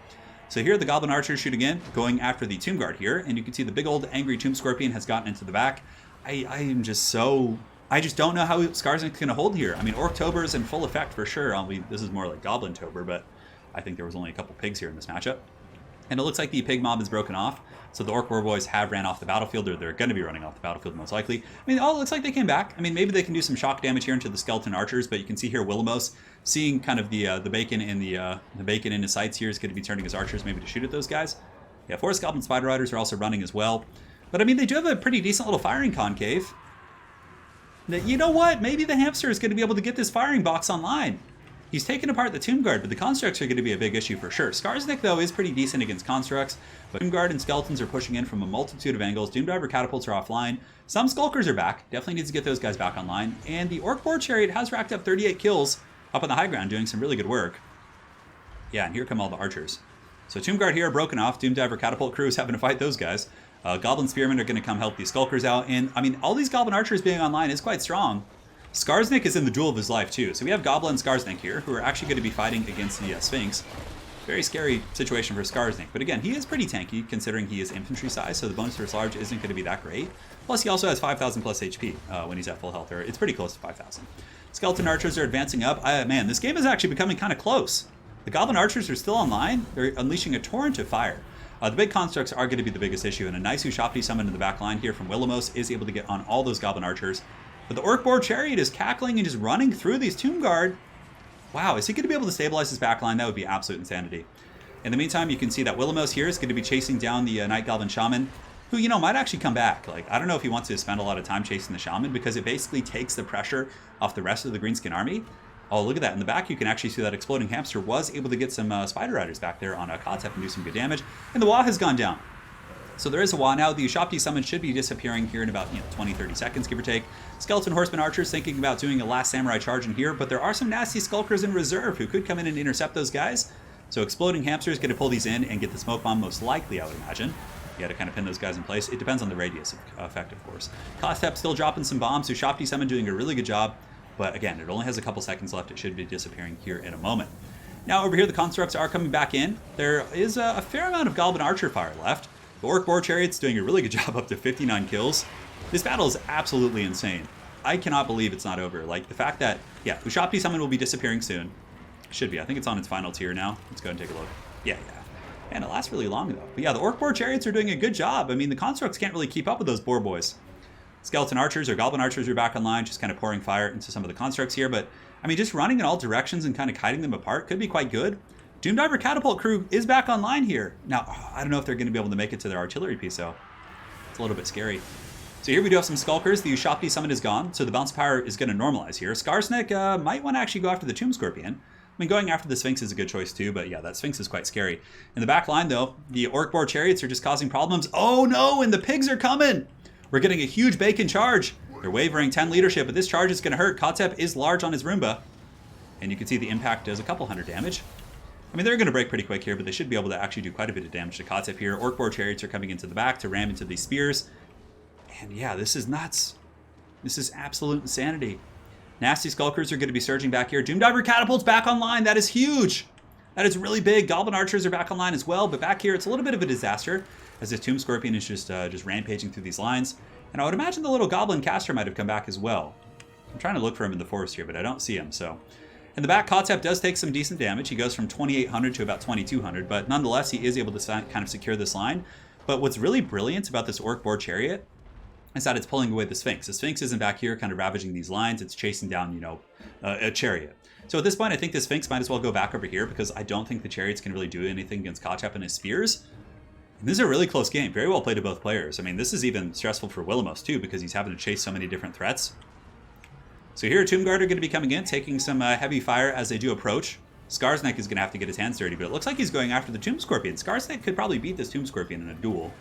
So here the Goblin Archers shooting in, going after the Tomb Guard here, and you can see the big old angry Tomb Scorpion has gotten into the back. I just don't know how Skarsnik's going to hold here. I mean, Orctober is in full effect for sure. This is more like Goblin-tober, but I think there was only a couple pigs here in this matchup. And it looks like the pig mob is broken off. So the Orc War Boys have ran off the battlefield, or they're going to be running off the battlefield most likely. I mean, it looks like they came back. I mean, maybe they can do some shock damage here into the Skeleton Archers, but you can see here Willamos seeing kind of the bacon in the bacon in his sights here is going to be turning his archers maybe to shoot at those guys. Yeah, Forest Goblin Spider Riders are also running as well. But I mean, they do have a pretty decent little firing concave. You know what? Maybe the hamster is going to be able to get this firing box online. He's taken apart the Tomb Guard, but the constructs are going to be a big issue for sure. Skarsnik, though, is pretty decent against constructs, but Tomb Guard and Skeletons are pushing in from a multitude of angles. Doomdiver Catapults are offline. Some Skulkers are back. Definitely needs to get those guys back online. And the Orc Boar Chariot has racked up 38 kills up on the high ground, doing some really good work. Yeah, and here come all the archers. So Tomb Guard here broken off. Doomdiver Catapult crew is having to fight those guys. Goblin Spearmen are going to come help these Skulkers out. And, I mean, all these Goblin Archers being online is quite strong. Skarsnik is in the duel of his life, too. So we have Goblin and Skarsnik here, who are actually going to be fighting against the Sphinx. Very scary situation for Skarsnik. But again, he is pretty tanky, considering he is infantry size, so the bonus versus large isn't going to be that great. Plus, he also has 5,000 plus HP when he's at full health, or it's pretty close to 5,000. Skeleton Archers are advancing up. Man, this game is actually becoming kind of close. The Goblin Archers are still online. They're unleashing a torrent of fire. The big constructs are going to be the biggest issue, and a nice Ushapti summon in the back line here from Willamos is able to get on all those Goblin Archers. But the Orc Boar Chariot is cackling and just running through these Tomb Guard. Wow, is he going to be able to stabilize his backline? That would be absolute insanity. In the meantime, you can see that Willamos here is going to be chasing down the Night Goblin Shaman, who, you know, might actually come back. Like, I don't know if he wants to spend a lot of time chasing the Shaman, because it basically takes the pressure off the rest of the Greenskin army. Oh, look at that. In the back, you can actually see that Exploding Hamster was able to get some Spider Riders back there on Kotep and do some good damage. And the Wa has gone down. So there is a Wa now. The Ushapti summon should be disappearing here in about 20-30 seconds, give or take. Skeleton Horseman Archers thinking about doing a last Samurai charge in here, but there are some nasty Skulkers in reserve who could come in and intercept those guys. So Exploding Hamster is going to pull these in and get the Smoke Bomb most likely, I would imagine. You got to kind of pin those guys in place. It depends on the radius of effect, of course. Kotep still dropping some bombs. Ushapti summon doing a really good job. But again, it only has a couple seconds left. It should be disappearing here in a moment. Now over here, the constructs are coming back in. There is a fair amount of Goblin Archer fire left. The Orc Boar Chariot's doing a really good job, up to 59 kills. This battle is absolutely insane. I cannot believe it's not over. Like, the fact that, yeah, Ushapti Summon will be disappearing soon. Should be. I think it's on its final tier now. Let's go ahead and take a look. Yeah. Man, it lasts really long, though. But yeah, the Orc Boar Chariots are doing a good job. I mean, the constructs can't really keep up with those Boar Boys. Skeleton Archers or Goblin Archers are back online, just kind of pouring fire into some of the constructs here. But, I mean, just running in all directions and kind of kiting them apart could be quite good. Doomdiver Catapult crew is back online here. Now, I don't know if they're going to be able to make it to their artillery piece, though. It's a little bit scary. So here we do have some Skulkers. The Ushapti summon is gone, so the bounce power is going to normalize here. Skarsnik might want to actually go after the Tomb Scorpion. I mean, going after the Sphinx is a good choice, too, but yeah, that Sphinx is quite scary. In the back line, though, the Orc Boar Chariots are just causing problems. Oh, no, and the pigs are coming! We're getting a huge bacon charge. They're wavering 10 leadership, but this charge is going to hurt. Kotep is large on his Roomba, and you can see the impact does a couple hundred damage. I mean, they're going to break pretty quick here, but they should be able to actually do quite a bit of damage to Kotep here. Orc Boar Chariots are coming into the back to ram into these spears. And yeah, this is nuts. This is absolute insanity. Nasty Skulkers are going to be surging back here. Doomdiver Catapult's back online. That is huge. That is really big. Goblin Archers are back online as well, but back here it's a little bit of a disaster as this Tomb Scorpion is just rampaging through these lines. And I would imagine the little Goblin Caster might have come back as well. I'm trying to look for him in the forest here, but I don't see him, so... In the back, Kotep does take some decent damage. He goes from 2,800 to about 2,200, but nonetheless, he is able to kind of secure this line. But what's really brilliant about this Orc Boar Chariot is that it's pulling away the Sphinx. The Sphinx isn't back here kind of ravaging these lines. It's chasing down, a chariot. So at this point, I think the Sphinx might as well go back over here because I don't think the chariots can really do anything against Kotep and his spears. And this is a really close game. Very well played to both players. I mean, this is even stressful for Willamos, too, because he's having to chase so many different threats. So here, Tomb Guard are going to be coming in, taking some heavy fire as they do approach. Skarsnik is going to have to get his hands dirty, but it looks like he's going after the Tomb Scorpion. Skarsnik could probably beat this Tomb Scorpion in a duel.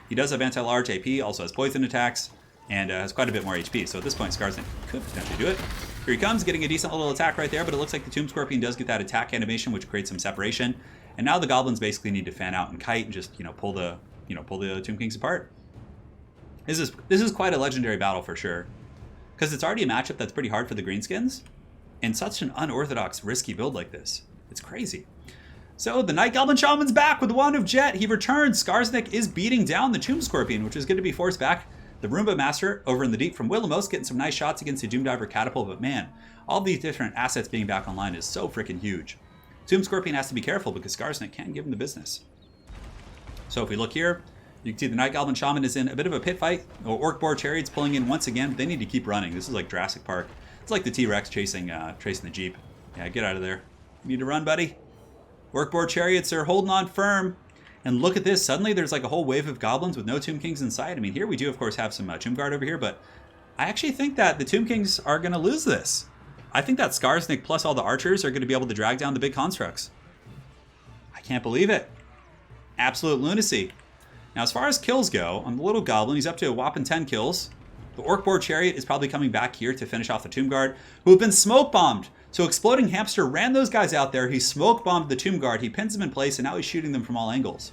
He does have anti-large AP, also has poison attacks, and has quite a bit more HP. So at this point, Skarsnik could potentially do it. Here he comes, getting a decent little attack right there, but it looks like the Tomb Scorpion does get that attack animation, which creates some separation. And now the goblins basically need to fan out and kite and just, pull the Tomb Kings apart. This is quite a legendary battle for sure. Because it's already a matchup that's pretty hard for the Greenskins, and such an unorthodox, risky build like this. It's crazy. So the Night Goblin Shaman's back with the Wand of Jet. He returns. Skarsnik is beating down the Tomb Scorpion, which is going to be forced back. The Roomba Master over in the deep from Willamos getting some nice shots against the Doomdiver Catapult, but man, all these different assets being back online is so freaking huge. Tomb Scorpion has to be careful because Skarsnik can give him the business. So if we look here, you can see the Night Goblin Shaman is in a bit of a pit fight. Orc Boar Chariots pulling in once again, but they need to keep running. This is like Jurassic Park. It's like the T-Rex chasing the Jeep. Yeah, get out of there. You need to run, buddy. Orc Boar Chariots are holding on firm. And look at this. Suddenly there's like a whole wave of goblins with no Tomb Kings in sight. I mean, here we do, of course, have some Tomb Guard over here, but I actually think that the Tomb Kings are going to lose this. I think that Skarsnik plus all the archers are going to be able to drag down the big constructs. I can't believe it. Absolute lunacy. Now, as far as kills go, on the little goblin, he's up to a whopping 10 kills. The Orc Boar Chariot is probably coming back here to finish off the Tomb Guard, who have been smoke bombed. So Exploding Hamster ran those guys out there. He smoke bombed the Tomb Guard. He pins them in place, and now he's shooting them from all angles.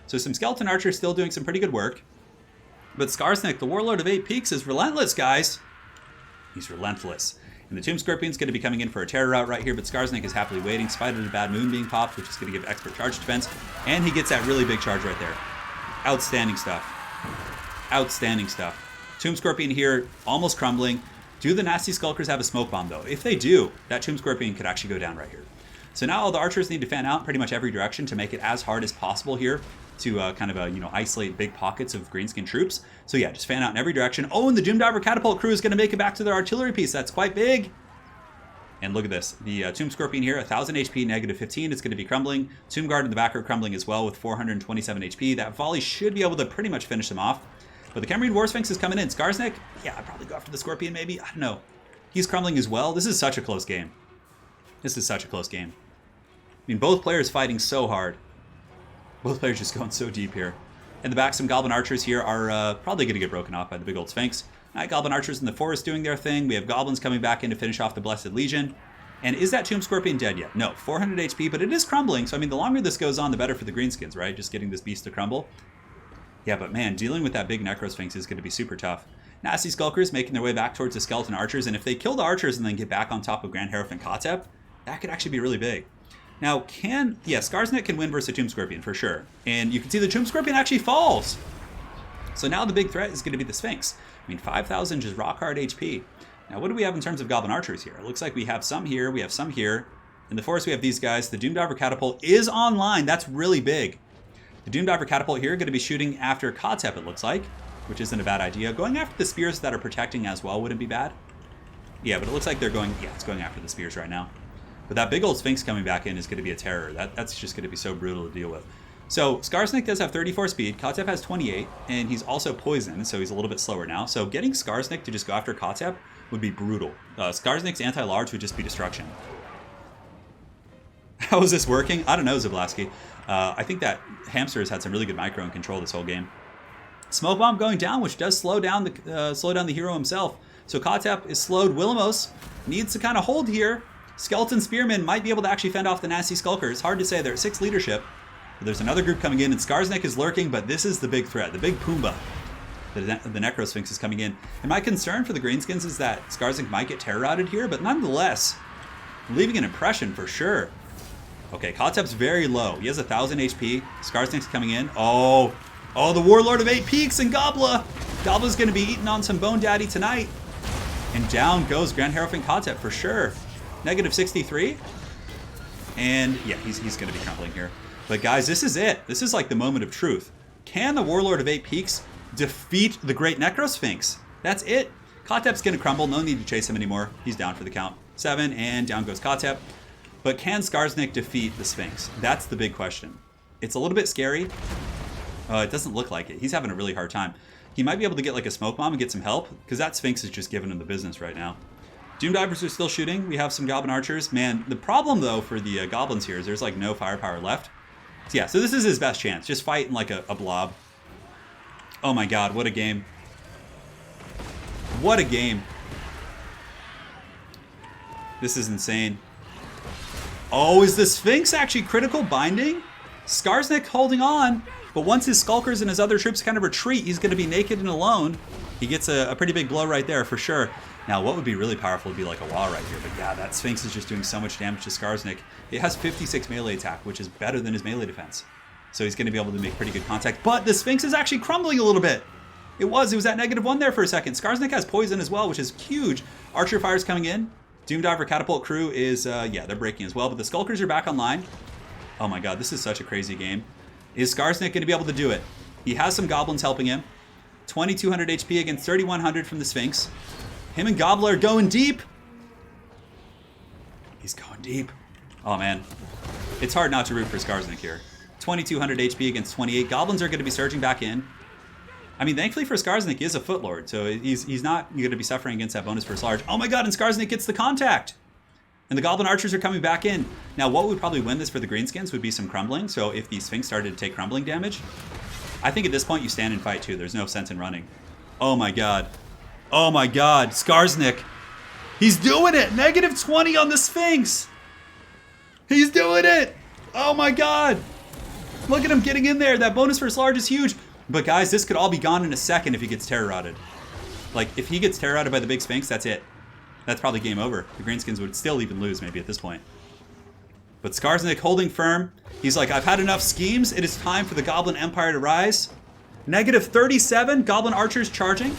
So some Skeleton Archers still doing some pretty good work. But Skarsnik, the Warlord of 8 Peaks, is relentless, guys. He's relentless. And the Tomb Scorpion's going to be coming in for a terror route right here, but Skarsnik is happily waiting, spite of the bad moon being popped, which is going to give expert charge defense. And he gets that really big charge right there. Outstanding stuff. Outstanding stuff. Tomb Scorpion here, almost crumbling. Do the Nasty Skulkers have a smoke bomb, though? If they do, that Tomb Scorpion could actually go down right here. So now all the archers need to fan out in pretty much every direction to make it as hard as possible here to isolate big pockets of greenskin troops. So yeah, just fan out in every direction. Oh, and the Doomdiver Catapult crew is going to make it back to their artillery piece. That's quite big. And look at this. The Tomb Scorpion here, 1,000 HP, negative 15. It's going to be crumbling. Tomb Guard in the back are crumbling as well with 427 HP. That volley should be able to pretty much finish them off. But the Khemrine War Sphinx is coming in. Skarsnik, yeah, I'd probably go after the Scorpion maybe. I don't know. He's crumbling as well. This is such a close game. This is such a close game. I mean, both players fighting so hard. Both players just going so deep here. In the back, some Goblin Archers here are probably going to get broken off by the big old Sphinx. Night Goblin Archers in the forest doing their thing. We have Goblins coming back in to finish off the Blessed Legion. And is that Tomb Scorpion dead yet? No, 400 HP, but it is crumbling. So, I mean, the longer this goes on, the better for the Greenskins, right? Just getting this beast to crumble. Yeah, but man, dealing with that big Necro Sphinx is going to be super tough. Nasty Skulkers making their way back towards the Skeleton Archers. And if they kill the Archers and then get back on top of Grand Hierophant Kotep, that could actually be really big. Now, Skarsnik can win versus a Tomb Scorpion for sure. And you can see the Tomb Scorpion actually falls. So now the big threat is going to be the Sphinx. I mean, 5,000 just rock hard HP. Now, what do we have in terms of Goblin Archers here? It looks like we have some here, we have some here. In the forest, we have these guys. The Doomdiver Catapult is online. That's really big. The Doomdiver Catapult here going to be shooting after Kotep, it looks like, which isn't a bad idea. Going after the spears that are protecting as well wouldn't be bad. Yeah, but it looks like they're going, yeah, it's going after the spears right now. But that big old Sphinx coming back in is going to be a terror. That's just going to be so brutal to deal with. So Skarsnik does have 34 speed. Kotep has 28, and he's also poisoned, so he's a little bit slower now. So getting Skarsnik to just go after Kotep would be brutal. Skarsnik's anti-large would just be destruction. How is this working? I don't know, Zablasky. I think that Hamster has had some really good micro and control this whole game. Smoke Bomb going down, which does slow down the hero himself. So Kotep is slowed. Willamos needs to kind of hold here. Skeleton Spearmen might be able to actually fend off the Nasty Skulkers. Hard to say. They're at 6 leadership. But there's another group coming in, and Skarsnik is lurking, but this is the big threat, the big Pumbaa. The Necro Sphinx is coming in. And my concern for the Greenskins is that Skarsnik might get terror routed here, but nonetheless, leaving an impression for sure. Okay, Kotep's very low. He has 1,000 HP. Skarsnik's coming in. Oh, the Warlord of 8 Peaks and Gobla. Gobla's going to be eating on some Bone Daddy tonight. And down goes Grand Hierophant Kotep for sure. Negative 63. And yeah, he's going to be crumbling here. But guys, this is it. This is like the moment of truth. Can the Warlord of 8 Peaks defeat the Great Necro Sphinx? That's it. Kotep's going to crumble. No need to chase him anymore. He's down for the count. 7, and down goes Kotep. But can Skarsnik defeat the Sphinx? That's the big question. It's a little bit scary. It doesn't look like it. He's having a really hard time. He might be able to get like a smoke bomb and get some help, because that Sphinx is just giving him the business right now. Doom Divers are still shooting. We have some Goblin Archers. Man, the problem, though, for the Goblins here is there's, like, no firepower left. So, yeah, so this is his best chance. Just fight in, like, a blob. Oh, my God. What a game. What a game. This is insane. Oh, is the Sphinx actually critical binding? Skarsnik holding on. But once his Skulkers and his other troops kind of retreat, he's going to be naked and alone. He gets a pretty big blow right there, for sure. Now, what would be really powerful would be like a wall right here. But yeah, that Sphinx is just doing so much damage to Skarsnik. It has 56 melee attack, which is better than his melee defense. So he's going to be able to make pretty good contact. But the Sphinx is actually crumbling a little bit. It was at -1 there for a second. Skarsnik has poison as well, which is huge. Archer fire's coming in. Doom Diver Catapult crew is, yeah, they're breaking as well. But the Skulkers are back online. Oh my God, this is such a crazy game. Is Skarsnik going to be able to do it? He has some Goblins helping him. 2200 HP against 3100 from the Sphinx. Him and Gobbler are going deep. He's going deep. Oh, man. It's hard not to root for Skarsnik here. 2200 HP against 28. Goblins are going to be surging back in. I mean, thankfully for Skarsnik, he is a Footlord, so he's not going to be suffering against that bonus first large. Oh my God, and Skarsnik gets the contact. And the Goblin Archers are coming back in. Now, what would probably win this for the Greenskins would be some crumbling. So if the Sphinx started to take crumbling damage, I think at this point you stand and fight too. There's no sense in running. Oh my God. Oh my God. Skarsnik. He's doing it. -20 on the Sphinx. He's doing it. Oh my God. Look at him getting in there. That bonus first large is huge. But guys, this could all be gone in a second if he gets terror rotted. Like, if he gets terror rotted by the big Sphinx, that's it. That's probably game over. The Greenskins would still even lose maybe at this point. But Skarsnik holding firm. He's like, I've had enough schemes. It is time for the Goblin Empire to rise. -37. Goblin Archers charging.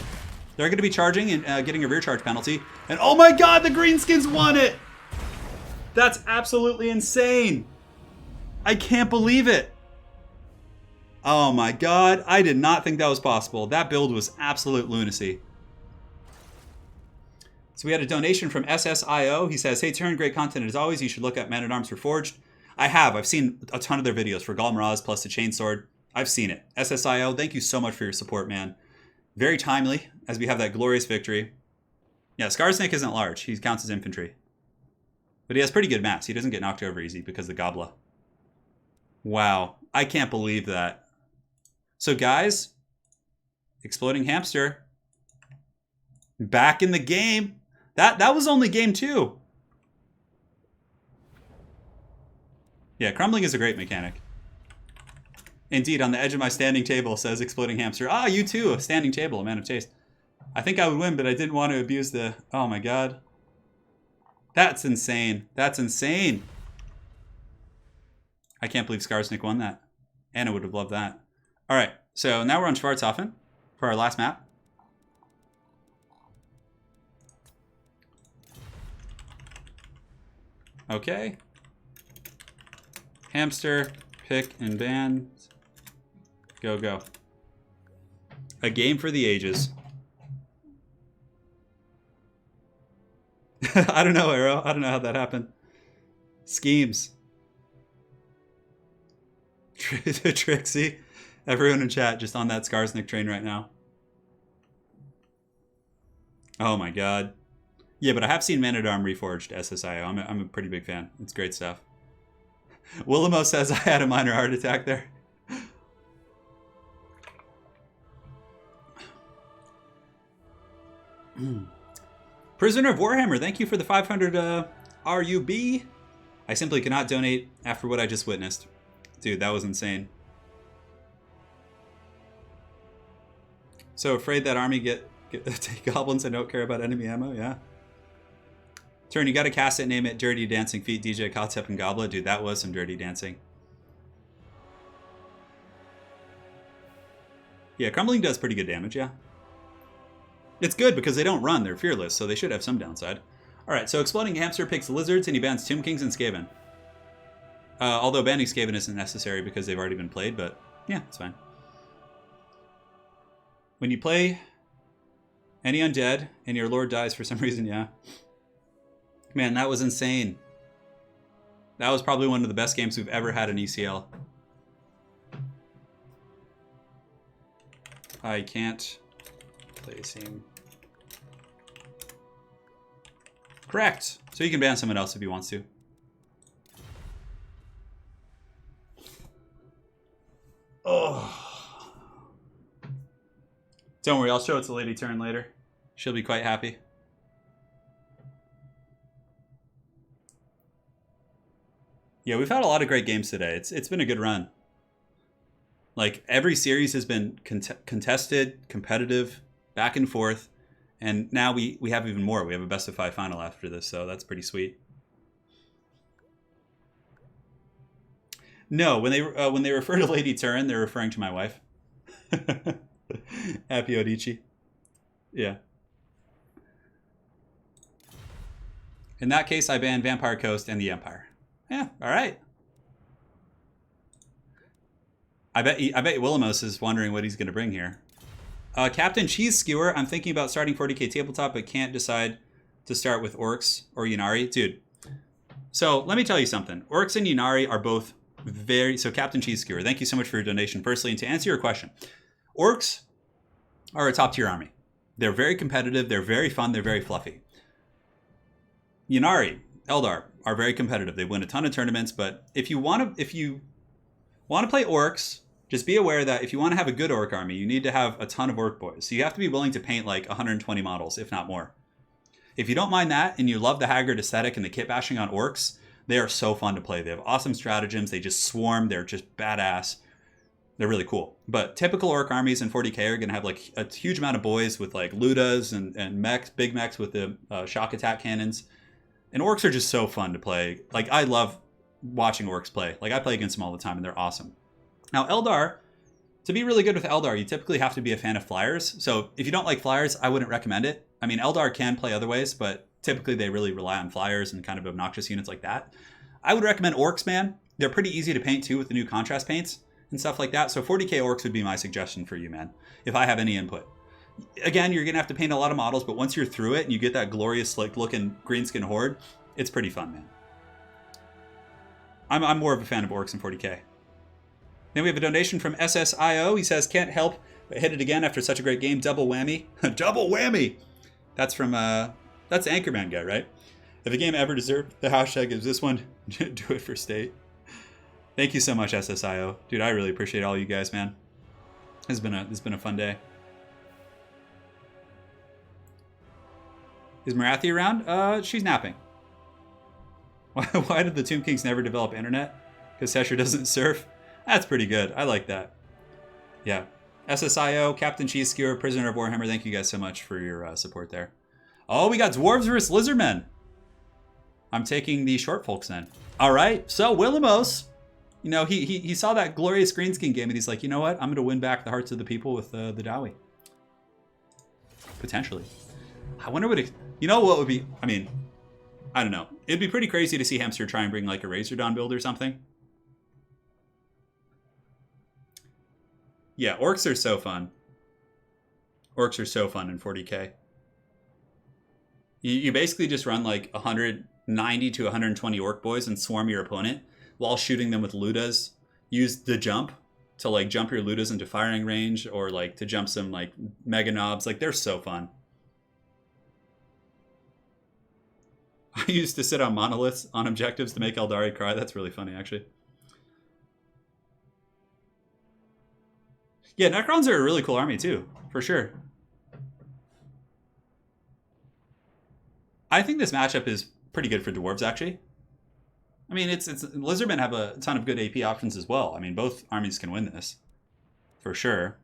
They're going to be charging and getting a rear charge penalty. And oh my God, the Greenskins won it. That's absolutely insane. I can't believe it. Oh my God. I did not think that was possible. That build was absolute lunacy. So we had a donation from SSIO. He says, hey, Turin, great content as always. You should look at Man-at-Arms Reforged. I have. I've seen a ton of their videos for Galmaraz plus the Chainsword. I've seen it. SSIO, thank you so much for your support, man. Very timely as we have that glorious victory. Yeah, Skarsnik isn't large. He counts as infantry. But he has pretty good mass. He doesn't get knocked over easy because of the Gobla. Wow. I can't believe that. So guys, Exploding Hamster, back in the game. That was only game 2. Yeah, crumbling is a great mechanic. Indeed, on the edge of my standing table, says Exploding Hamster. Ah, you too, a standing table, a man of taste. I think I would win, but I didn't want to abuse the... Oh my God. That's insane. That's insane. I can't believe Skarsnik won that. Anna would have loved that. All right, so now we're on Schwarzhofen for our last map. Okay. Hamster, pick and ban. Go, go. A game for the ages. I don't know, Arrow. I don't know how that happened. Schemes. Trixie. Everyone in chat just on that Skarsnik train right now. Oh my God. Yeah, but I have seen Man-at-Arm Reforged SSIO. I'm a pretty big fan. It's great stuff. Willamo says I had a minor heart attack there. Prisoner of Warhammer, thank you for the 500 RUB. I simply cannot donate after what I just witnessed. Dude, that was insane. So afraid that army take goblins and don't care about enemy ammo, yeah. Turn, you gotta cast it, name it Dirty Dancing Feet, DJ Kotep and Goblet. Dude, that was some dirty dancing. Yeah, Crumbling does pretty good damage, yeah. It's good because they don't run, they're fearless, so they should have some downside. Alright, so Exploding Hamster picks Lizards and he bans Tomb Kings and Skaven. Although banning Skaven isn't necessary because they've already been played, but yeah, it's fine. When you play any undead and your lord dies for some reason, yeah. Man, that was insane. That was probably one of the best games we've ever had in ECL. I can't place him. Correct. So you can ban someone else if he wants to. Oh. Don't worry, I'll show it to Lady Turin later. She'll be quite happy. Yeah, we've had a lot of great games today. It's been a good run. Like, every series has been contested, competitive, back and forth. And now we have even more. We have a best of 5 final after this, so that's pretty sweet. No, when they refer to Lady Turin, they're referring to my wife. Happy Odichi. Yeah. In that case, I ban Vampire Coast and the Empire. Yeah, all right. I bet Willamos is wondering what he's going to bring here. Captain Cheese Skewer, I'm thinking about starting 40k tabletop, but can't decide to start with Orcs or Ynnari. Dude, so let me tell you something. Orcs and Ynnari are both very... So Captain Cheese Skewer, thank you so much for your donation. Firstly, and to answer your question, Orcs are a top tier army. They're very competitive, they're very fun, they're very fluffy. Ynnari, Eldar, are very competitive. They win a ton of tournaments, but if you want to play Orcs, just be aware that if you want to have a good Orc army, you need to have a ton of Orc boys. So you have to be willing to paint like 120 models, if not more. If you don't mind that, and you love the Haggard aesthetic and the kit bashing on Orcs, they are so fun to play. They have awesome stratagems. They just swarm. They're just badass. They're really cool. But typical Orc armies in 40k are going to have like a huge amount of boys with like Ludas and mechs, big mechs with the shock attack cannons. And Orcs are just so fun to play. Like, I love watching Orcs play. Like, I play against them all the time, and they're awesome. Now, Eldar, to be really good with Eldar, you typically have to be a fan of Flyers. So if you don't like Flyers, I wouldn't recommend it. I mean, Eldar can play other ways, but typically they really rely on Flyers and kind of obnoxious units like that. I would recommend Orcs, man. They're pretty easy to paint, too, with the new contrast paints and stuff like that. So 40k Orcs would be my suggestion for you, man, if I have any input. Again, you're going to have to paint a lot of models, but once you're through it and you get that glorious, slick-looking greenskin horde, it's pretty fun, man. I'm more of a fan of Orcs in 40k. Then we have a donation from SSIO. He says, can't help but hit it again after such a great game. Double whammy. Double whammy! That's from, that's the Anchorman guy, right? If a game ever deserved the hashtag is this one, do it for state. Thank you so much, SSIO. Dude, I really appreciate all you guys, man. This has been a fun day. Is Marathi around? She's napping. Why did the Tomb Kings never develop internet? Because Sesher doesn't surf? That's pretty good. I like that. Yeah. SSIO, Captain Cheese Skewer, Prisoner of Warhammer, thank you guys so much for your support there. Oh, we got Dwarves versus Lizardmen. I'm taking the short folks then. All right. So Willamos, you know, he saw that glorious greenskin game and he's like, you know what? I'm going to win back the hearts of the people with the Dowie. Potentially. I wonder what you know what would be, I mean, I don't know. It'd be pretty crazy to see Hamster try and bring like a Razor Dawn build or something. Yeah, Orcs are so fun. Orcs are so fun in 40k. You basically just run like 190 to 120 Orc boys and swarm your opponent while shooting them with Ludas. Use the jump to like jump your Ludas into firing range or like to jump some like Mega Knobs. Like, they're so fun. I used to sit on monoliths on objectives to make Eldari cry. That's really funny, actually. Yeah, Necrons are a really cool army, too. For sure. I think this matchup is pretty good for Dwarves, actually. I mean, Lizardmen have a ton of good AP options as well. I mean, both armies can win this. For sure.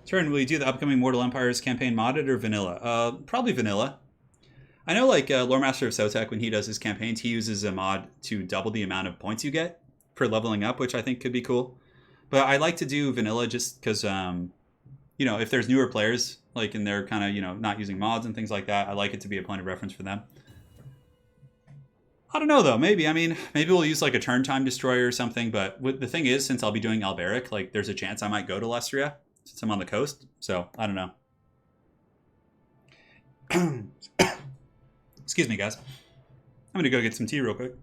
Turin, will you do the upcoming Mortal Empires campaign modded or vanilla? Probably vanilla. I know, like, Lore Master of Sotek, when he does his campaigns, he uses a mod to double the amount of points you get for leveling up, which I think could be cool. But I like to do vanilla just because, you know, if there's newer players, like, and they're kind of, you know, not using mods and things like that, I like it to be a point of reference for them. I don't know, though. Maybe. I mean, maybe we'll use, like, a turn time destroyer or something. But the thing is, since I'll be doing Alberic, like, there's a chance I might go to Lestria since I'm on the coast. So, I don't know. Excuse me, guys. I'm going to go get some tea real quick.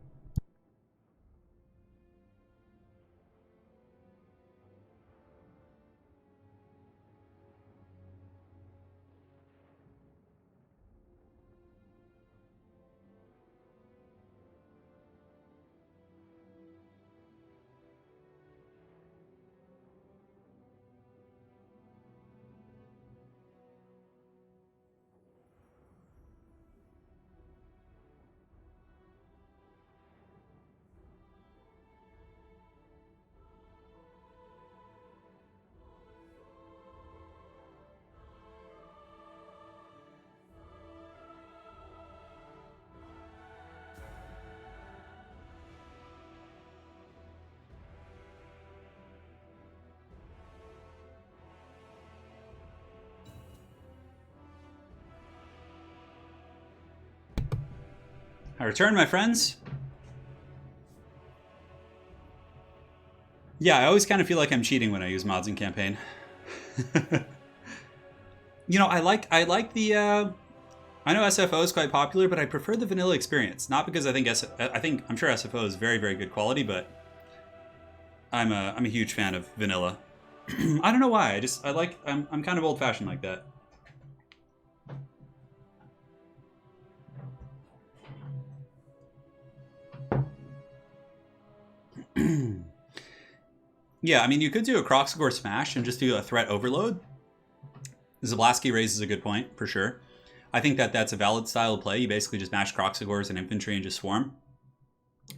I return, my friends. Yeah, I always kind of feel like I'm cheating when I use mods in campaign. You know, I like the. I know SFO is quite popular, but I prefer the vanilla experience. Not because I think I'm sure SFO is very, very good quality, but I'm a huge fan of vanilla. I don't know why. I'm kind of old fashioned like that. Yeah, I mean, you could do a Kroxigor smash and just do a threat overload. Zablasky raises a good point, for sure. I think that's a valid style of play. You basically just mash Kroxigors and infantry and just swarm.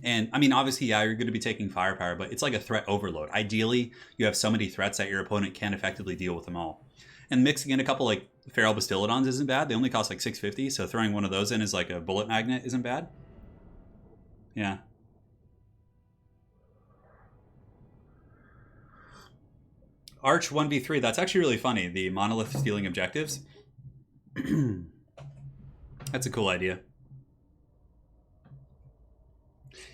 And, I mean, obviously, yeah, you're going to be taking firepower, but it's like a threat overload. Ideally, you have so many threats that your opponent can't effectively deal with them all. And mixing in a couple, like, Feral Bastillodons isn't bad. They only cost, like, 650, so throwing one of those in as, like, a bullet magnet isn't bad. Yeah. Arch 1v3, that's actually really funny. The monolith stealing objectives. That's a cool idea.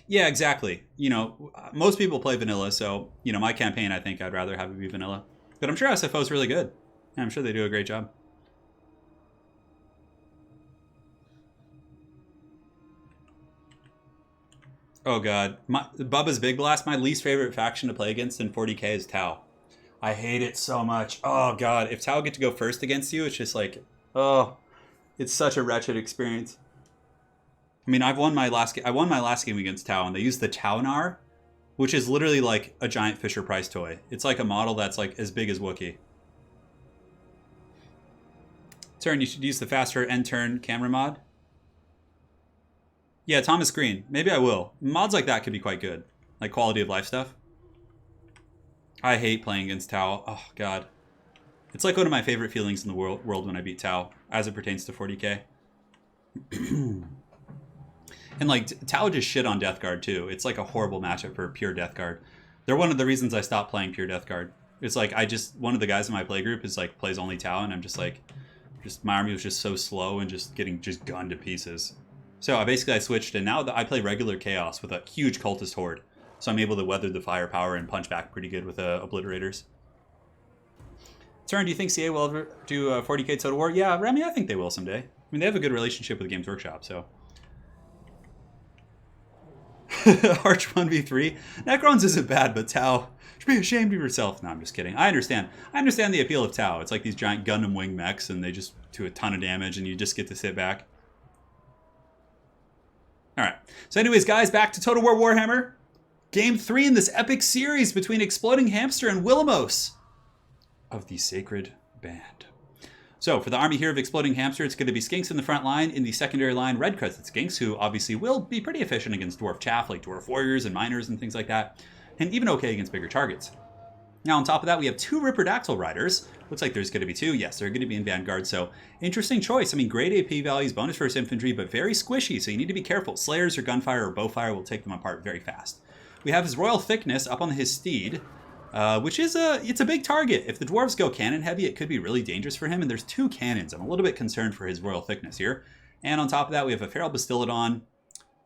Yeah, exactly. You know, most people play vanilla, so, you know, my campaign, I think I'd rather have it be vanilla. But I'm sure SFO is really good. Yeah, I'm sure they do a great job. Oh god. Bubba's Big Blast, my least favorite faction to play against in 40k is Tau. I hate it so much. Oh god, if Tau get to go first against you, it's just like, oh, it's such a wretched experience. I mean, I won my last game against Tau, and they used the Taunar, which is literally like a giant Fisher Price toy. It's like a model that's like as big as Wookiee. Turn, you should use the faster end turn camera mod. Yeah, Thomas Green. Maybe I will. Mods like that could be quite good, like quality of life stuff. I hate playing against Tau. Oh, God. It's like one of my favorite feelings in the world when I beat Tau, as it pertains to 40k. And, like, Tau just shit on Death Guard, too. It's, like, a horrible matchup for pure Death Guard. They're one of the reasons I stopped playing pure Death Guard. It's like, one of the guys in my playgroup is, like, plays only Tau, and I'm just, like, my army was just so slow and just getting gunned to pieces. So, I switched, and now I play regular Chaos with a huge Cultist Horde. So I'm able to weather the firepower and punch back pretty good with Obliterators. Turn, do you think CA will ever do 40k Total War? Yeah, Remy, I think they will someday. I mean, they have a good relationship with Games Workshop, so. Arch 1v3. Necrons isn't bad, but Tau should be ashamed of yourself. No, I'm just kidding. I understand. I understand the appeal of Tau. It's like these giant Gundam wing mechs, and they just do a ton of damage, and you just get to sit back. All right. So anyways, guys, back to Total War Warhammer. Game 3 in this epic series between Exploding Hamster and Willamos of the Sacred Band. So for the army here of Exploding Hamster, it's going to be Skinks in the front line. In the secondary line, Red Crested Skinks, who obviously will be pretty efficient against Dwarf Chaff, like Dwarf Warriors and Miners and things like that, and even okay against bigger targets. Now on top of that, we have 2 Ripperdactyl Riders. Looks like there's going to be 2. Yes, they're going to be in Vanguard, so interesting choice. I mean, great AP values, bonus versus infantry, but very squishy, so you need to be careful. Slayers or Gunfire or Bowfire will take them apart very fast. We have his Royal Thickness up on his steed, which is it's a big target. If the dwarves go cannon heavy, it could be really dangerous for him, and there's 2 cannons. I'm a little bit concerned for his Royal Thickness here. And on top of that, we have a Feral Bastillodon.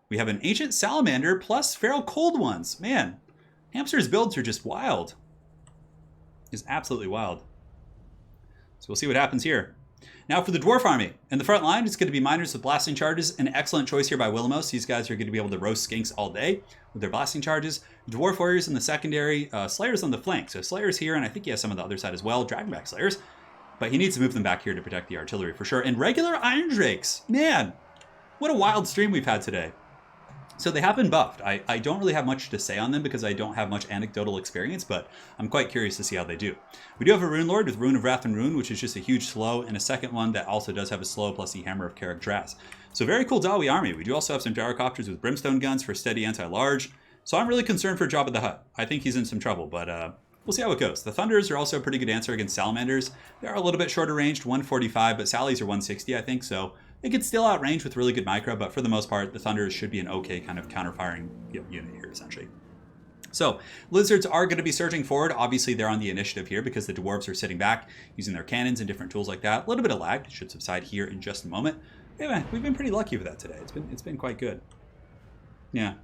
We have an Ancient Salamander plus Feral Cold Ones. Man, Hamster's builds are just wild. It's absolutely wild. So we'll see what happens here. Now for the Dwarf Army. In the front line, it's going to be Miners with Blasting Charges. An excellent choice here by Willamos. These guys are going to be able to roast Skinks all day with their Blasting Charges. Dwarf Warriors in the secondary. Slayers on the flank. So Slayers here, and I think he has some on the other side as well. Dragonback Slayers. But he needs to move them back here to protect the artillery for sure. And regular Iron Drakes. Man, what a wild stream we've had today. So they have been buffed. I don't really have much to say on them because I don't have much anecdotal experience, but I'm quite curious to see how they do. We do have a Rune Lord with Rune of Wrath and Rune, which is just a huge slow, and a second one that also does have a slow plus the Hammer of Carrick Draz. So very cool Dawi army. We do also have some Gyrocopters with Brimstone guns for steady anti-large. So I'm really concerned for Jabba the Hutt. I think he's in some trouble, but we'll see how it goes. The Thunders are also a pretty good answer against Salamanders. They are a little bit shorter ranged, 145, but Sallies are 160, I think, so they could still outrange with really good micro, but for the most part, the Thunders should be an okay kind of counter-firing unit here, essentially. So, Lizards are going to be surging forward. Obviously, they're on the initiative here because the Dwarves are sitting back, using their cannons and different tools like that. A little bit of lag should subside here in just a moment. Yeah, man, we've been pretty lucky with that today. It's been quite good. Yeah.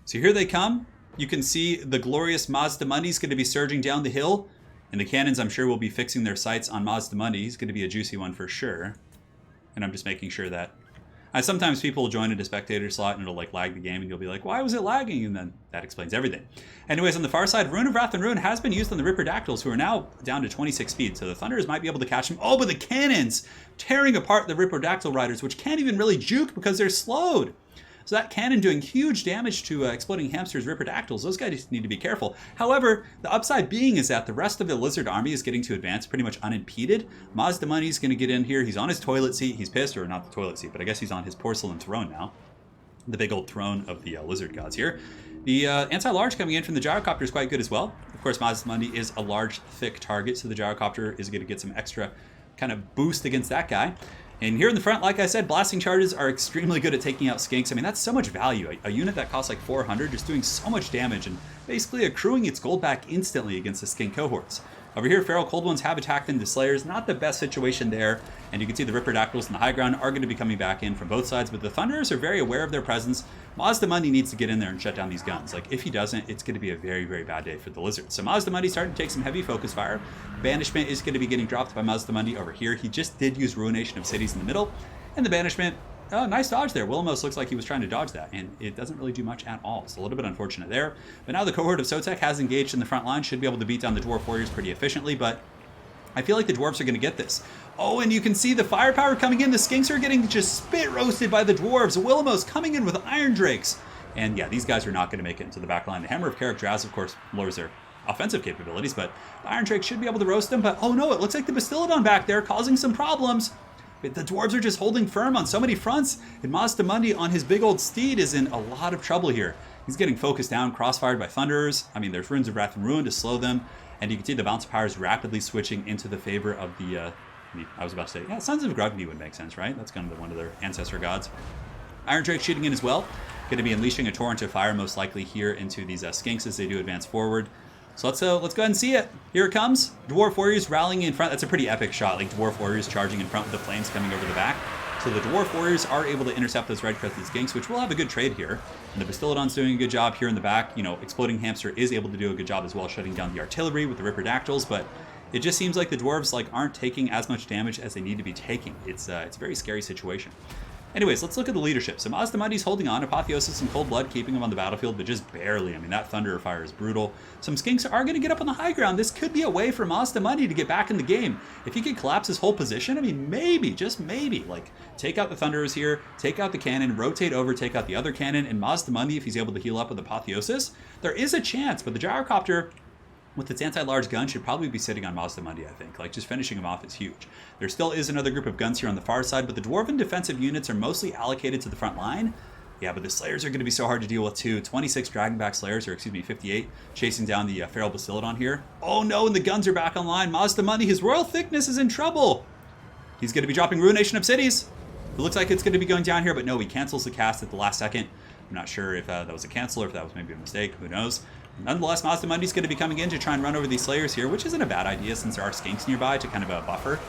So here they come. You can see the glorious Mazdamundi is going to be surging down the hill. And the cannons, I'm sure, will be fixing their sights on Mazdamundi. He's going to be a juicy one for sure. And I'm just making sure that... sometimes people will join at a spectator slot and it'll like lag the game and you'll be like, why was it lagging? And then that explains everything. Anyways, on the far side, Rune of Wrath and Ruin has been used on the Ripperdactyls, who are now down to 26 speed. So the Thunderers might be able to catch them. Oh, but the cannons tearing apart the Ripperdactyl riders, which can't even really juke because they're slowed. So that cannon doing huge damage to Exploding Hamster's Ripperdactyls. Those guys need to be careful. However, the upside being is that the rest of the Lizard army is getting to advance pretty much unimpeded. Mazdamundi's going to get in here. He's on his toilet seat. He's pissed, or not the toilet seat, but I guess he's on his porcelain throne now. The big old throne of the Lizard gods here. The anti-large coming in from the gyrocopter is quite good as well. Of course, Mazdamundi is a large, thick target, so the gyrocopter is going to get some extra kind of boost against that guy. And here in the front, like I said, blasting charges are extremely good at taking out skinks. I mean, that's so much value. A unit that costs like 400 just doing so much damage and basically accruing its gold back instantly against the skink cohorts. Over here, Feral Cold Ones have attacked into Slayers. Not the best situation there. And you can see the Ripperdactyls in the high ground are going to be coming back in from both sides. But the Thunderers are very aware of their presence. Mazdamundi needs to get in there and shut down these guns. Like, if he doesn't, it's going to be a very, very bad day for the Lizards. So Mazdamundi starting to take some heavy focus fire. Banishment is going to be getting dropped by Mazdamundi over here. He just did use Ruination of Cities in the middle. And the Banishment... Oh, nice dodge there. Willamos looks like he was trying to dodge that, and it doesn't really do much at all. It's a little bit unfortunate there. But now the cohort of Sotek has engaged in the front line, should be able to beat down the Dwarf Warriors pretty efficiently, but I feel like the Dwarves are going to get this. Oh, and you can see the firepower coming in. The Skinks are getting just spit roasted by the Dwarves. Willamos coming in with Iron Drakes. And yeah, these guys are not going to make it into the back line. The Hammer of Karak-Draz, of course, lowers their offensive capabilities, but the Iron Drake should be able to roast them. But oh no, it looks like the Bastillodon back there causing some problems. The Dwarves are just holding firm on so many fronts, and Mazdamundi on his big old steed is in a lot of trouble here. He's getting focused down, crossfired by Thunderers. I mean, there's Runes of Wrath and Ruin to slow them, and you can see the bounce of power is rapidly switching into the favor of the, I was about to say, yeah, Sons of Grugni would make sense, right? That's kind of one of their ancestor gods. Iron Drake shooting in as well. Going to be unleashing a torrent of fire most likely here into these skinks as they do advance forward. So let's go ahead and see it. Here it comes. Dwarf Warriors rallying in front. That's a pretty epic shot, like Dwarf Warriors charging in front with the flames coming over the back. So the Dwarf Warriors are able to intercept those red-crested skinks, which will have a good trade here. And the Bastillodon's doing a good job here in the back. You know, Exploding Hamster is able to do a good job as well, shutting down the artillery with the Ripperdactyls, but it just seems like the Dwarves aren't taking as much damage as they need to be taking. It's a very scary situation. Anyways, let's look at the leadership. So Mazdamundi's holding on. Apotheosis and Cold Blood keeping him on the battlefield, but just barely. I mean, that Thunderer fire is brutal. Some Skinks are going to get up on the high ground. This could be a way for Mazdamundi to get back in the game. If he could collapse his whole position, I mean, maybe, just maybe, take out the Thunderers here, take out the cannon, rotate over, take out the other cannon, and Mazdamundi, if he's able to heal up with Apotheosis, there is a chance, but the Gyrocopter, with its anti-large gun, should probably be sitting on Mazdamundi, I think. Just finishing him off is huge. There still is another group of guns here on the far side, but the Dwarven defensive units are mostly allocated to the front line. Yeah, but the Slayers are going to be so hard to deal with too. 26 Dragonback Slayers, or excuse me, 58, chasing down the Feral Bastillodon here. Oh no, and the guns are back online. Mazdamundi, his Royal Thickness is in trouble. He's going to be dropping Ruination of Cities. It looks like it's going to be going down here, but no, he cancels the cast at the last second. I'm not sure if that was a cancel or if that was maybe a mistake. Who knows? Nonetheless, Mazdamundi's going to be coming in to try and run over these Slayers here, which isn't a bad idea since there are Skinks nearby to kind of buffer.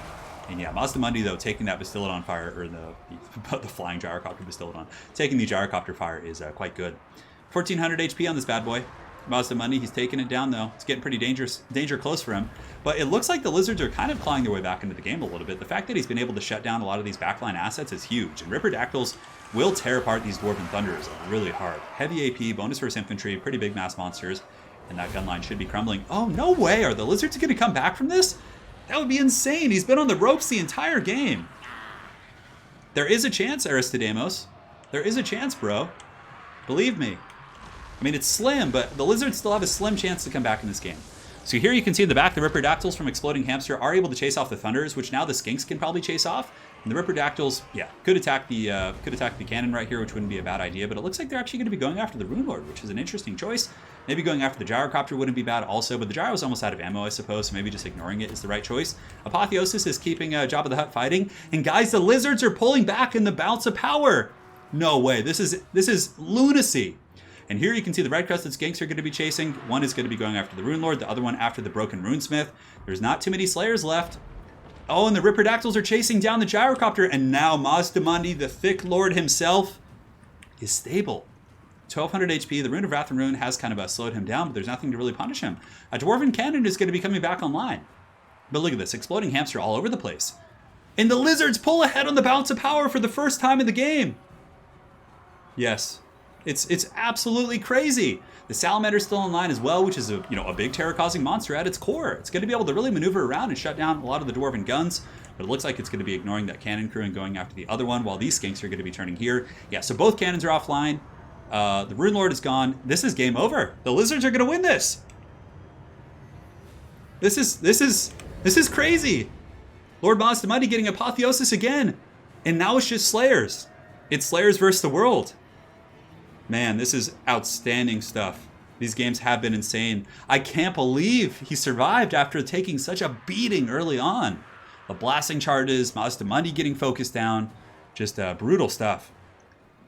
And yeah, Mazdamundi, though, taking that Bastillodon fire, or the flying Gyrocopter Bastillodon, taking the Gyrocopter fire is quite good. 1400 HP on this bad boy. Mazdamundi, he's taking it down, though. It's getting pretty danger close for him. But it looks like the Lizards are kind of clawing their way back into the game a little bit. The fact that he's been able to shut down a lot of these backline assets is huge. And Ripperdactyls will tear apart these Dwarven Thunderers really hard. Heavy AP, bonus versus infantry, pretty big mass monsters. And that gun line should be crumbling. Oh, no way! Are the Lizards going to come back from this? That would be insane! He's been on the ropes the entire game. There is a chance, Aristodemos. There is a chance, bro. Believe me. I mean, it's slim, but the Lizards still have a slim chance to come back in this game. So here you can see in the back, the Ripperdactyls from Exploding Hamster are able to chase off the Thunderers, which now the Skinks can probably chase off. And the Ripperdactyls, yeah, could attack the cannon right here, which wouldn't be a bad idea. But it looks like they're actually going to be going after the Rune Lord, which is an interesting choice. Maybe going after the Gyrocopter wouldn't be bad also, but the Gyro is almost out of ammo, I suppose, so maybe just ignoring it is the right choice. Apotheosis is keeping Jabba the Hutt fighting. And guys, the Lizards are pulling back in the bounce of power. No way. This is lunacy. And here you can see the red-crested Skinks are going to be chasing. One is going to be going after the Rune Lord, the other one after the Broken Runesmith. There's not too many Slayers left. Oh, and the Ripperdactyls are chasing down the gyrocopter, and now Mazdamundi, the Thick Lord himself, is stable. 1200 HP. The Rune of Wrath and Ruin has kind of slowed him down, but there's nothing to really punish him. A Dwarven Cannon is going to be coming back online. But look at this, exploding hamster all over the place. And the Lizards pull ahead on the balance of power for the first time in the game. Yes, it's absolutely crazy. The Salamander's still online as well, which is a big terror-causing monster at its core. It's going to be able to really maneuver around and shut down a lot of the Dwarven guns, but it looks like it's going to be ignoring that cannon crew and going after the other one, while these skinks are going to be turning here. Yeah, so both cannons are offline. The Rune Lord is gone. This is game over. The Lizards are going to win this. This is crazy. Lord Mazdamundi getting Apotheosis again. And now it's just Slayers. It's Slayers versus the world. Man, this is outstanding stuff. These games have been insane. I can't believe he survived after taking such a beating early on. The blasting charges, Mazdamundi getting focused down. Just brutal stuff.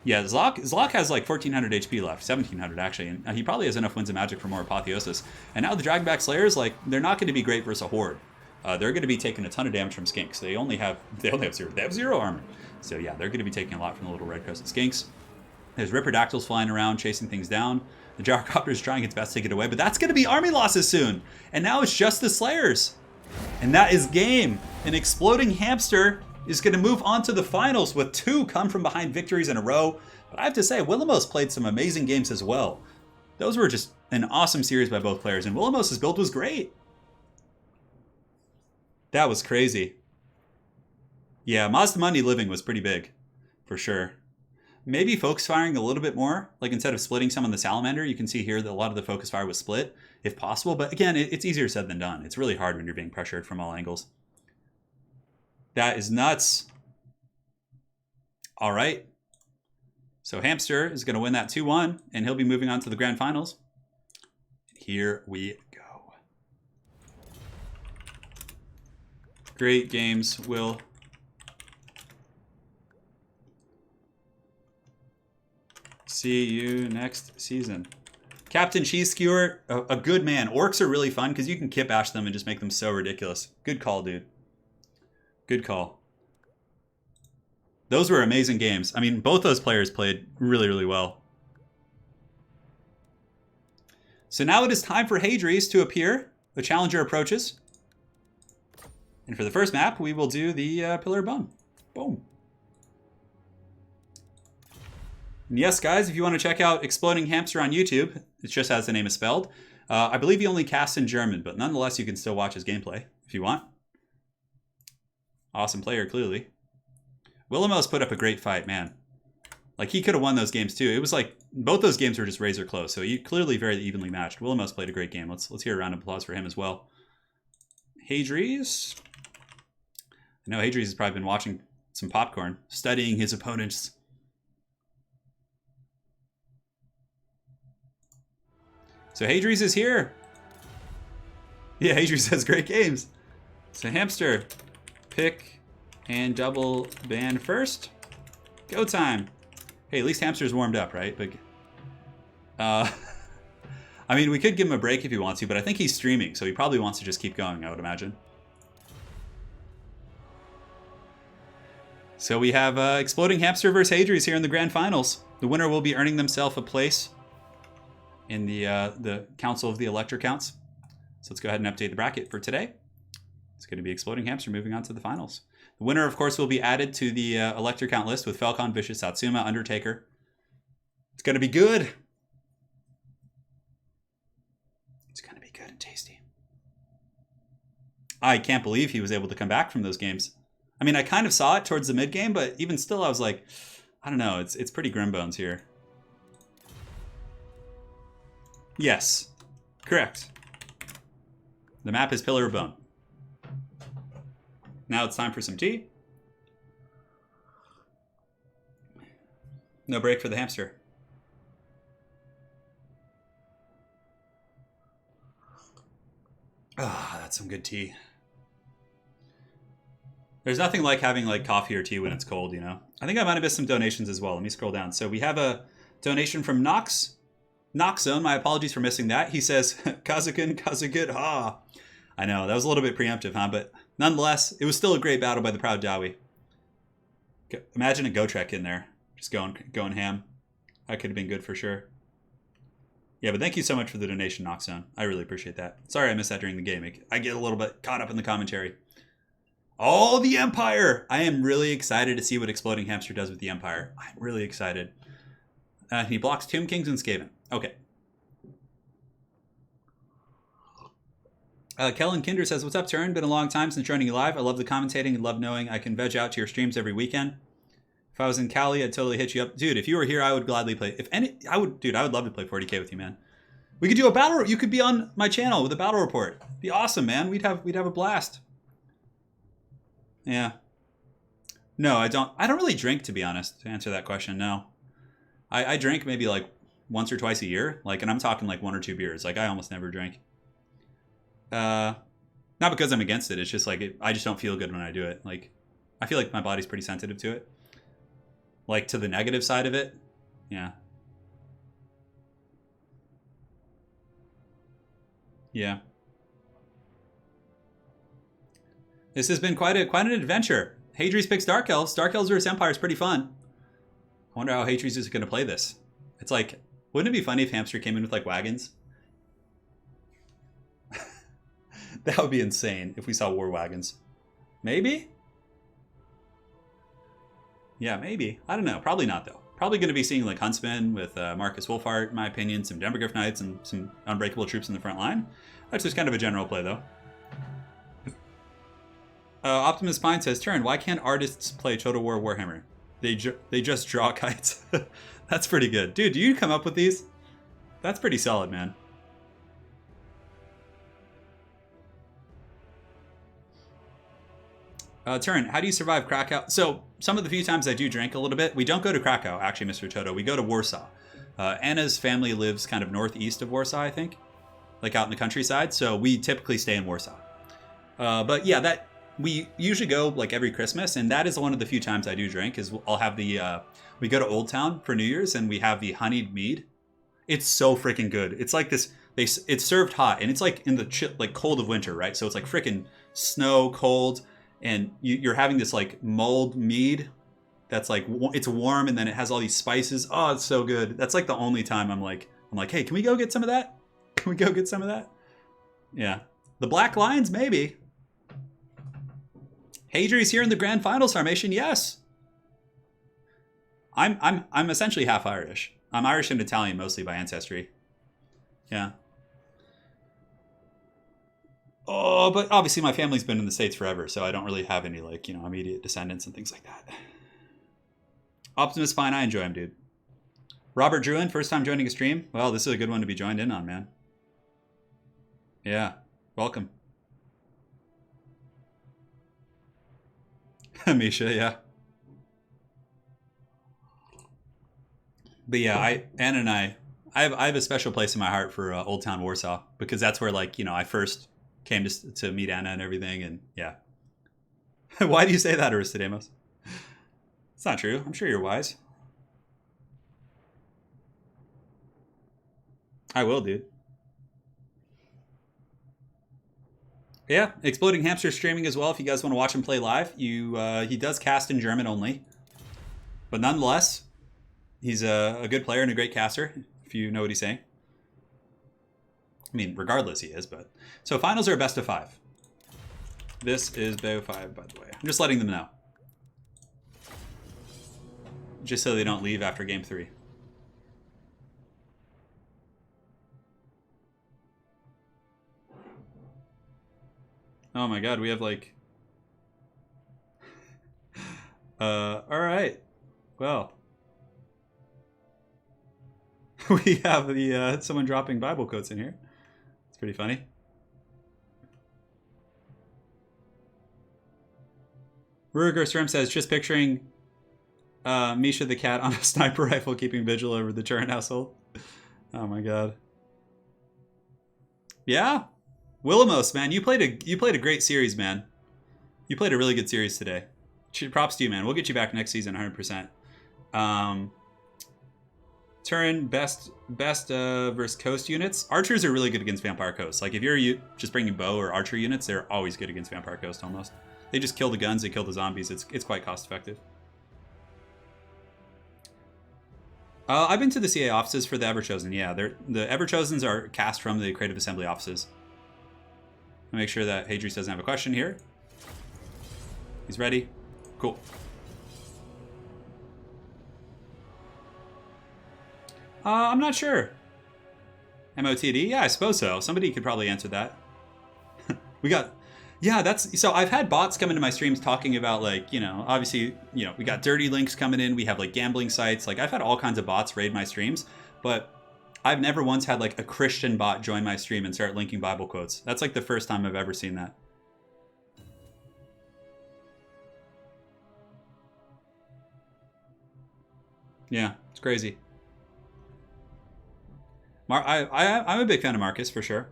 Yeah, Zlok has like 1400 HP left, 1700 actually, and he probably has enough Winds of Magic for more Apotheosis. And now the Dragback Slayers, like, they're not going to be great versus a Horde. They're going to be taking a ton of damage from Skinks. They have zero armor. So yeah, they're going to be taking a lot from the little red crescent Skinks. There's Ripperdactyls flying around, chasing things down. The Gyrocopter is trying its best to get away, but that's going to be army losses soon. And now it's just the Slayers. And that is game. An Exploding Hamster is going to move on to the finals with 2 come-from-behind victories in a row. But I have to say, Willamos played some amazing games as well. Those were just an awesome series by both players, and Willamos' build was great. That was crazy. Yeah, Mazdamundi living was pretty big, for sure. Maybe focus firing a little bit more. Like, instead of splitting some on the Salamander, you can see here that a lot of the focus fire was split, if possible. But again, it's easier said than done. It's really hard when you're being pressured from all angles. That is nuts. All right. So Hamster is going to win that 2-1, and he'll be moving on to the grand finals. Here we go. Great games, Will. See you next season. Captain Cheese Skewer, a good man. Orcs are really fun because you can kit bash them and just make them so ridiculous. Good call, dude. Good call. Those were amazing games. I mean, both those players played really, really well. So now it is time for Hadri's to appear. The challenger approaches. And for the first map, we will do the Pillar of Bone. Boom. And yes, guys, if you want to check out Exploding Hamster on YouTube, it's just as the name is spelled. I believe he only casts in German, but nonetheless, you can still watch his gameplay if you want. Awesome player, clearly. Willamos put up a great fight, man. Like, he could have won those games, too. It was like, both those games were just razor close, so he clearly very evenly matched. Willamos played a great game. Let's hear a round of applause for him as well. Hadri's. I know Hadri's has probably been watching some popcorn, studying his opponents. So Hadri's is here. Yeah, Hadri's has great games. So Hamster, pick and double ban first. Go time. Hey, at least Hamster's warmed up, right? But, I mean, we could give him a break if he wants to, but I think he's streaming, so he probably wants to just keep going, I would imagine. So we have Exploding Hamster versus Hadri's here in the grand finals. The winner will be earning themselves a place in the Council of the Elector Counts. So let's go ahead and update the bracket for today. It's going to be Exploding Hamster moving on to the finals. The winner, of course, will be added to the Elector Count list with Falcon, Vicious, Satsuma, Undertaker. It's going to be good. It's going to be good and tasty. I can't believe he was able to come back from those games. I mean, I kind of saw it towards the mid game, but even still, I was like, I don't know. It's pretty grim bones here. Yes, correct. The map is Pillar of Bone. Now it's time for some tea. No break for the hamster. Ah, that's some good tea. There's nothing like having like coffee or tea when it's cold, you know? I think I might have missed some donations as well. Let me scroll down. So we have a donation from Nox Zone. My apologies for missing that. He says, Kazakin, Kazagit, ha. I know, that was a little bit preemptive, huh? But nonetheless, it was still a great battle by the proud Dowie. Imagine a Gotrek in there, just going ham. That could have been good for sure. Yeah, but thank you so much for the donation, Noxzone. I really appreciate that. Sorry I missed that during the game. I get a little bit caught up in the commentary. Oh, the Empire! I am really excited to see what Exploding Hamster does with the Empire. I'm really excited. He blocks Tomb Kings and Skaven. Okay. Kellen Kinder says, what's up, Turin? Been a long time since joining you live. I love the commentating and love knowing I can veg out to your streams every weekend. If I was in Cali, I'd totally hit you up. Dude, if you were here, I would gladly play. I would love to play 40K with you, man. We could do a battle. You could be on my channel with a battle report. It'd be awesome, man. We'd have a blast. Yeah. No, I don't really drink, to be honest, to answer that question. No. I drink maybe like once or twice a year. Like, and I'm talking like 1 or 2 beers. Like, I almost never drink. Not because I'm against it. It's just like, I just don't feel good when I do it. Like, I feel like my body's pretty sensitive to it. Like, to the negative side of it. Yeah. Yeah. This has been quite an adventure. Hadri's picks Dark Elves. Dark Elves vs. Empire is pretty fun. I wonder how Hadri's is going to play this. It's like, wouldn't it be funny if Hamster came in with like wagons? That would be insane if we saw war wagons. Maybe? Yeah, maybe. I don't know. Probably not, though. Probably going to be seeing like Huntsman with Marcus Wolfhart, in my opinion, some Demogryph Knights, and some Unbreakable troops in the front line. That's just kind of a general play, though. Optimus Pine says, Turin, why can't artists play Total War Warhammer? They just draw kites. That's pretty good. Dude, do you come up with these? That's pretty solid, man. Turin, how do you survive Krakow? So, some of the few times I do drink a little bit, we don't go to Krakow, actually, Mr. Toto. We go to Warsaw. Anna's family lives kind of northeast of Warsaw, I think. Like out in the countryside. So, we typically stay in Warsaw. But yeah, we usually go like every Christmas, and that is one of the few times I do drink. Is I'll have we go to Old Town for New Year's, and we have the honeyed mead. It's so freaking good. It's like this. It's served hot, and it's like in the like cold of winter, right? So it's like freaking snow, cold, and you're having this like mulled mead. That's like it's warm, and then it has all these spices. Oh, it's so good. That's like the only time I'm like, hey, can we go get some of that? Can we go get some of that? Yeah, the Black Lions, maybe. Hadri's here in the Grand Finals formation. Yes. I'm essentially half Irish. I'm Irish and Italian mostly by ancestry. Yeah. Oh, but obviously my family's been in the States forever, so I don't really have any like, immediate descendants and things like that. Optimus Fine, I enjoy him, dude. Robert Druin, first time joining a stream. Well, this is a good one to be joined in on, man. Yeah. Welcome. Misha, yeah. But yeah, Anna and I have a special place in my heart for Old Town Warsaw, because that's where like, I first came to meet Anna and everything, and yeah. Why do you say that, Aristodemos? It's not true. I'm sure you're wise. I will, dude. Yeah, Exploding Hamster streaming as well. If you guys want to watch him play live, he does cast in German only, but nonetheless, he's a good player and a great caster. If you know what he's saying. I mean, regardless, he is. But so finals are a best of 5. This is BO5, by the way. I'm just letting them know, just so they don't leave after game 3. Oh my god, we have like... alright. Well. We have the someone dropping Bible quotes in here. It's pretty funny. Ruger Strim says, just picturing Misha the cat on a sniper rifle keeping vigil over the Turin household. Oh my god. Yeah. Willamos, man, you played a great series, man. You played a really good series today. Props to you, man. We'll get you back next season, 100%. Turin, best versus coast units. Archers are really good against vampire coast. Like if you're just bringing bow or archer units, they're always good against vampire coast almost. They just kill the guns, they kill the zombies. It's quite cost effective. I've been to the CA offices for the Everchosen. Yeah, the Everchosens are cast from the Creative Assembly offices. I'll make sure that Hadrius doesn't have a question here. He's ready. Cool. I'm not sure. MOTD? Yeah, I suppose so. Somebody could probably answer that. So I've had bots come into my streams talking about, like, you know, obviously, you know, we got dirty links coming in. We have like gambling sites. Like I've had all kinds of bots raid my streams, but I've never once had like a Christian bot join my stream and start linking Bible quotes. That's like the first time I've ever seen that. Yeah, it's crazy. I'm a big fan of Marcus for sure.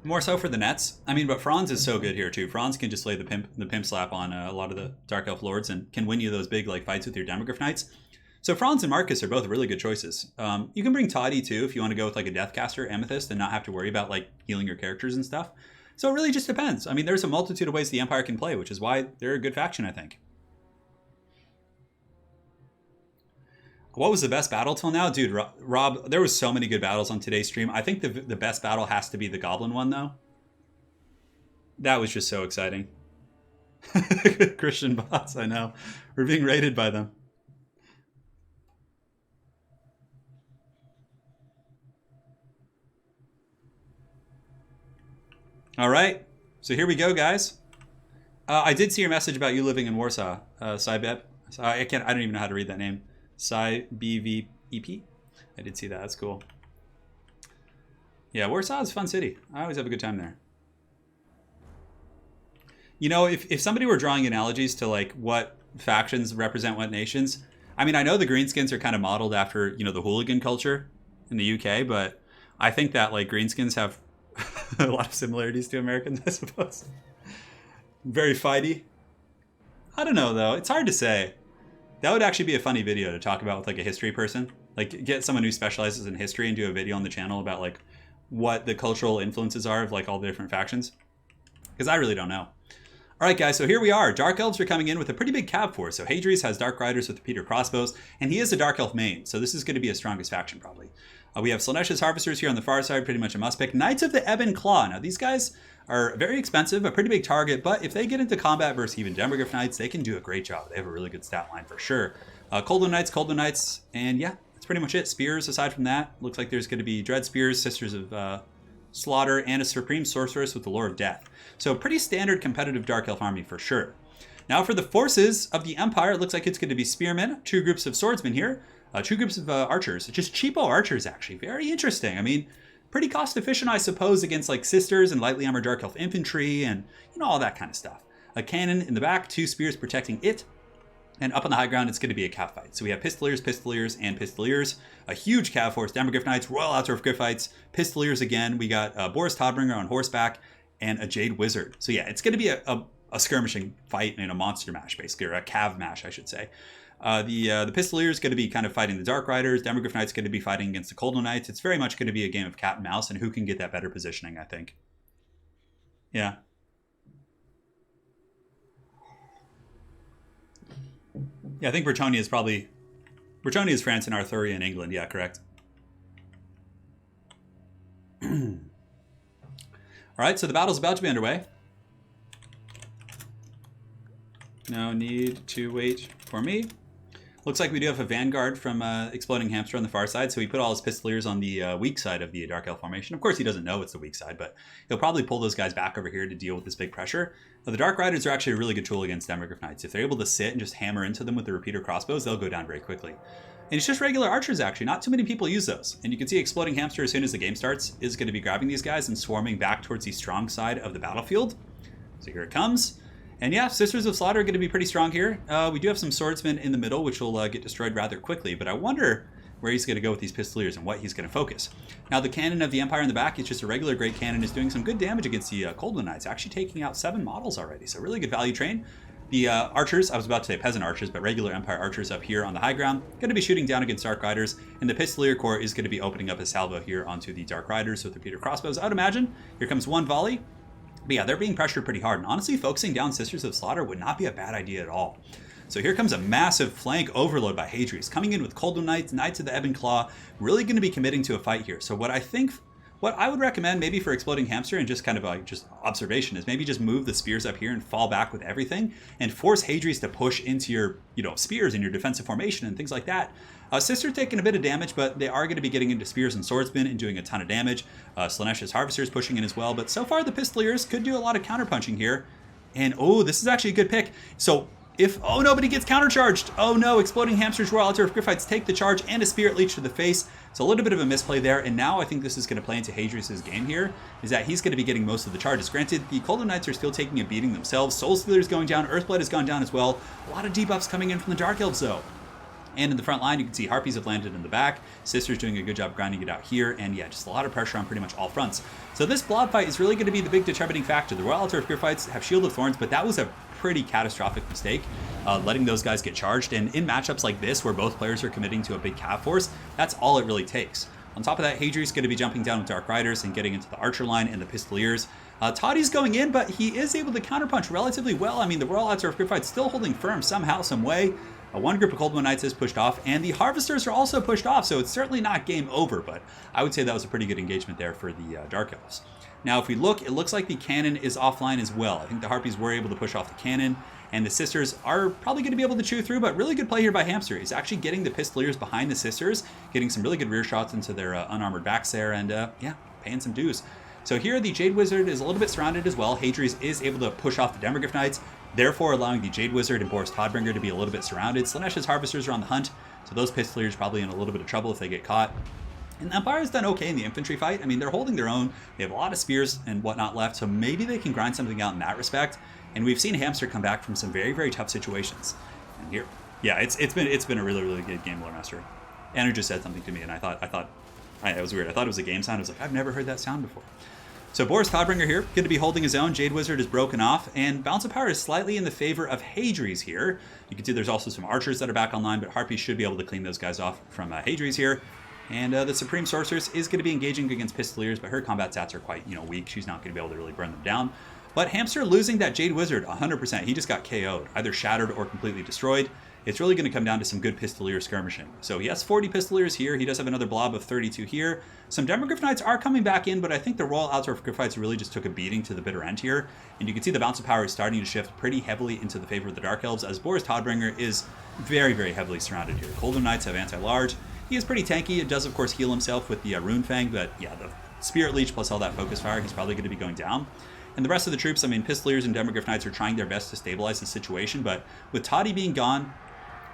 More so for the nets. I mean, but Franz is so good here too. Franz can just lay the pimp slap on a lot of the Dark Elf lords and can win you those big like fights with your Demogryph Knights. So Franz and Marcus are both really good choices. You can bring Toddy too if you want to go with like a Deathcaster Amethyst and not have to worry about like healing your characters and stuff. So it really just depends. I mean, there's a multitude of ways the Empire can play, which is why they're a good faction, I think. What was the best battle till now? Dude, Rob, there was so many good battles on today's stream. I think the best battle has to be the Goblin one, though. That was just so exciting. Christian bots, I know. We're being raided by them. All right. So here we go, guys. I did see your message about you living in Warsaw, Cybep. I don't even know how to read that name. BVEP. I did see that. That's cool. Yeah, Warsaw is a fun city. I always have a good time there. You know, if somebody were drawing analogies to like what factions represent what nations, I mean, I know the Greenskins are kind of modeled after, you know, the hooligan culture in the UK, but I think that like Greenskins have a lot of similarities to Americans, I suppose. Very fighty. I don't know though. It's hard to say. That would actually be a funny video to talk about with like a history person. Like get someone who specializes in history and do a video on the channel about like what the cultural influences are of like all the different factions. Because I really don't know. All right, guys, so here we are. Dark Elves are coming in with a pretty big cav force. So Hadrius has Dark Riders with Repeater Crossbows, and he is a Dark Elf main. So this is going to be his strongest faction probably. We have Slaanesha's Harvesters here on the far side, pretty much a must pick. Knights of the Ebon Claw. Now these guys are very expensive, a pretty big target, but if they get into combat versus even Demogryph Knights, they can do a great job. They have a really good stat line for sure. Coldo Knights, and yeah, that's pretty much it. Spears, aside from that, looks like there's going to be Dread Spears, Sisters of Slaughter, and a Supreme Sorceress with the Lore of Death. So pretty standard competitive Dark Elf army for sure. Now for the forces of the Empire, it looks like it's going to be Spearmen, 2 groups of Swordsmen here, 2 groups of Archers, just cheapo Archers actually, very interesting. I mean, pretty cost efficient, I suppose, against like Sisters and lightly armored Dark Elf infantry and, you know, all that kind of stuff. A cannon in the back, 2 spears protecting it, and up on the high ground, it's going to be a cav fight. So we have Pistoliers, and Pistoliers, a huge cav force, Demogryph Knights, Royal Outdwarf Griffites, Pistoliers again. We got Boris Todbringer on horseback and a Jade Wizard. So yeah, it's going to be a skirmishing fight and a monster mash, basically, or a cav mash, I should say. The Pistolier is going to be kind of fighting the Dark Riders. Demogryph Knight's going to be fighting against the Coldo Knights. It's very much going to be a game of cat and mouse, and who can get that better positioning, I think. Yeah. Yeah, I think Bretonnia is France and Arthuria in England. Yeah, correct. All right, so the battle's about to be underway. No need to wait for me. Looks like we do have a Vanguard from Exploding Hamster on the far side, so he put all his Pistoliers on the weak side of the Dark Elf formation. Of course, he doesn't know it's the weak side, but he'll probably pull those guys back over here to deal with this big pressure. Now, the Dark Riders are actually a really good tool against Demogryph Knights. If they're able to sit and just hammer into them with the Repeater Crossbows, they'll go down very quickly. And it's just regular Archers, actually. Not too many people use those. And you can see Exploding Hamster, as soon as the game starts, is going to be grabbing these guys and swarming back towards the strong side of the battlefield. So here it comes. And yeah, Sisters of Slaughter are going to be pretty strong here. We do have some Swordsmen in the middle, which will get destroyed rather quickly, but I wonder where he's going to go with these Pistoliers and what he's going to focus. Now, the Cannon of the Empire in the back is just a regular Great Cannon, is doing some good damage against the Coldo Knights, actually taking out 7 models already, so really good value train. The archers, I was about to say peasant archers, but regular Empire archers up here on the high ground, going to be shooting down against Dark Riders, and the Pistolier Corps is going to be opening up a salvo here onto the Dark Riders with repeater crossbows. I would imagine. Here comes one volley. But yeah, they're being pressured pretty hard, and honestly, focusing down Sisters of Slaughter would not be a bad idea at all. So here comes a massive flank overload by Hadrius, coming in with Coldwood Knights, Knights of the Ebon Claw, really going to be committing to a fight here. So what I would recommend maybe for Exploding Hamster and just kind of like just observation is maybe just move the spears up here and fall back with everything and force Hadrius to push into your, spears and your defensive formation and things like that. Sisters taking a bit of damage, but they are going to be getting into spears and swordsmen and doing a ton of damage. Slaanesha's Harvesters pushing in as well, but so far the Pistoliers could do a lot of counterpunching here. And oh, this is actually a good pick. So oh no, but he gets countercharged. Oh no, Exploding Hamsters, Royal Altar of Griffites take the charge and a Spirit Leech to the face. So a little bit of a misplay there, and now I think this is going to play into Hadrius' game here, is that he's going to be getting most of the charges. Granted, the Coldwood Knights are still taking a beating themselves. Soul Stealer's going down, Earthblood has gone down as well. A lot of debuffs coming in from the Dark Elves though. And in the front line, you can see Harpies have landed in the back. Sisters doing a good job grinding it out here. And yeah, just a lot of pressure on pretty much all fronts. So this blob fight is really going to be the big determining factor. The Royal Altar of Griffites have Shield of Thorns, but that was a pretty catastrophic mistake, letting those guys get charged. And in matchups like this, where both players are committing to a big cav force, that's all it really takes. On top of that, Hadrius is going to be jumping down with Dark Riders and getting into the Archer line and the Pistoliers. Toddy's going in, but he is able to counterpunch relatively well. I mean, the Royal Altar of Griffites still holding firm somehow, some way. One group of Coldwood Knights is pushed off, and the Harvesters are also pushed off, so it's certainly not game over, but I would say that was a pretty good engagement there for the Dark Elves. Now, if we look, it looks like the cannon is offline as well. I think the Harpies were able to push off the cannon, and the Sisters are probably going to be able to chew through, but really good play here by Hamster. He's actually getting the Pistoliers behind the Sisters, getting some really good rear shots into their unarmored backs there, and yeah, paying some dues. So here, the Jade Wizard is a little bit surrounded as well. Hadrius is able to push off the Demogryph Knights, therefore allowing the Jade Wizard and Boris Todbringer to be a little bit surrounded. Slaanesha's Harvesters are on the hunt, so those Pistoliers probably in a little bit of trouble if they get caught. And the Empire's done okay in the infantry fight. I mean, they're holding their own. They have a lot of spears and whatnot left, so maybe they can grind something out in that respect. And we've seen Hamster come back from some very, very tough situations. And here, yeah, it's been a really, really good game, Lore Master. Andrew just said something to me, and I thought it was weird. I thought it was a game sound. I was like, I've never heard that sound before. So Boris Todbringer here, going to be holding his own. Jade Wizard is broken off, and Balance of Power is slightly in the favor of Hadrius here. You can see there's also some archers that are back online, but Harpies should be able to clean those guys off from Hadrius here. And the Supreme Sorceress is going to be engaging against Pistoliers, but her combat stats are quite, weak. She's not going to be able to really burn them down. But Hamster losing that Jade Wizard 100%. He just got KO'd, either shattered or completely destroyed. It's really going to come down to some good Pistolier skirmishing. So he has 40 Pistoliers here. He does have another blob of 32 here. Some Demogryph Knights are coming back in, but I think the Royal Altar of Griffites really just took a beating to the bitter end here. And you can see the Balance of Power is starting to shift pretty heavily into the favor of the Dark Elves, as Boris Todbringer is very, very heavily surrounded here. Coldwood Knights have anti-large. He is pretty tanky. It does, of course, heal himself with the Rune Fang, but yeah, the Spirit Leech plus all that Focus Fire, he's probably going to be going down. And the rest of the troops, I mean, Pistoliers and Demogryph Knights are trying their best to stabilize the situation, but with Toddy being gone,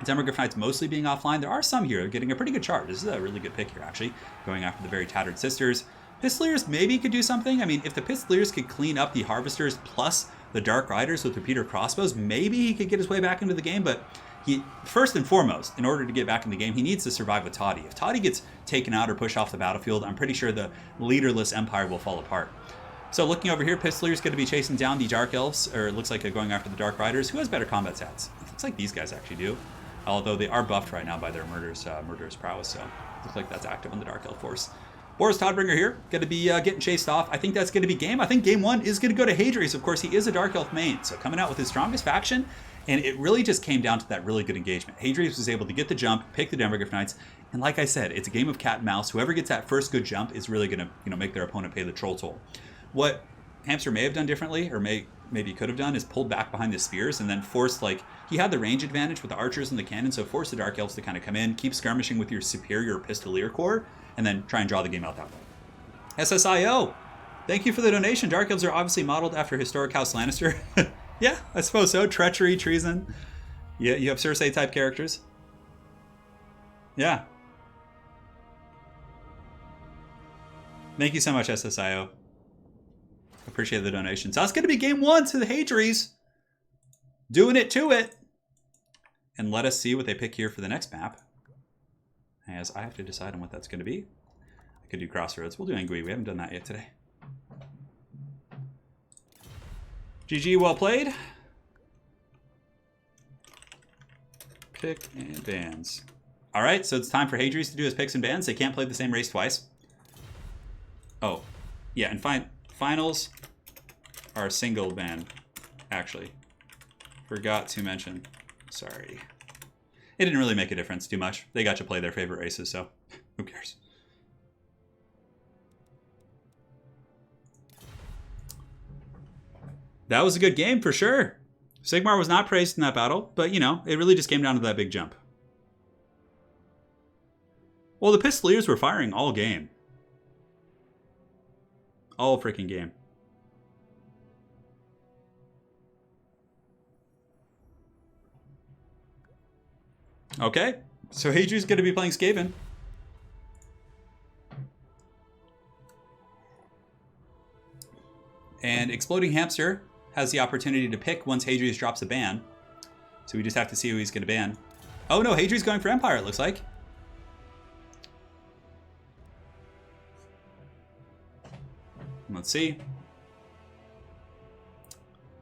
Demogryph Knights mostly being offline, there are some here getting a pretty good charge. This is a really good pick here, actually, going after the very tattered Sisters. Pistoliers maybe could do something. I mean, if the Pistoliers could clean up the Harvesters plus the Dark Riders with repeater crossbows, maybe he could get his way back into the game, but he, first and foremost, in order to get back in the game, he needs to survive with Toddy. If Toddy gets taken out or pushed off the battlefield, I'm pretty sure the leaderless Empire will fall apart. So looking over here, Pistolier's going to be chasing down the Dark Elves, or it looks like going after the Dark Riders. Who has better combat stats? It looks like these guys actually do. Although they are buffed right now by their murderous prowess, so it looks like that's active on the Dark Elf force. Boris Todbringer here, going to be getting chased off. I think that's going to be game. I think game one is going to go to Hadrius. Of course, he is a Dark Elf main, so coming out with his strongest faction, and it really just came down to that really good engagement. Hadrius was able to get the jump, pick the Demogryph Knights, and like I said, it's a game of cat and mouse. Whoever gets that first good jump is really going to make their opponent pay the troll toll. What Hamster may have done differently, or maybe could have done, is pulled back behind the spears and then forced, he had the range advantage with the archers and the cannon, so force the Dark Elves to kind of come in, keep skirmishing with your superior Pistolier Corps, and then try and draw the game out that way. SSIO, thank you for the donation. Dark Elves are obviously modeled after historic House Lannister. Yeah, I suppose so. Treachery, treason. Yeah, you have Cersei type characters. Yeah. Thank you so much, SSIO. Appreciate the donation. So that's going to be game one to the Hadrius. Doing it to it. And let us see what they pick here for the next map. As I have to decide on what that's going to be. I could do Crossroads. We'll do Angui. We haven't done that yet today. GG, well played. Pick and bans. All right, so it's time for Hadrius to do his picks and bans. They can't play the same race twice. Oh, yeah, and finals are single ban, actually. Forgot to mention. Sorry. It didn't really make a difference too much. They got to play their favorite races, so who cares? That was a good game for sure. Sigmar was not praised in that battle, but you know, it really just came down to that big jump. Well, the Pistoliers were firing all game. All freaking game. Okay, so Hadrian's going to be playing Skaven. And Exploding Hamster has the opportunity to pick once Hadrius drops a ban. So we just have to see who he's going to ban. Oh no, Hadrian's going for Empire, it looks like. Let's see.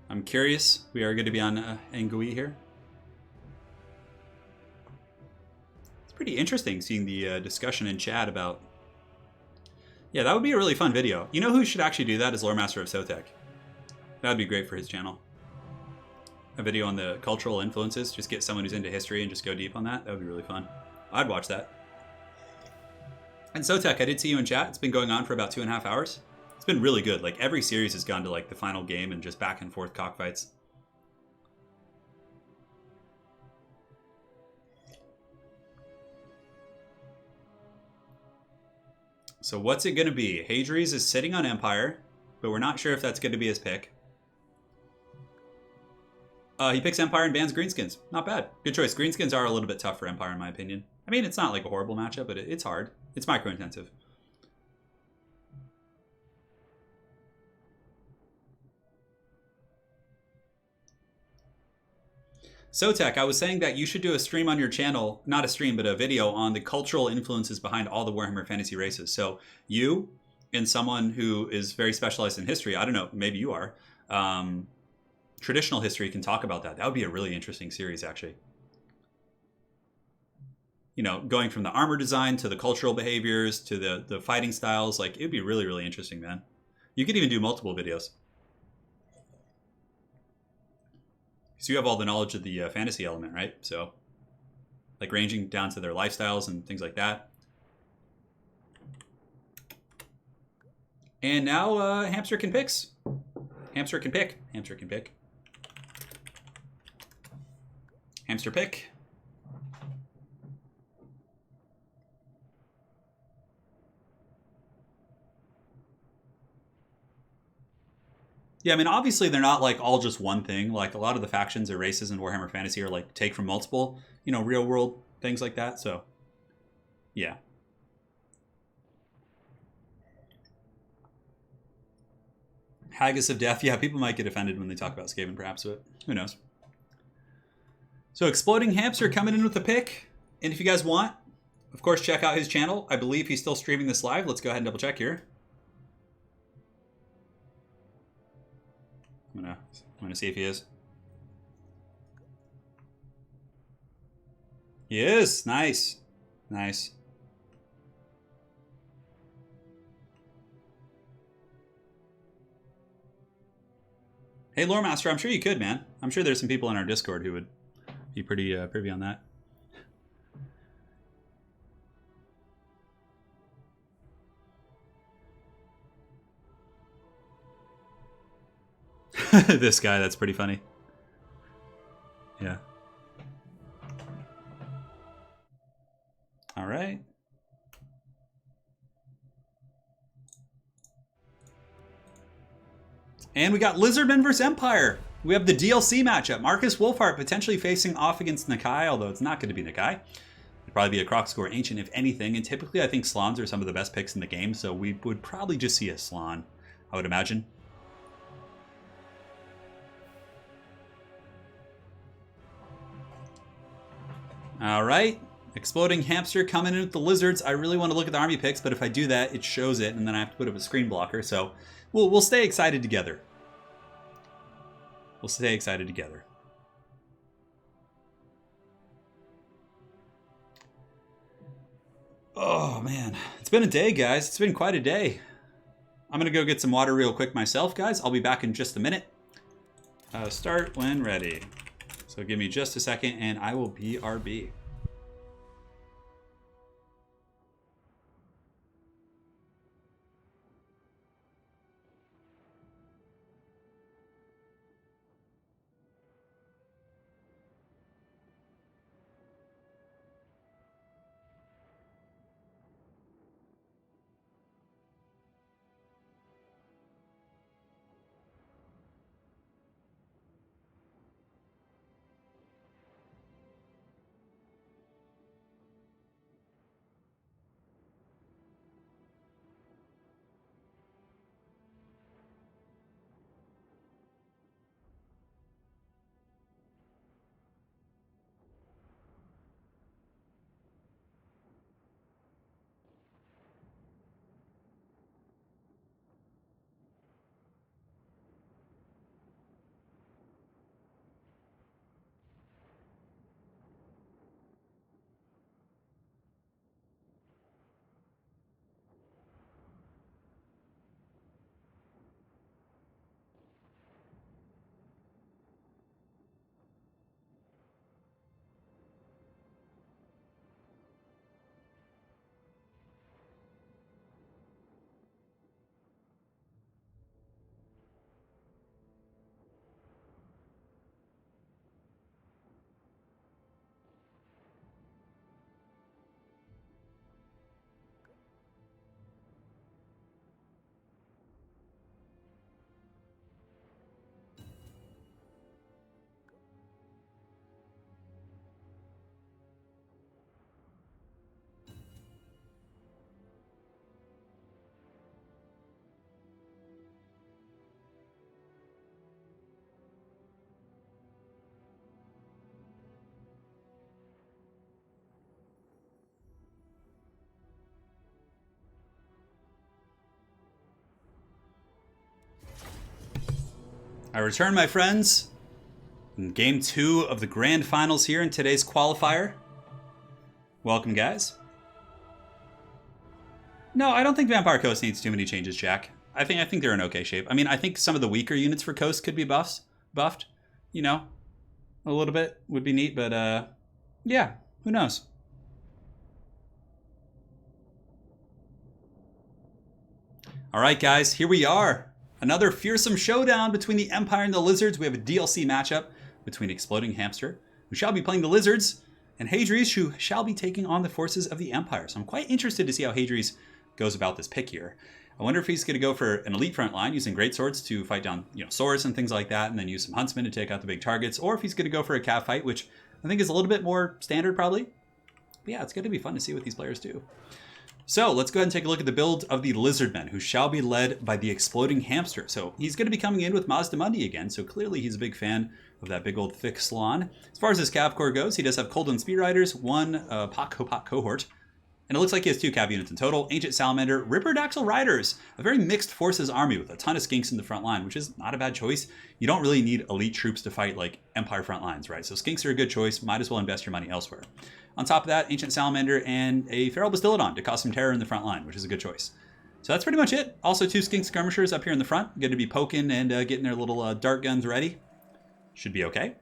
I'm curious. We are going to be on Engui here. Pretty interesting seeing the discussion in chat about... Yeah, that would be a really fun video. You know who should actually do that is Lore Master of Sotek. That would be great for his channel. A video on the cultural influences. Just get someone who's into history and just go deep on that. That would be really fun. I'd watch that. And Sotek, I did see you in chat. It's been going on for about 2.5 hours. It's been really good. Like every series has gone to like the final game and just back and forth cockfights. So what's it going to be? Hadrius is sitting on Empire, but we're not sure if that's going to be his pick. He picks Empire and bans Greenskins. Not bad. Good choice. Greenskins are a little bit tough for Empire, in my opinion. I mean, it's not like a horrible matchup, but it's hard. It's micro-intensive. Sotek, I was saying that you should do a stream on your channel, not a stream, but a video on the cultural influences behind all the Warhammer Fantasy races. So you and someone who is very specialized in history, I don't know, maybe you are, traditional history can talk about that. That would be a really interesting series, actually. You know, going from the armor design to the cultural behaviors to the fighting styles, like it'd be really, really interesting, man. You could even do multiple videos. So you have all the knowledge of the fantasy element, right? So, like ranging down to their lifestyles and things like that. And now Hamster can picks. Hamster can pick. Hamster can pick. Hamster pick. Yeah, I mean, obviously they're not like all just one thing. Like a lot of the factions or races in Warhammer Fantasy are like take from multiple, you know, real world things like that. So, yeah. Haggis of Death. Yeah, people might get offended when they talk about Skaven perhaps, but who knows. So Exploding Hamster coming in with a pick. And if you guys want, of course, check out his channel. I believe he's still streaming this live. Let's go ahead and double check here. I'm gonna see if he is. He is. Nice. Nice. Hey, Lore Master, I'm sure you could, man. I'm sure there's some people in our Discord who would be pretty privy on that. This guy, that's pretty funny. Yeah. All right. And we got Lizardman versus Empire. We have the DLC matchup. Marcus Wolfhart potentially facing off against Nakai, although it's not going to be Nakai. It'd probably be a Crocscore Ancient, if anything. And typically, I think Slans are some of the best picks in the game, so we would probably just see a Slan, I would imagine. All right. Exploding Hamster coming in with the Lizards. I really want to look at the army picks, but if I do that, it shows it, and then I have to put up a screen blocker. So we'll stay excited together. We'll stay excited together. Oh, man. It's been a day, guys. It's been quite a day. I'm going to go get some water real quick myself, guys. I'll be back in just a minute. Start when ready. So give me just a second, and I will BRB. I return, my friends, in Game 2 of the Grand Finals here in today's qualifier. Welcome, guys. No, I don't think Vampire Coast needs too many changes, Jack. I think they're in okay shape. I mean, I think some of the weaker units for Coast could be buffed. You know, a little bit would be neat, but yeah, who knows? All right, guys, here we are. Another fearsome showdown between the Empire and the Lizards. We have a DLC matchup between Exploding Hamster, who shall be playing the Lizards, and Hadri's, who shall be taking on the forces of the Empire. So I'm quite interested to see how Hadri's goes about this pick here. I wonder if he's going to go for an elite front line using greatswords to fight down, swords and things like that, and then use some huntsmen to take out the big targets, or if he's going to go for a cav fight, which I think is a little bit more standard probably. But yeah, it's going to be fun to see what these players do. So let's go ahead and take a look at the build of the Lizardmen, who shall be led by the Exploding Hamster. So he's going to be coming in with Mazdamundi again, so clearly he's a big fan of that big old thick Slon. As far as his Cav Corps goes, he does have Cold and Speed Riders, one Pak cohort, and it looks like he has 2 Cav units in total. Ancient Salamander, Ripperdaxel Riders, a very mixed forces army with a ton of skinks in the front line, which is not a bad choice. You don't really need elite troops to fight like Empire front lines, right? So skinks are a good choice, might as well invest your money elsewhere. On top of that, Ancient Salamander and a Feral Bastillodon to cause some terror in the front line, which is a good choice. So that's pretty much it. Also 2 Skink Skirmishers up here in the front, going to be poking and getting their little dart guns ready. Should be okay.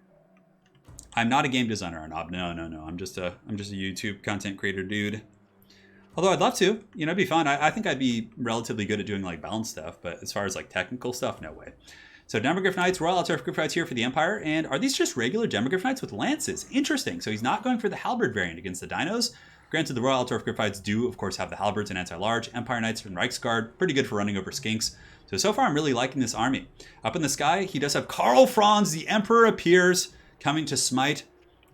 I'm not a game designer, Arnob. No. I'm just a YouTube content creator dude. Although I'd love to, it'd be fun. I think I'd be relatively good at doing like balance stuff, but as far as like technical stuff, no way. So Demogryph Knights, Royal Altarf Knights here for the Empire, and are these just regular Demogryph Knights with lances? Interesting. So he's not going for the halberd variant against the dinos. Granted, the Royal Altarf Knights do, of course, have the halberds and anti-large. Empire Knights and Reichsguard, pretty good for running over skinks. So far I'm really liking this army. Up in the sky, he does have Karl Franz, the Emperor appears, coming to smite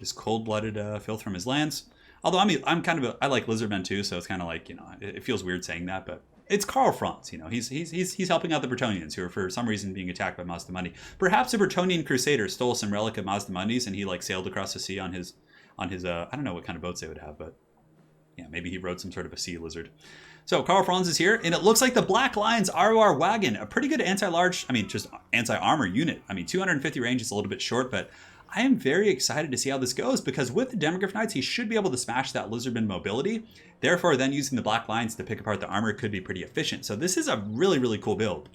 this cold-blooded filth from his lands. Although I like Lizardmen too, so it's kind of like, it feels weird saying that, but it's Karl Franz, he's helping out the Bretonnians who are for some reason being attacked by Mazdamundi. Perhaps a Bretonnian crusader stole some relic of Mazdamundi's and he like sailed across the sea on his I don't know what kind of boats they would have, but yeah, maybe he rode some sort of a sea lizard. So Karl Franz is here, and it looks like the Black Lions ROR Wagon, a pretty good anti-large, just anti-armor unit. 250 range is a little bit short, but I am very excited to see how this goes because with the Demogryph Knights, he should be able to smash that Lizardman mobility. Therefore, then using the Black Lions to pick apart the armor could be pretty efficient. So this is a really, really cool build.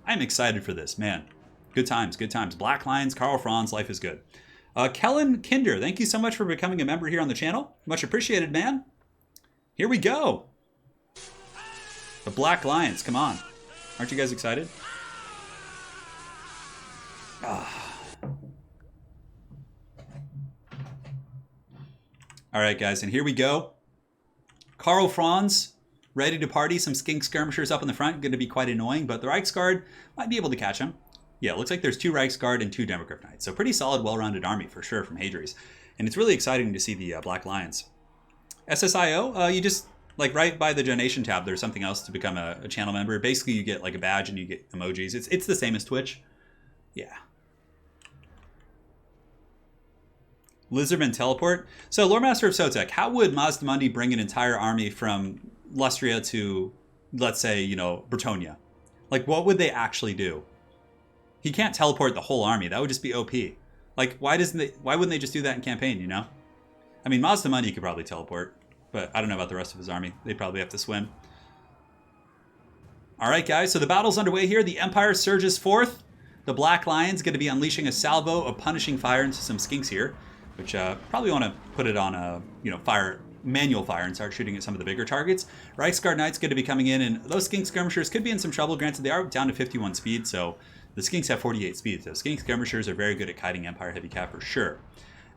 I'm excited for this, man. Good times, good times. Black Lions, Karl Franz, life is good. Kellen Kinder, thank you so much for becoming a member here on the channel. Much appreciated, man. Here we go. The Black Lions, come on. Aren't you guys excited? All right, guys, and here we go. Karl Franz, ready to party. Some skink skirmishers up in the front. Going to be quite annoying, but the Reichsguard might be able to catch him. Yeah, it looks like there's 2 Reichsguard and 2 Demogryph Knights. So pretty solid, well-rounded army for sure from Hadri's. And it's really exciting to see the Black Lions. SSIO, you just, like right by the donation tab, there's something else to become a channel member. Basically, you get like a badge and you get emojis. It's the same as Twitch. Yeah. Lizardman teleport. So, Lore Master of Sotek, how would Mazdamundi bring an entire army from Lustria to, let's say, you know, Bretonia? Like, what would they actually do? He can't teleport the whole army. That would just be OP. Like, why wouldn't they just do that in campaign, you know? I mean, Mazdamundi could probably teleport, but I don't know about the rest of his army. They'd probably have to swim. All right, guys, so the battle's underway here. The Empire surges forth. The Black Lions going to be unleashing a salvo of punishing fire into some skinks here, which probably want to put it on a, you know, manual fire and start shooting at some of the bigger targets. Reichsguard Knights going to be coming in, and those skink skirmishers could be in some trouble. Granted, they are down to 51 speed, so the skinks have 48 speed. So skink skirmishers are very good at kiting Empire heavy cap for sure.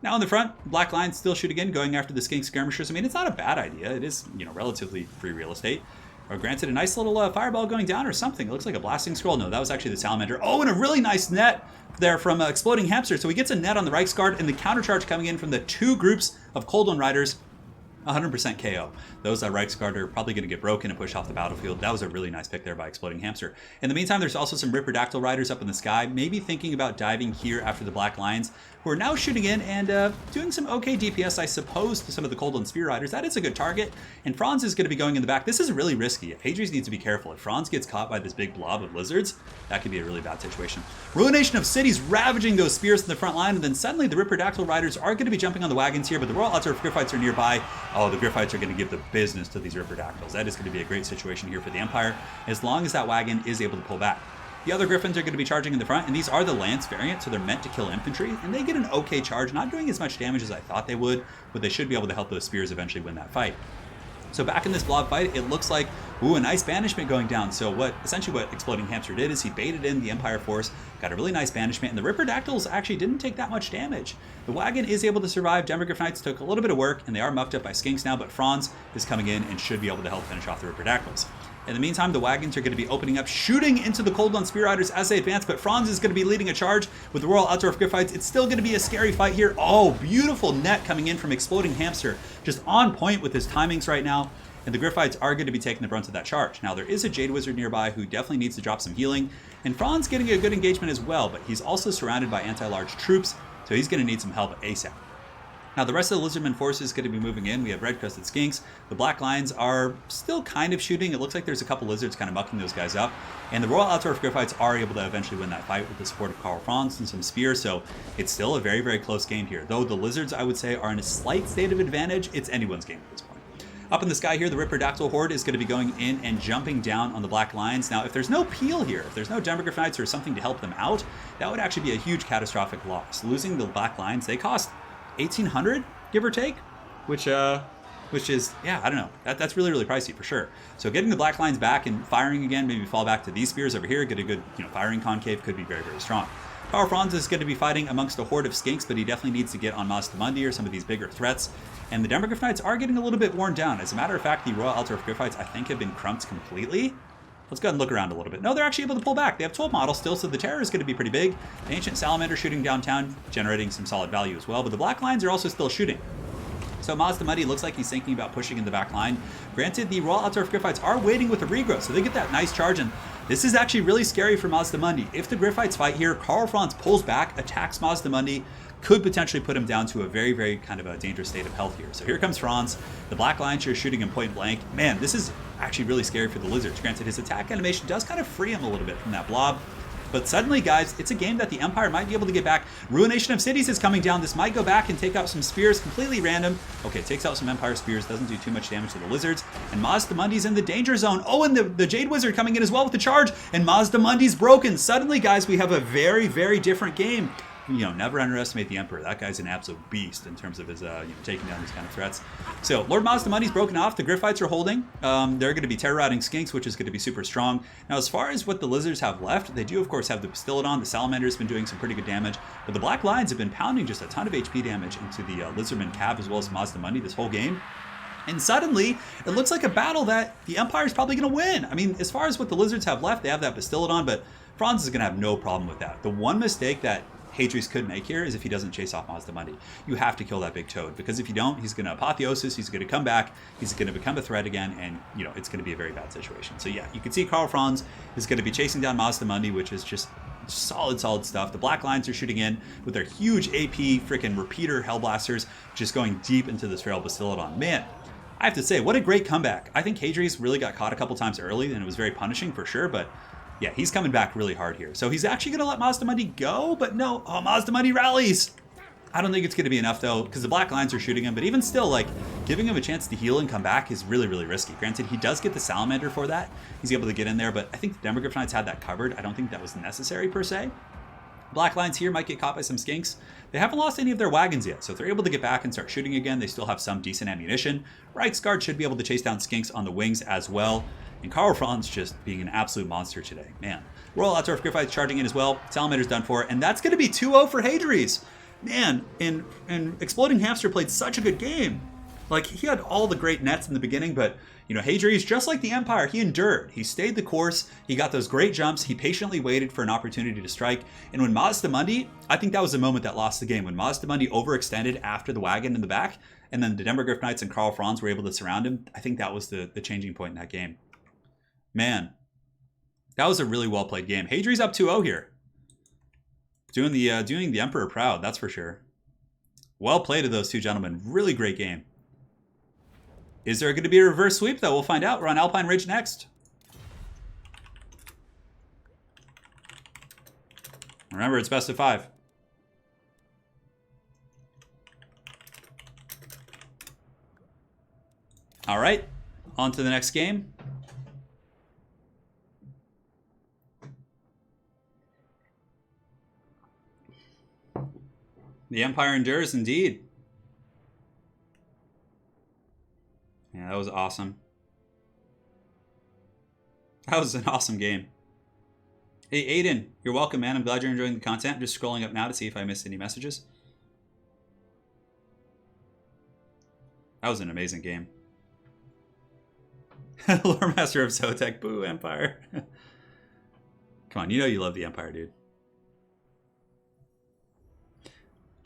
Now in the front, Black Lions still shooting in, going after the skink skirmishers. I mean, it's not a bad idea. It is, you know, relatively free real estate. Or granted, a nice little fireball going down or something. It looks like a blasting scroll. No, that was actually the salamander. Oh, and a really nice net there from Exploding Hamster. So he gets a net on the Reichsguard, and the countercharge coming in from the 2 groups of Cold One Riders. 100% KO. Those Reichsguard are probably going to get broken and pushed off the battlefield. That was a really nice pick there by Exploding Hamster. In the meantime, there's also some Ripperdactyl Riders up in the sky, maybe thinking about diving here after the Black Lions, who are now shooting in and doing some okay DPS, I suppose, to some of the Cold One Spear Riders. That is a good target, and Franz is going to be going in the back. This is really risky. Hadri's needs to be careful. If Franz gets caught by this big blob of lizards, that could be a really bad situation. Ruination of cities ravaging those spears in the front line, and then suddenly the Ripperdactyl Riders are going to be jumping on the wagons here, but the Royal Outdoor Gryphites are nearby. Oh, the Gryphites are going to give the business to these Ripperdactyls. That is going to be a great situation here for the Empire, as long as that wagon is able to pull back. The other Griffins are going to be charging in the front, and these are the Lance variant, so they're meant to kill infantry, and they get an okay charge, not doing as much damage as I thought they would, but they should be able to help those spears eventually win that fight. So back in this blob fight, it looks like, ooh, a nice banishment going down. So essentially what Exploding Hamster did is he baited in the Empire force, got a really nice banishment, and the Ripperdactyls actually didn't take that much damage. The wagon is able to survive. Demogryph Knights took a little bit of work, and they are mucked up by skinks now, but Franz is coming in and should be able to help finish off the Ripperdactyls. In the meantime, the wagons are going to be opening up, shooting into the Cold One Spear Riders as they advance, but Franz is going to be leading a charge with the Royal Outdoor Gryphites. It's still going to be a scary fight here. Oh, beautiful net coming in from Exploding Hamster. Just on point with his timings right now. And the Gryphites are going to be taking the brunt of that charge. Now, there is a Jade Wizard nearby who definitely needs to drop some healing. And Franz getting a good engagement as well, but he's also surrounded by anti-large troops, so he's going to need some help ASAP. Now, the rest of the Lizardman force is going to be moving in. We have red-crested skinks. The Black Lions are still kind of shooting. It looks like there's a couple lizards kind of mucking those guys up. And the Royal Outdoor Gryphites are able to eventually win that fight with the support of Karl Franz and some spears. So it's still a very, very close game here. Though the lizards, I would say, are in a slight state of advantage. It's anyone's game at this point. Up in the sky here, the Ripperdactyl Horde is going to be going in and jumping down on the Black Lions. Now, if there's no peel here, if there's no Demogryph Knights or something to help them out, that would actually be a huge catastrophic loss. Losing the Black Lions, they cost 1,800, give or take, which is, yeah, I don't know. That's really, really pricey for sure. So getting the Black Lions back and firing again, maybe fall back to these spears over here, get a good, firing concave could be very, very strong. Karl Franz is going to be fighting amongst a horde of skinks, but he definitely needs to get on Mazdamundi or some of these bigger threats. And the Demogryph Knights are getting a little bit worn down. As a matter of fact, the Royal Outdoor Gryphites, I think, have been crumped completely. Let's go ahead and look around a little bit. No, they're actually able to pull back. They have 12 models still, so the terror is going to be pretty big. The Ancient Salamander shooting downtown, generating some solid value as well. But the Black Lions are also still shooting. So Mazdamundi looks like he's thinking about pushing in the back line. Granted, the Royal Outdoor Gryphites are waiting with a regrowth, so they get that nice charge, and this is actually really scary for Mazdamundi. If the Gryphites fight here, Karl Franz pulls back, attacks Mazdamundi, could potentially put him down to a very, very kind of a dangerous state of health here. So here comes Franz. The Black Lions are shooting him point blank. Man, this is actually really scary for the Lizards. Granted, his attack animation does kind of free him a little bit from that blob. But suddenly, guys, it's a game that the Empire might be able to get back. Ruination of Cities is coming down. This might go back and take out some spears, completely random. Okay, takes out some Empire spears, doesn't do too much damage to the lizards. And Mazdamundi's in the danger zone. Oh, and the Jade Wizard coming in as well with the charge. And Mazdamundi's broken. Suddenly, guys, we have a very, very different game. You know, never underestimate the Emperor. That guy's an absolute beast in terms of his, taking down these kind of threats. So, Lord Mazdamundi's broken off. The Griffites are holding. They're going to be terror-routing Skinks, which is going to be super strong. Now, as far as what the Lizards have left, they do, of course, have the Bastillodon. The Salamander's been doing some pretty good damage. But the Black Lions have been pounding just a ton of HP damage into the Lizardman Cav as well as Mazdamundi this whole game. And suddenly, it looks like a battle that the Empire is probably going to win. I mean, as far as what the Lizards have left, they have that Bastillodon, but Franz is going to have no problem with that. The one mistake that Hadrius could make here is if he doesn't chase off Mazdamundi. You have to kill that big toad, because if you don't, he's going to apotheosis, he's going to come back, he's going to become a threat again, and it's going to be a very bad situation. So yeah, you can see Karl Franz is going to be chasing down Mazdamundi, which is just solid stuff. The Black Lions are shooting in with their huge AP freaking repeater Hellblasters, just going deep into this Feral Bastillodon. Man, I have to say, what a great comeback. I think Hadrius really got caught a couple times early, and it was very punishing for sure, but yeah, he's coming back really hard here. So he's actually going to let Mazdamundi go, but no. Oh, Mazdamundi rallies. I don't think it's going to be enough, though, because the Black Lions are shooting him. But even still, like, giving him a chance to heal and come back is really, really risky. Granted, he does get the Salamander for that. He's able to get in there, but I think the Demogryph Knights had that covered. I don't think that was necessary, per se. Black Lions here might get caught by some Skinks. They haven't lost any of their wagons yet, so if they're able to get back and start shooting again, they still have some decent ammunition. Reichsguard should be able to chase down Skinks on the wings as well. And Karl Franz just being an absolute monster today. Man. Royal Outdorf Griffites charging in as well. Salamander's done for. And that's going to be 2-0 for Hadrius. Man, and Exploding Hamster played such a good game. Like, he had all the great nets in the beginning, but, Hadrius, just like the Empire, he endured. He stayed the course. He got those great jumps. He patiently waited for an opportunity to strike. And when Mazdamundi, I think that was the moment that lost the game. When Mazdamundi overextended after the wagon in the back, and then the Demogryph Knights and Karl Franz were able to surround him, I think that was the changing point in that game. Man, that was a really well played game. Hadri's up 2-0 here. Doing the Emperor proud, that's for sure. Well played to those two gentlemen. Really great game. Is there going to be a reverse sweep, though? We'll find out. We're on Alpine Ridge next. Remember, it's best of 5. All right, on to the next game. The Empire endures indeed. Yeah, that was awesome. That was an awesome game. Hey, Aiden, you're welcome, man. I'm glad you're enjoying the content. I'm just scrolling up now to see if I missed any messages. That was an amazing game. Lore Master of Zotek. Boo, Empire. Come on, you love the Empire, dude.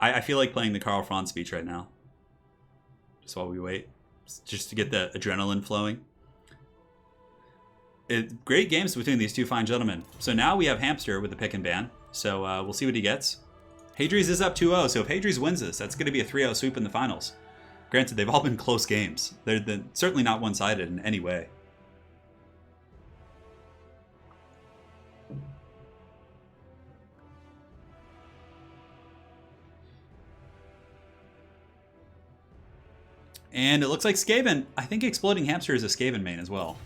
I feel like playing the Karl Franz speech right now. Just while we wait. Just to get the adrenaline flowing. Great games between these two fine gentlemen. So now we have Hamster with the pick and ban. So we'll see what he gets. Hadrius is up 2-0. So if Hadrius wins this, that's going to be a 3-0 sweep in the finals. Granted, they've all been close games. They're certainly not one-sided in any way. And it looks like Skaven. I think Exploding Hamster is a Skaven main as well.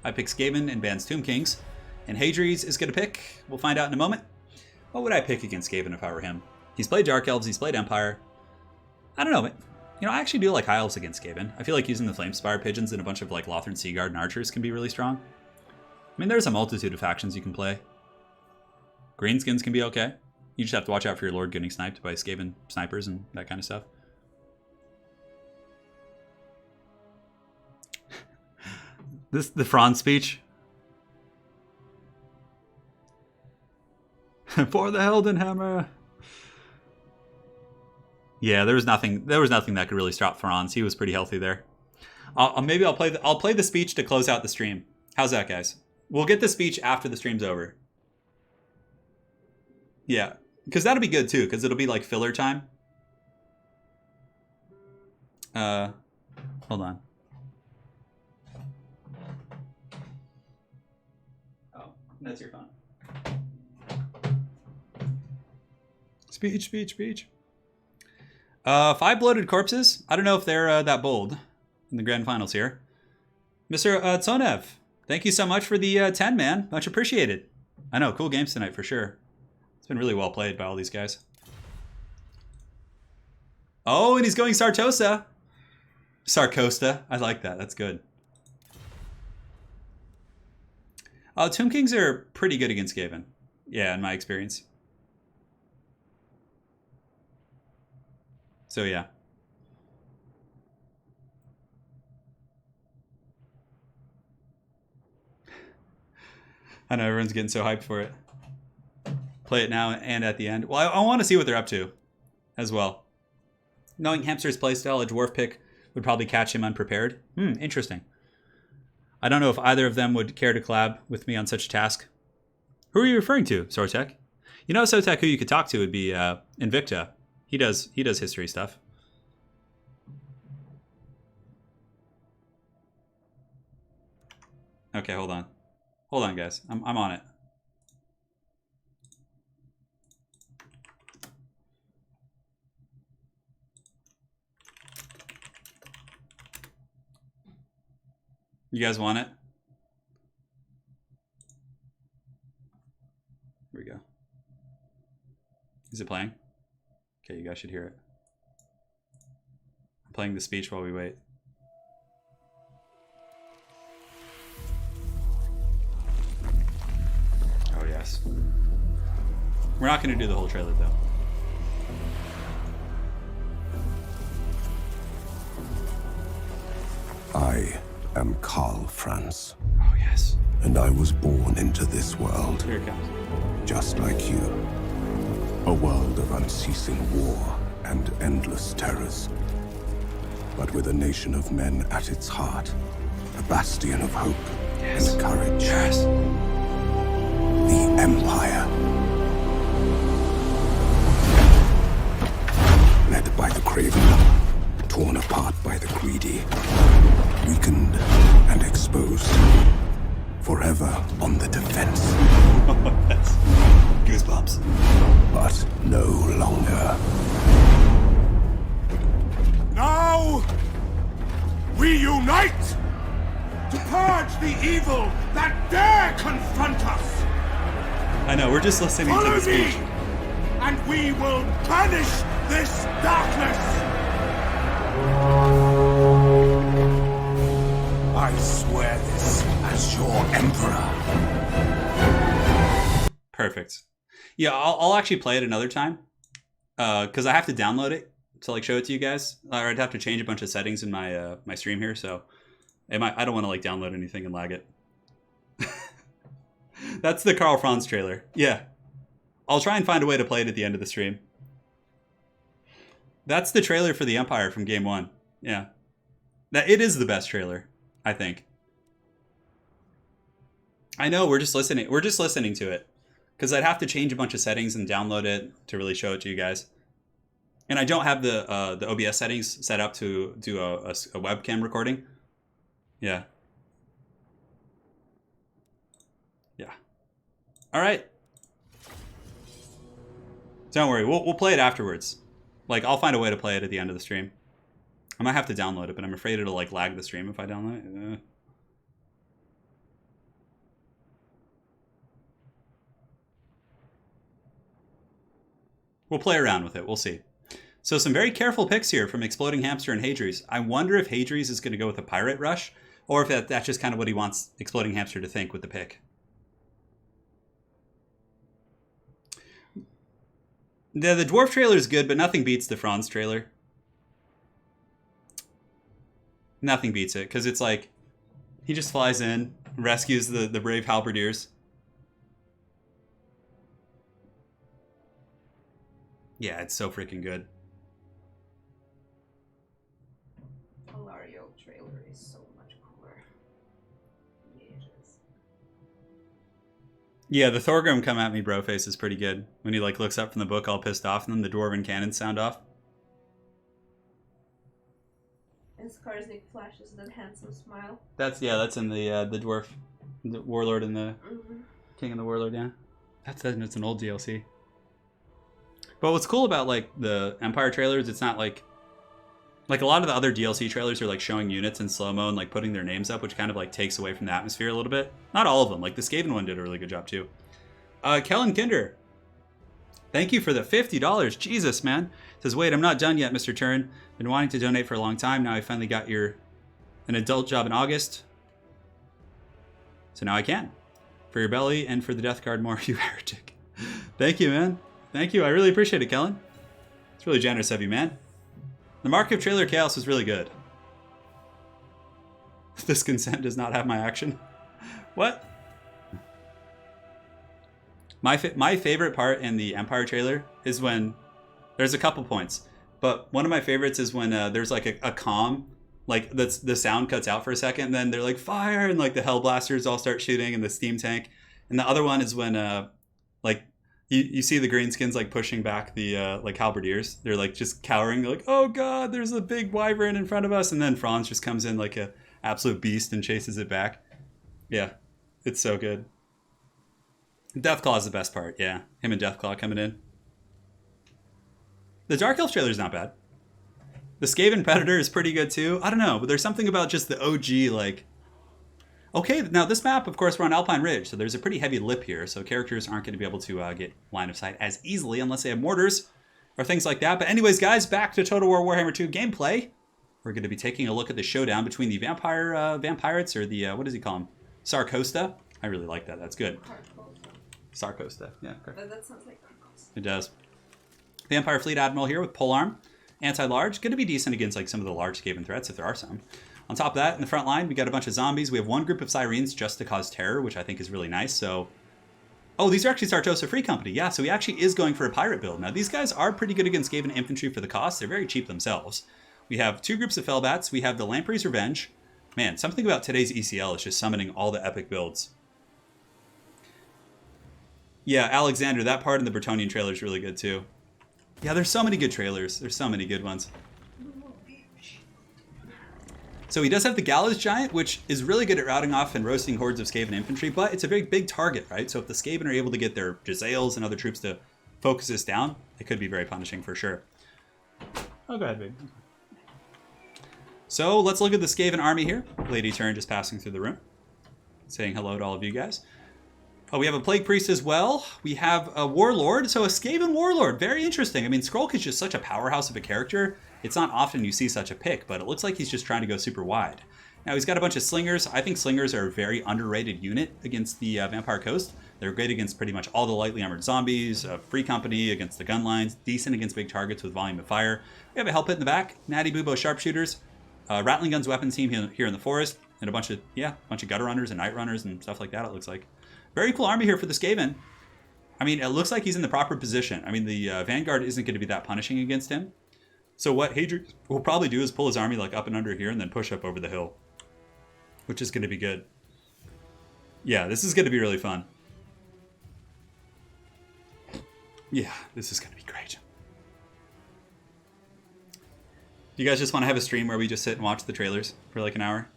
I pick Skaven and bans Tomb Kings. And Hadrius is going to pick. We'll find out in a moment. What would I pick against Skaven if I were him? He's played Dark Elves. He's played Empire. I don't know, but I actually do like High Elves against Skaven. I feel like using the Flamespire Pigeons and a bunch of like Lothran Seaguard and Archers can be really strong. I mean, there's a multitude of factions you can play. Greenskins can be okay. You just have to watch out for your Lord getting sniped by Skaven snipers and that kind of stuff. The Franz speech. For the Heldenhammer. Yeah, there was nothing that could really stop Franz. He was pretty healthy there. Maybe I'll play the speech to close out the stream. How's that, guys? We'll get the speech after the stream's over. Yeah, because that'll be good too, because it'll be like filler time. Hold on. Oh, that's your phone. Speech, speech, speech. 5 bloated corpses. I don't know if they're that bold in the grand finals here. Mr. Tsonev, thank you so much for the 10, man. Much appreciated. I know, cool games tonight for sure. It's been really well played by all these guys. Oh, and he's going Sartosa. Sarcosta. I like that. That's good. Tomb Kings are pretty good against Skaven. Yeah, in my experience. So, yeah. I know everyone's getting so hyped for it. Play it now and at the end. Well, I want to see what they're up to as well. Knowing Hamster's playstyle, a dwarf pick would probably catch him unprepared. Interesting. I don't know if either of them would care to collab with me on such a task. Who are you referring to, Sortek? You know, Sotek, who you could talk to would be Invicta. He does history stuff. Okay, hold on. Hold on, guys. I'm on it. You guys want it? Here we go. Is it playing? Okay, you guys should hear it. I'm playing the speech while we wait. Oh, yes. We're not going to do the whole trailer, though. I am Karl Franz. Oh, yes. And I was born into this world. Here it comes. Just like you. A world of unceasing war and endless terrors. But with a nation of men at its heart. A bastion of hope and courage. Yes. The Empire. Led by the craven. Torn apart by the greedy. Weakened and exposed. Forever on the defense. That's goosebumps. But no longer. Now, we unite to purge the evil that dare confront us. I know, we're just listening to the speech. Follow me, and we will banish this darkness. I swear this as your emperor. Perfect. Yeah, I'll actually play it another time. Because I have to download it to like show it to you guys. Or I'd have to change a bunch of settings in my my stream here, so I don't want to like download anything and lag it. That's the Karl Franz trailer. Yeah. I'll try and find a way to play it at the end of the stream. That's the trailer for the Empire from Game 1. Yeah. It is the best trailer, I think. I know, we're just listening to it. Because I'd have to change a bunch of settings and download it to really show it to you guys. And I don't have the OBS settings set up to do a webcam recording. Yeah. Yeah. All right. Don't worry, we'll play it afterwards. Like, I'll find a way to play it at the end of the stream. I might have to download it, but I'm afraid it'll like lag the stream if I download it. We'll play around with it. We'll see. So some very careful picks here from Exploding Hamster and Hadries. I wonder if Hadries is going to go with a Pirate Rush, or if that's just kind of what he wants Exploding Hamster to think with the pick. The Dwarf trailer is good, but nothing beats the Franz trailer. Nothing beats it, because it's like, he just flies in, rescues the brave halberdiers. Yeah, it's so freaking good. Alario trailer is so much cooler. Yeah, the Thorgrim come at me bro face is pretty good. When he like looks up from the book all pissed off and then the Dwarven cannons sound off. And Skarsnik flashes that handsome smile. That's in the dwarf, the warlord and the king and the warlord. Yeah, that's an old DLC. But what's cool about like the Empire trailers, it's not like a lot of the other DLC trailers are like showing units in slow-mo and like putting their names up, which kind of like takes away from the atmosphere a little bit. Not all of them. Like the Skaven one did a really good job too. Kellen Kinder, thank you for the $50. Jesus, man. Says, wait, I'm not done yet, Mr. Turin. Been wanting to donate for a long time. Now I finally got an adult job in August. So now I can. For your belly and for the death card more, you heretic. Thank you, man. Thank you. I really appreciate it, Kellen. It's really generous of you, man. The mark of trailer chaos was really good. This consent does not have my action. What? My favorite part in the Empire trailer is when there's a couple points, but one of my favorites is when there's like a calm, like the sound cuts out for a second, and then they're like fire, and like the Hellblasters all start shooting, and the steam tank. And the other one is when like you see the greenskins like pushing back the like halberdiers. They're like just cowering. They're like, oh god, there's a big wyvern in front of us, and then Franz just comes in like a absolute beast and chases it back. Yeah, it's so good. Deathclaw is the best part. Yeah, him and Deathclaw coming in. The Dark Elf trailer is not bad. The Skaven Predator is pretty good too. I don't know, but there's something about just the OG like. Okay, now this map, of course, we're on Alpine Ridge, so there's a pretty heavy lip here, so characters aren't going to be able to get line of sight as easily unless they have mortars or things like that. But anyways, guys, back to Total War Warhammer 2 gameplay. We're going to be taking a look at the showdown between the vampirates, or the, what does he call them? Sarcosta. I really like that. That's good. Sarcosta. Yeah. Okay. That sounds like Sarcosta. It does. The Empire Fleet Admiral here with polearm. Anti-large. Going to be decent against like some of the large Skaven threats, if there are some. On top of that, in the front line, we got a bunch of zombies. We have one group of Sirens just to cause terror, which I think is really nice. So, oh, these are actually Sartosa Free Company. Yeah, so he actually is going for a pirate build. Now, these guys are pretty good against Skaven infantry for the cost. They're very cheap themselves. We have two groups of Fellbats. We have the Lamprey's Revenge. Man, something about today's ECL is just summoning all the epic builds. Yeah, Alexander, that part in the Bretonnian trailer is really good too. Yeah, there's so many good trailers. There's so many good ones. So he does have the Gallows Giant, which is really good at routing off and roasting hordes of Skaven infantry, but it's a very big target, right? So if the Skaven are able to get their Jezzails and other troops to focus this down, it could be very punishing for sure. Oh, go ahead, babe. So let's look at the Skaven army here. Lady Turin just passing through the room, saying hello to all of you guys. Oh, we have a Plague Priest as well. We have a Warlord. So a Skaven Warlord. Very interesting. I mean, Skrulk is just such a powerhouse of a character. It's not often you see such a pick, but it looks like he's just trying to go super wide. Now, he's got a bunch of Slingers. I think Slingers are a very underrated unit against the Vampire Coast. They're great against pretty much all the lightly armored zombies, Free Company against the gun lines, decent against big targets with volume of fire. We have a Hell Pit in the back, Natty Bubo Sharpshooters, Rattling Guns weapons team here in the forest, and a bunch of Gutter Runners and Night Runners and stuff like that, it looks like. Very cool army here for the Skaven. I mean, it looks like he's in the proper position. I mean, the Vanguard isn't going to be that punishing against him. So what Hadrian will probably do is pull his army like up and under here and then push up over the hill, which is going to be good. Yeah, this is going to be really fun. Yeah, this is going to be great. Do you guys just want to have a stream where we just sit and watch the trailers for like an hour?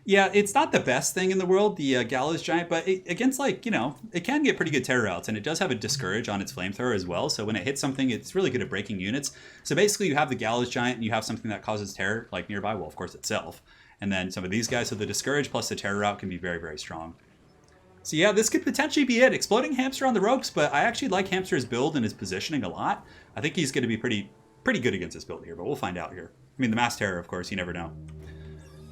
Yeah, it's not the best thing in the world, the Gallows Giant, but against, like, you know, it can get pretty good terror outs, and it does have a Discourage on its flamethrower as well, so when it hits something, it's really good at breaking units. So basically, you have the Gallows Giant, and you have something that causes terror, like nearby, well, of course, itself. And then some of these guys, so the Discourage plus the terror out can be very, very strong. So yeah, this could potentially be it. Exploding Hamster on the ropes, but I actually like Hamster's build and his positioning a lot. I think he's going to be pretty good against this build here, but we'll find out here. I mean, the Mass Terror, of course, you never know.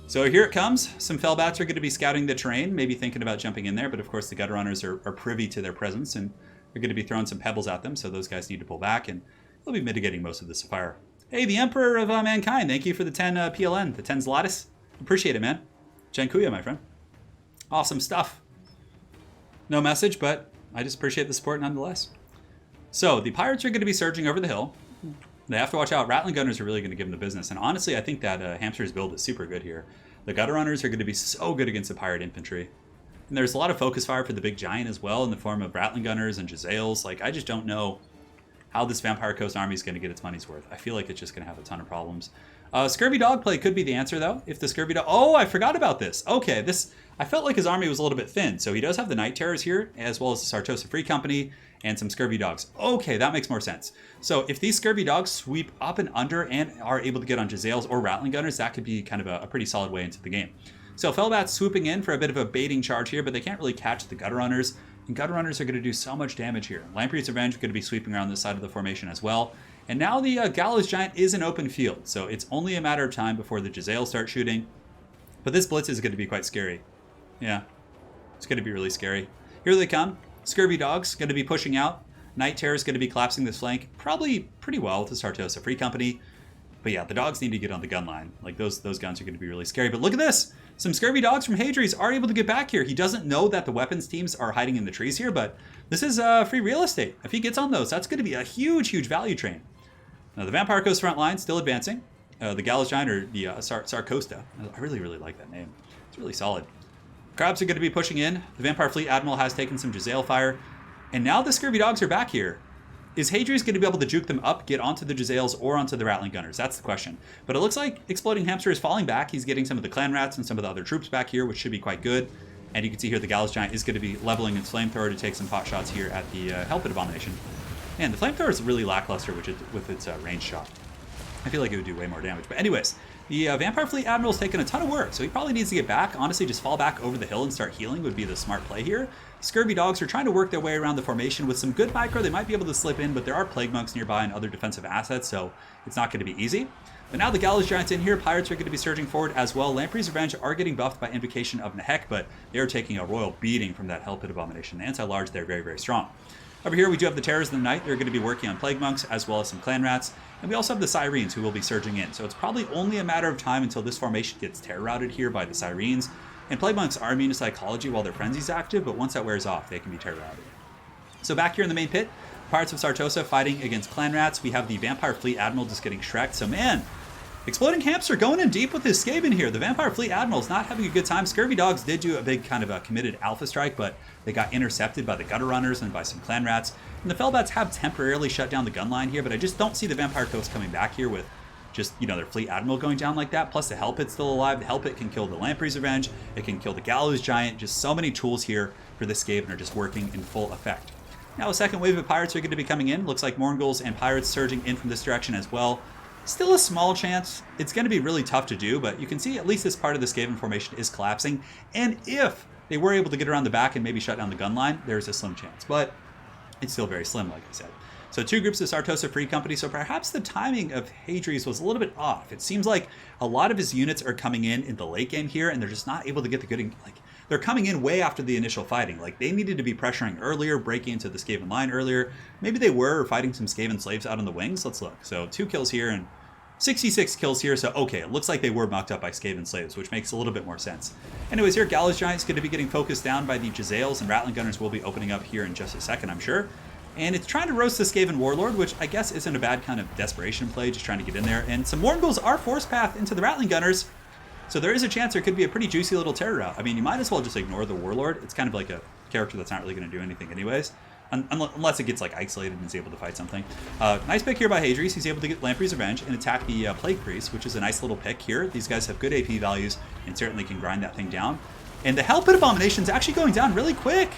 So here it comes. Some Fellbats are going to be scouting the terrain, maybe thinking about jumping in there, but of course the Gutter Runners are privy to their presence, and they're going to be throwing some pebbles at them, so those guys need to pull back, and they'll be mitigating most of this fire. Hey, the Emperor of Mankind, thank you for the 10 PLN, the 10 Zlatis. Appreciate it, man. Jankuya, my friend. Awesome stuff. No message, but I just appreciate the support nonetheless. So the Pirates are going to be surging over the hill. They have to watch out. Rattling Gunners are really going to give them the business. And honestly, I think that Hamster's build is super good here. The Gutter Runners are going to be so good against the Pirate Infantry. And there's a lot of focus fire for the Big Giant as well in the form of Rattling Gunners and Jezzails. Like, I just don't know how this Vampire Coast army is going to get its money's worth. I feel like it's just going to have a ton of problems. Scurvy dog play could be the answer, though. If the Scurvy dog... Oh, I forgot about this. Okay, this... I felt like his army was a little bit thin. So he does have the Night Terrors here, as well as the Sartosa Free Company and some Scurvy dogs. Okay, that makes more sense. So if these Scurvy dogs sweep up and under and are able to get on Jezzails or Rattling Gunners, that could be kind of a pretty solid way into the game. So Fellbat's swooping in for a bit of a baiting charge here, but they can't really catch the Gutter Runners. And Gutter Runners are going to do so much damage here. Lamprey's Revenge are going to be sweeping around this side of the formation as well. And now the Gallows Giant is an open field, so it's only a matter of time before the Jezzails start shooting. But this blitz is going to be quite scary. Yeah, it's going to be really scary. Here they come. Scurvy Dogs going to be pushing out. Night Terror is going to be collapsing this flank probably pretty well with the Sartosa Free Company. But yeah, the dogs need to get on the gun line. Like those guns are going to be really scary. But look at this. Some Scurvy Dogs from Hadri's are able to get back here. He doesn't know that the weapons teams are hiding in the trees here, but this is free real estate. If he gets on those, that's going to be a huge, huge value train. Now the Vampire Coast front line still advancing. The Gallows Giant, or the Sarcosta. I really, really like that name. It's really solid. Crabs are going to be pushing in. The Vampire Fleet Admiral has taken some Jezzail fire. And now the Scurvy Dogs are back here. Is Hadri's going to be able to juke them up, get onto the Jezzails, or onto the Rattling Gunners? That's the question. But it looks like Exploding Hamster is falling back. He's getting some of the Clan Rats and some of the other troops back here, which should be quite good. And you can see here the Gallows Giant is going to be leveling its Flamethrower to take some pot shots here at the Hellpit Abomination. Man, the Flamethrower is really lackluster with its range shot. I feel like it would do way more damage. But anyways, the Vampire Fleet Admiral's taken a ton of work, so he probably needs to get back. Honestly, just fall back over the hill and start healing would be the smart play here. Scurvy Dogs are trying to work their way around the formation with some good micro. They might be able to slip in, but there are Plague Monks nearby and other defensive assets, so it's not going to be easy. But now the Gallows Giant's in here. Pirates are going to be surging forward as well. Lamprey's Revenge are getting buffed by Invocation of Nehek, but they are taking a royal beating from that Hellpit Abomination. The anti-large, they're very, very strong. Over here, we do have the Terrors of the Night. They're going to be working on Plague Monks as well as some Clan Rats. And we also have the Syrenes who will be surging in. So it's probably only a matter of time until this formation gets terror routed here by the Syrenes. And Plague Monks are immune to Psychology while their Frenzy's active, but once that wears off, they can be terror routed. So back here in the main pit, Pirates of Sartosa fighting against Clan Rats. We have the Vampire Fleet Admiral just getting shreked. So man, Exploding Hamster going in deep with his Skaven here. The Vampire Fleet Admiral's not having a good time. Scurvy Dogs did do a big kind of a committed alpha strike, but they got intercepted by the Gutter Runners and by some Clan Rats. And the Fellbats have temporarily shut down the gun line here, but I just don't see the Vampire Coast coming back here with just, you know, their Fleet Admiral going down like that. Plus the Hellpit's still alive. The Hellpit can kill the Lamprey's Revenge. It can kill the Gallows Giant. Just so many tools here for this Skaven are just working in full effect. Now a second wave of Pirates are going to be coming in. Looks like Morngul's and Pirates surging in from this direction as well. Still a small chance. It's going to be really tough to do, but you can see at least this part of the Skaven formation is collapsing. And if they were able to get around the back and maybe shut down the gun line, there's a slim chance. But it's still very slim, like I said. So two groups of Sartosa Free Company, so perhaps the timing of Hadri's was a little bit off. It seems like a lot of his units are coming in the late game here, and they're just not able to get the good, like, they're coming in way after the initial fighting. Like, they needed to be pressuring earlier, breaking into the Skaven line earlier. Maybe they were fighting some Skaven slaves out on the wings. Let's look. So 2 kills here and 66 kills here. So, okay, it looks like they were mucked up by Skaven slaves, which makes a little bit more sense. Anyways, here, Gallows Giant's going to be getting focused down by the Jezzails, and Rattling Gunners will be opening up here in just a second, I'm sure. And it's trying to roast the Skaven Warlord, which I guess isn't a bad kind of desperation play, just trying to get in there. And some Morngul's are force path into the Rattling Gunners. So there is a chance there could be a pretty juicy little terror route. I mean, you might as well just ignore the Warlord. It's kind of like a character that's not really going to do anything anyways. Unless it gets like isolated and is able to fight something. Nice pick here by Hadri's. He's able to get Lamprey's Revenge and attack the Plague Priest, which is a nice little pick here. These guys have good AP values and certainly can grind that thing down. And the Hellpit Abomination's actually going down really quick.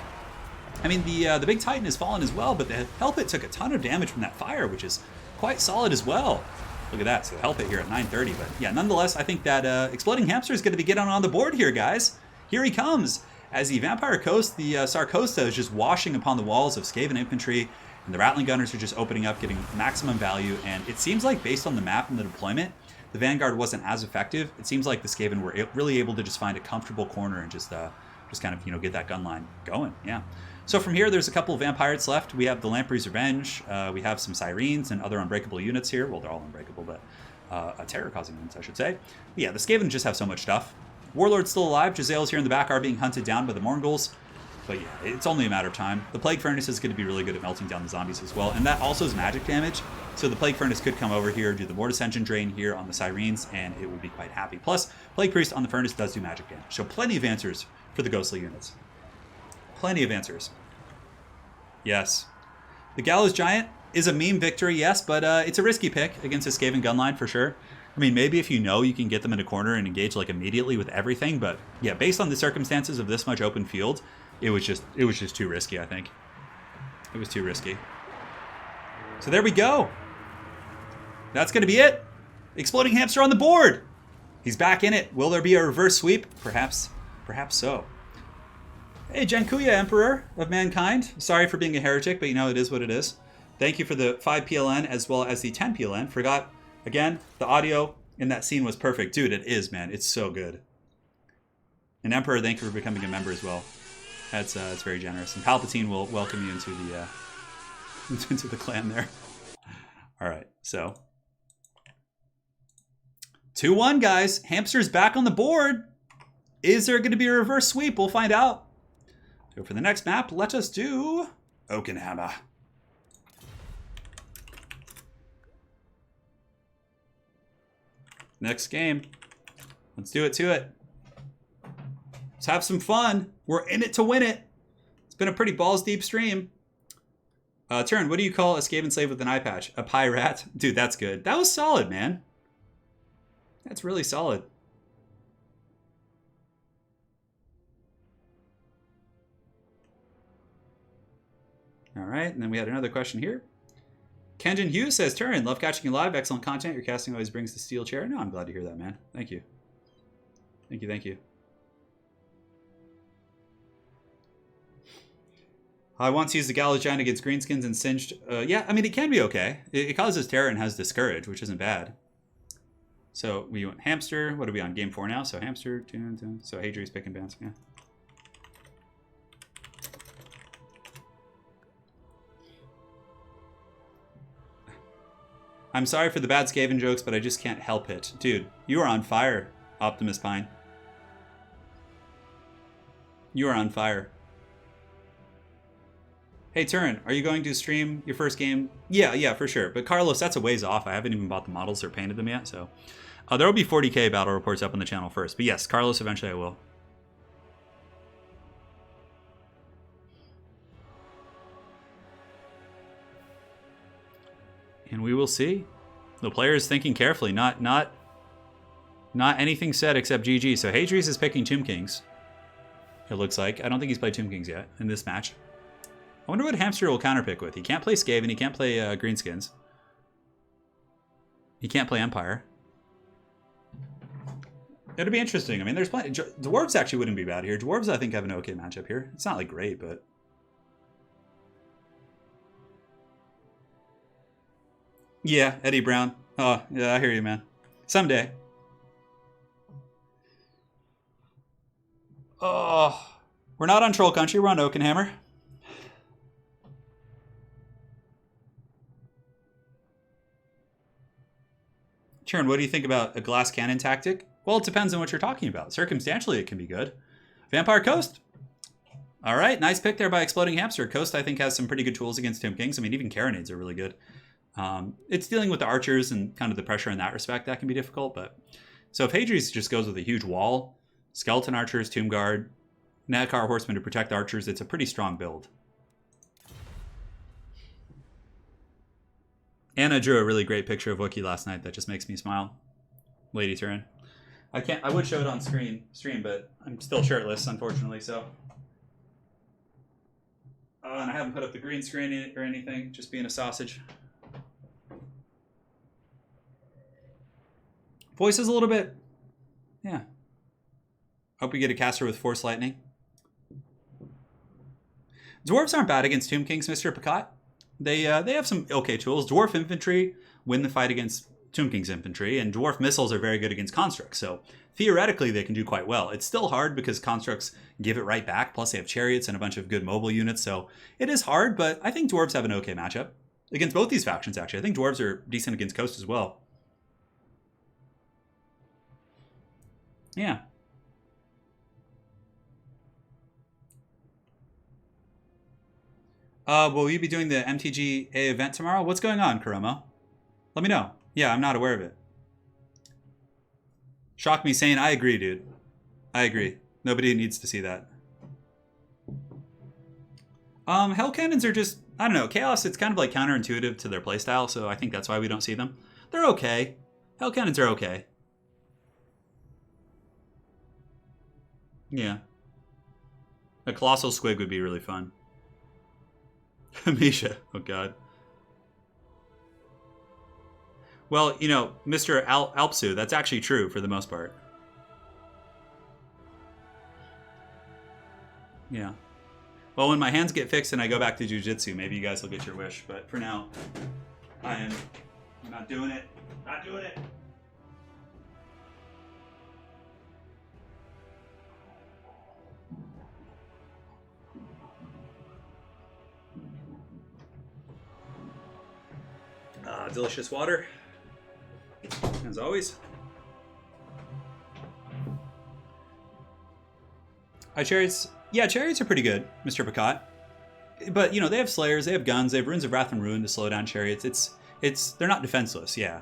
I mean, the big Titan has fallen as well, but the Hellpit took a ton of damage from that fire, which is quite solid as well. Look at that. So the Hellpit here at 930. But yeah, nonetheless, I think that Exploding Hamster is going to be getting on the board here, guys. Here he comes. As the Vampire Coast, the Sarcosta is just washing upon the walls of Skaven infantry, and the Rattling Gunners are just opening up, getting maximum value. And it seems like, based on the map and the deployment, the Vanguard wasn't as effective. It seems like the Skaven were really able to just find a comfortable corner and just kind of, you know, get that gun line going. Yeah. So from here, there's a couple of Vampires left. We have the Lamprey's Revenge. We have some Syrenes and other unbreakable units here. Well, they're all unbreakable, but terror-causing units, I should say. But yeah, the Skaven just have so much stuff. Warlord's still alive. Jezzails here in the back are being hunted down by the Morngul's. But yeah, it's only a matter of time. The Plague Furnace is going to be really good at melting down the zombies as well. And that also is magic damage. So the Plague Furnace could come over here, do the Mortis Engine Drain here on the Syrenes, and it will be quite happy. Plus, Plague Priest on the Furnace does do magic damage. So plenty of answers for the ghostly units. Plenty of answers. Yes. The Gallows Giant is a meme victory, yes, but it's a risky pick against a Skaven gun line for sure. I mean, maybe if you know you can get them in a corner and engage like immediately with everything, but yeah, based on the circumstances of this much open field, it was just too risky, I think. It was too risky. So there we go. That's going to be it. Exploding Hamster on the board. He's back in it. Will there be a reverse sweep? Perhaps so. Hey, Jankuya, Emperor of Mankind. Sorry for being a heretic, but you know, it is what it is. Thank you for the 5 PLN as well as the 10 PLN. Forgot, again, the audio in that scene was perfect. Dude, it is, man. It's so good. And Emperor, thank you for becoming a member as well. That's very generous. And Palpatine will welcome you into the into the clan there. All right, so 2-1, guys. Hamster's back on the board. Is there going to be a reverse sweep? We'll find out. Go for the next map. Let us do Oakenhammer. Next game. Let's do it to it. Let's have some fun. We're in it to win it. It's been a pretty balls deep stream. Turin, what do you call escape and slave with an eye patch? A pirate? Dude, that's good. That was solid, man. That's really solid. All right, and then we had another question here. Kenjin Hughes says, Turin, love catching you live. Excellent content. Your casting always brings the steel chair. No, I'm glad to hear that, man. Thank you. Thank you, thank you. I once used the Gallows Giant against greenskins and singed. Yeah, I mean, it can be okay. It causes terror and has discourage, which isn't bad. So we went hamster. What are we on? Game 4 now. So hamster. So Hadri's picking bands. Yeah. I'm sorry for the bad Skaven jokes, but I just can't help it. Dude, you are on fire, Optimus Pine. You are on fire. Hey, Turin, are you going to stream your first game? Yeah, for sure. But Carlos, that's a ways off. I haven't even bought the models or painted them yet, so... there will be 40k battle reports up on the channel first. But yes, Carlos, eventually I will. And we will see. The player is thinking carefully. Not anything said except GG. So Hadri's is picking Tomb Kings. It looks like. I don't think he's played Tomb Kings yet in this match. I wonder what Hamster will counterpick with. He can't play Skaven. He can't play Greenskins. He can't play Empire. It'll be interesting. I mean, there's plenty. Dwarves actually wouldn't be bad here. Dwarves, I think, have an okay matchup here. It's not like great, but... Yeah, Eddie Brown. Oh, yeah, I hear you, man. Someday. Oh, we're not on Troll Country. We're on Oakenhammer. Turin, what do you think about a glass cannon tactic? Well, it depends on what you're talking about. Circumstantially, it can be good. Vampire Coast. All right, nice pick there by Exploding Hamster. Coast, I think, has some pretty good tools against Tomb Kings. I mean, even Carronades are really good. It's dealing with the archers and kind of the pressure in that respect that can be difficult. But so if Hadri's just goes with a huge wall, skeleton archers, tomb guard, Nakar horsemen to protect the archers, it's a pretty strong build. Anna drew a really great picture of Wookiee last night that just makes me smile. Lady Turin. I would show it on stream, but I'm still shirtless, unfortunately, so. And I haven't put up the green screen or anything, just being a sausage. Voice is a little bit, yeah. Hope we get a caster with Force Lightning. Dwarves aren't bad against Tomb Kings, Mr. Picot. They have some okay tools. Dwarf infantry win the fight against Tomb King's infantry, and dwarf missiles are very good against constructs. So theoretically, they can do quite well. It's still hard because constructs give it right back. Plus, they have chariots and a bunch of good mobile units. So it is hard, but I think dwarves have an okay matchup against both these factions. Actually, I think dwarves are decent against Coast as well. Yeah. Will you be doing the MTGA event tomorrow? What's going on, Kuromo? Let me know. Yeah, I'm not aware of it. Shock me saying, I agree, dude. I agree. Nobody needs to see that. Hell cannons are just, I don't know, Chaos, it's kind of like counterintuitive to their playstyle, so I think that's why we don't see them. They're okay. Hell cannons are okay. Yeah. A colossal squig would be really fun. Misha, oh god. Well, you know, Mr. Alpsu, that's actually true for the most part. Yeah. Well, when my hands get fixed and I go back to jiu-jitsu, maybe you guys will get your wish. But for now, I'm not doing it. Not doing it. Delicious water, as always. Chariots. Yeah, chariots are pretty good, Mr. Picot. But, you know, they have slayers, they have guns, they have runes of wrath and ruin to slow down chariots. They're not defenseless, yeah.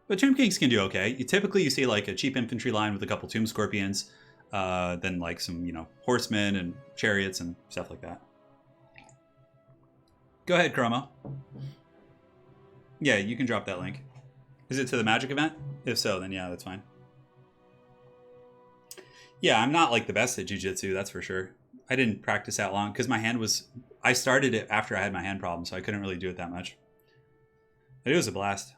But Tomb Kings can do okay. You see like a cheap infantry line with a couple Tomb Scorpions, then like some, you know, horsemen and chariots and stuff like that. Go ahead, Chroma. Yeah, you can drop that link. Is it to the Magic event? If so, then yeah, that's fine. Yeah, I'm not like the best at jiu-jitsu, that's for sure. I didn't practice that long because my hand was... I started it after I had my hand problem, so I couldn't really do it that much. But it was a blast.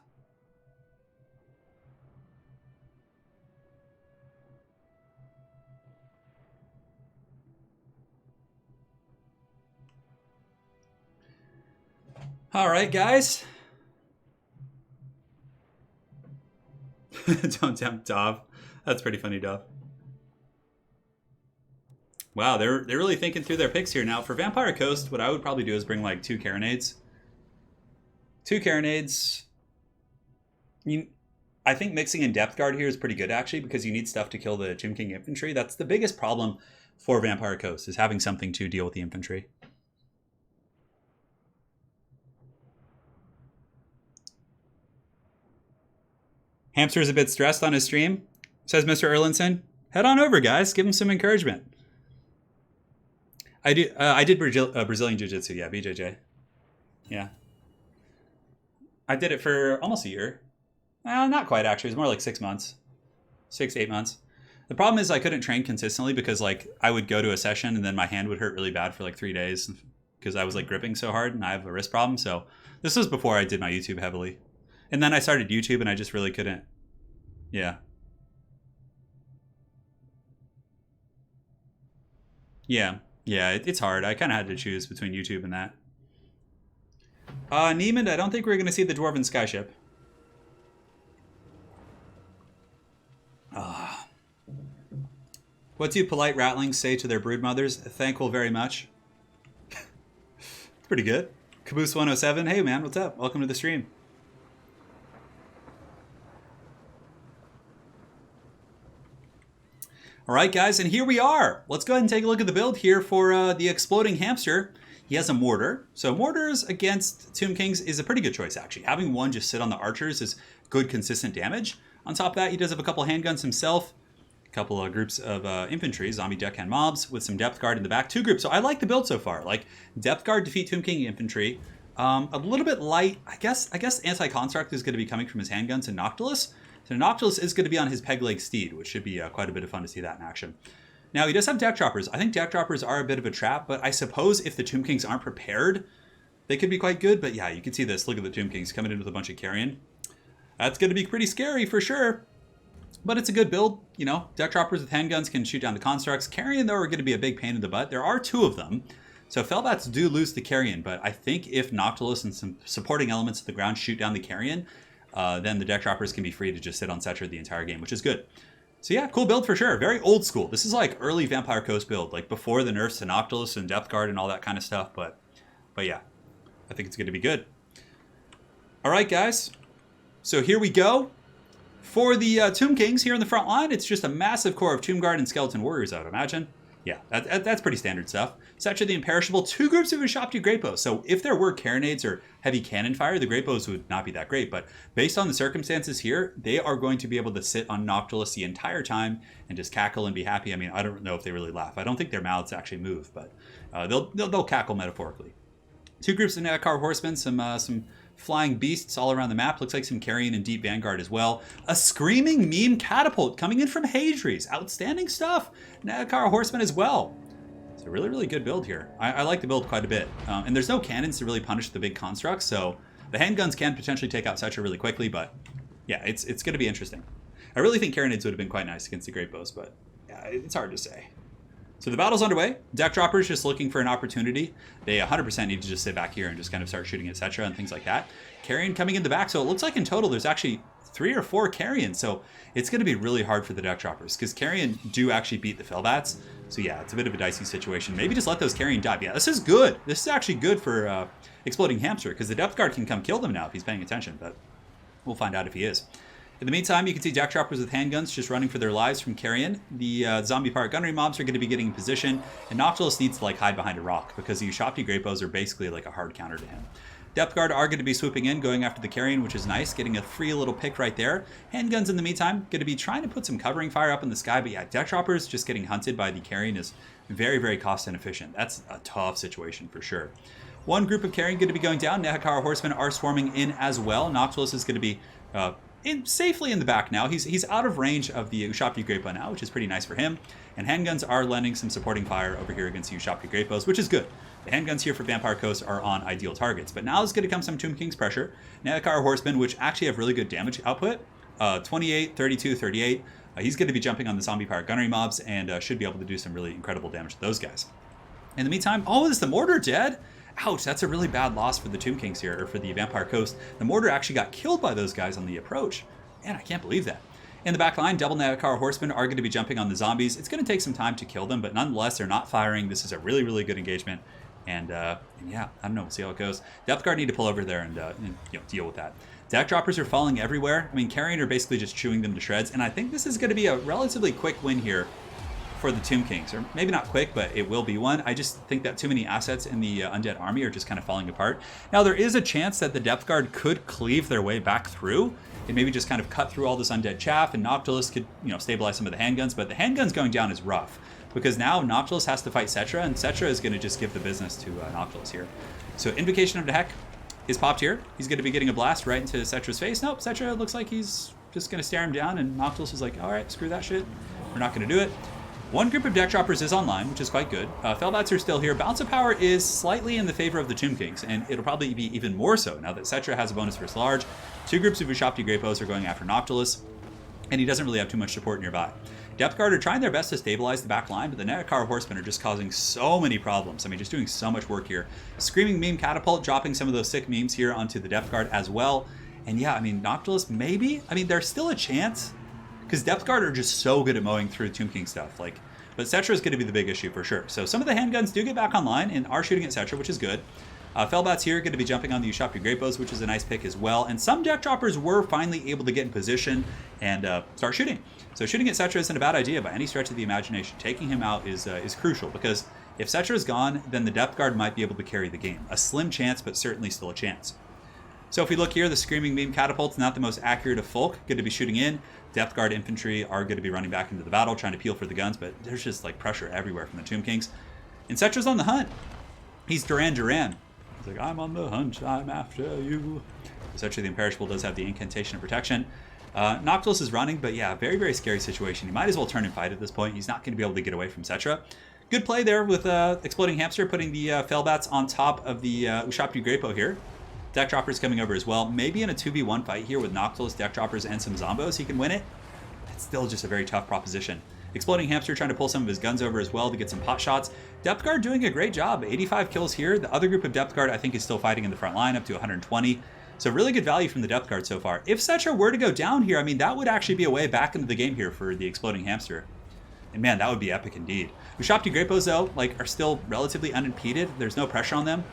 All right, guys. Don't tempt Dov. That's pretty funny, Dov. Wow, they're really thinking through their picks here. Now, for Vampire Coast, what I would probably do is bring like 2 carronades. 2 carronades. I think mixing in Depth Guard here is pretty good, actually, because you need stuff to kill the Tomb King infantry. That's the biggest problem for Vampire Coast, is having something to deal with the infantry. Hamster's a bit stressed on his stream, says Mr. Erlinson. Head on over, guys. Give him some encouragement. I did Brazilian Jiu-Jitsu, yeah, BJJ. Yeah. I did it for almost a year. Well, not quite, actually. It was more like 6 months. 6 to 8 months. The problem is I couldn't train consistently because, like, I would go to a session and then my hand would hurt really bad for like 3 days because I was, like, gripping so hard and I have a wrist problem. So this was before I did my YouTube heavily. And then I started YouTube and I just really couldn't. Yeah. Yeah. Yeah, it's hard. I kind of had to choose between YouTube and that. Neiman, I don't think we're going to see the Dwarven Skyship. What do polite ratlings say to their broodmothers? Thankful very much. Pretty good. Caboose 107. Hey, man, what's up? Welcome to the stream. All right, guys, and here we are. Let's go ahead and take a look at the build here for the Exploding Hamster. He has a mortar. So mortars against Tomb Kings is a pretty good choice, actually. Having one just sit on the archers is good, consistent damage. On top of that, he does have a couple handguns himself, a couple of groups of infantry, zombie deckhand mobs, with some depth guard in the back. 2 groups. So I like the build so far. Like, depth guard, defeat Tomb King infantry. A little bit light. I guess anti-construct is going to be coming from his handguns and Noctilus. So Noctilus is going to be on his peg leg steed, which should be quite a bit of fun to see that in action. Now, he does have deck droppers. I think deck droppers are a bit of a trap, but I suppose if the Tomb Kings aren't prepared, they could be quite good. But yeah, you can see this. Look at the Tomb Kings coming in with a bunch of carrion. That's going to be pretty scary for sure. But it's a good build. You know, deck droppers with handguns can shoot down the constructs. Carrion, though, are going to be a big pain in the butt. There are 2 of them. So Felbats do lose the carrion, but I think if Noctilus and some supporting elements of the ground shoot down the carrion, then the deck droppers can be free to just sit on Setcher the entire game, which is good. So yeah, cool build for sure. Very old school. This is like early Vampire Coast build, like before the nerfs to Noctilus and Depth Guard and all that kind of stuff. But yeah, I think it's going to be good. All right, guys. So here we go. For the Tomb Kings here in the front line, it's just a massive core of Tomb Guard and Skeleton Warriors, I would imagine. Yeah, that's pretty standard stuff. Setcher the Imperishable, 2 groups of Ushopti Great Bows. So if there were carronades or heavy cannon fire, the Great Bows would not be that great. But based on the circumstances here, they are going to be able to sit on Noctilus the entire time and just cackle and be happy. I mean, I don't know if they really laugh. I don't think their mouths actually move, but they'll cackle metaphorically. 2 groups of Nakar Horsemen, some flying beasts all around the map. Looks like some carrion and deep vanguard as well. A screaming meme catapult coming in from Hadries. Outstanding stuff. Nakara horsemen as well. It's a really, really good build here. I like the build quite a bit. And there's no cannons to really punish the big constructs, so the handguns can potentially take out Setra really quickly, but yeah, it's going to be interesting. I really think carronades would have been quite nice against the great bows, but yeah, it's hard to say. So the battle's underway. Deck droppers just looking for an opportunity. They 100% need to just sit back here and just kind of start shooting at Setra and things like that. Carrion coming in the back, so it looks like in total there's actually 3 or 4 carrions, so it's going to be really hard for the deck droppers because carrion do actually beat the Felbats. So yeah, it's a bit of a dicey situation. Maybe just let those carrion die. Yeah, this is good. This is actually good for exploding hamster because the depth guard can come kill them now if he's paying attention, but we'll find out if he is. In the meantime, you can see deck droppers with handguns just running for their lives from carrion. The zombie pirate gunnery mobs are going to be getting in position, and Noctilus needs to like hide behind a rock because the Ushopti great bows are basically like a hard counter to him. Depth guard are going to be swooping in, going after the carrion, which is nice, getting a free little pick right there. Handguns in the meantime, going to be trying to put some covering fire up in the sky, but yeah, deck droppers just getting hunted by the carrion is very, very cost inefficient. That's a tough situation for sure. One group of carrion going to be going down. Nehakara horsemen are swarming in as well. Noctilus is going to be safely in the back now. He's out of range of the Ushopti great bow now, which is pretty nice for him. And handguns are lending some supporting fire over here against the Ushopti great bows, which is good. The handguns here for Vampire Coast are on ideal targets. But now is going to come some Tomb King's pressure. Nehakara horsemen, which actually have really good damage output. 28, 32, 38. He's going to be jumping on the zombie pirate gunnery mobs and should be able to do some really incredible damage to those guys. In the meantime, oh, is the mortar dead? Ouch, that's a really bad loss for the Tomb Kings here, or for the Vampire Coast. The mortar actually got killed by those guys on the approach. Man, I can't believe that. In the back line, double Nehakara horsemen are going to be jumping on the zombies. It's going to take some time to kill them, but nonetheless, they're not firing. This is a really, really good engagement. And yeah, I don't know. We'll see how it goes. Depth guard need to pull over there and deal with that. Deck droppers are falling everywhere. I mean, carrion are basically just chewing them to shreds. And I think this is going to be a relatively quick win here for the Tomb Kings, or maybe not quick, but it will be one. I just think that too many assets in the undead army are just kind of falling apart. Now, there is a chance that the depth guard could cleave their way back through and maybe just kind of cut through all this undead chaff, and Noctilus could, stabilize some of the handguns, but the handguns going down is rough because now Noctilus has to fight Setra, and Setra is going to just give the business to Noctilus here. So Invocation of the Heck is popped here. He's going to be getting a blast right into Setra's face. Nope, Setra looks like he's just going to stare him down, and Noctilus is like, all right, screw that shit. We're not going to do it. One group of deck droppers is online, which is quite good. Felbats are still here. Bounce of Power is slightly in the favor of the Tomb Kings, and it'll probably be even more so now that Setra has a bonus versus large. 2 groups of Ushopti great bows are going after Noctilus, and he doesn't really have too much support nearby. Depth guard are trying their best to stabilize the back line, but the Nehakara horsemen are just causing so many problems. I mean, just doing so much work here. Screaming Meme Catapult dropping some of those sick memes here onto the depth guard as well. And yeah, I mean, Noctilus maybe? I mean, there's still a chance, because depth guard are just so good at mowing through Tomb King stuff. But Setra is going to be the big issue for sure. So some of the handguns do get back online and are shooting at Setra, which is good. Felbats here are going to be jumping on the Ushopti great bows, which is a nice pick as well. And some deck droppers were finally able to get in position and start shooting. So shooting at Setra isn't a bad idea by any stretch of the imagination. Taking him out is crucial, because if Setra is gone, then the depth guard might be able to carry the game. A slim chance, but certainly still a chance. So if we look here, the Screaming Meme Catapult's not the most accurate of folk. Good to be shooting in. Depth guard infantry are going to be running back into the battle, trying to peel for the guns, but there's just like pressure everywhere from the Tomb Kings. And Setra's on the hunt. He's Duran Duran. He's like, I'm on the hunt, I'm after you. Setra the Imperishable does have the Incantation of Protection. Noctilus is running, but yeah, very, very scary situation. He might as well turn and fight at this point. He's not going to be able to get away from Setra. Good play there with Exploding Hamster, putting the Felbats on top of the Ushopti great bow here. Deck droppers coming over as well. Maybe in a 2v1 fight here with Noctilus, deck droppers, and some zombos, he can win it. It's still just a very tough proposition. Exploding Hamster trying to pull some of his guns over as well to get some pot shots. Depth guard doing a great job. 85 kills here. The other group of depth guard I think is still fighting in the front line, up to 120. So really good value from the depth guard so far. If Setra were to go down here, I mean, that would actually be a way back into the game here for the Exploding Hamster. And man, that would be epic indeed. Ushopti great bows though, are still relatively unimpeded. There's no pressure on them.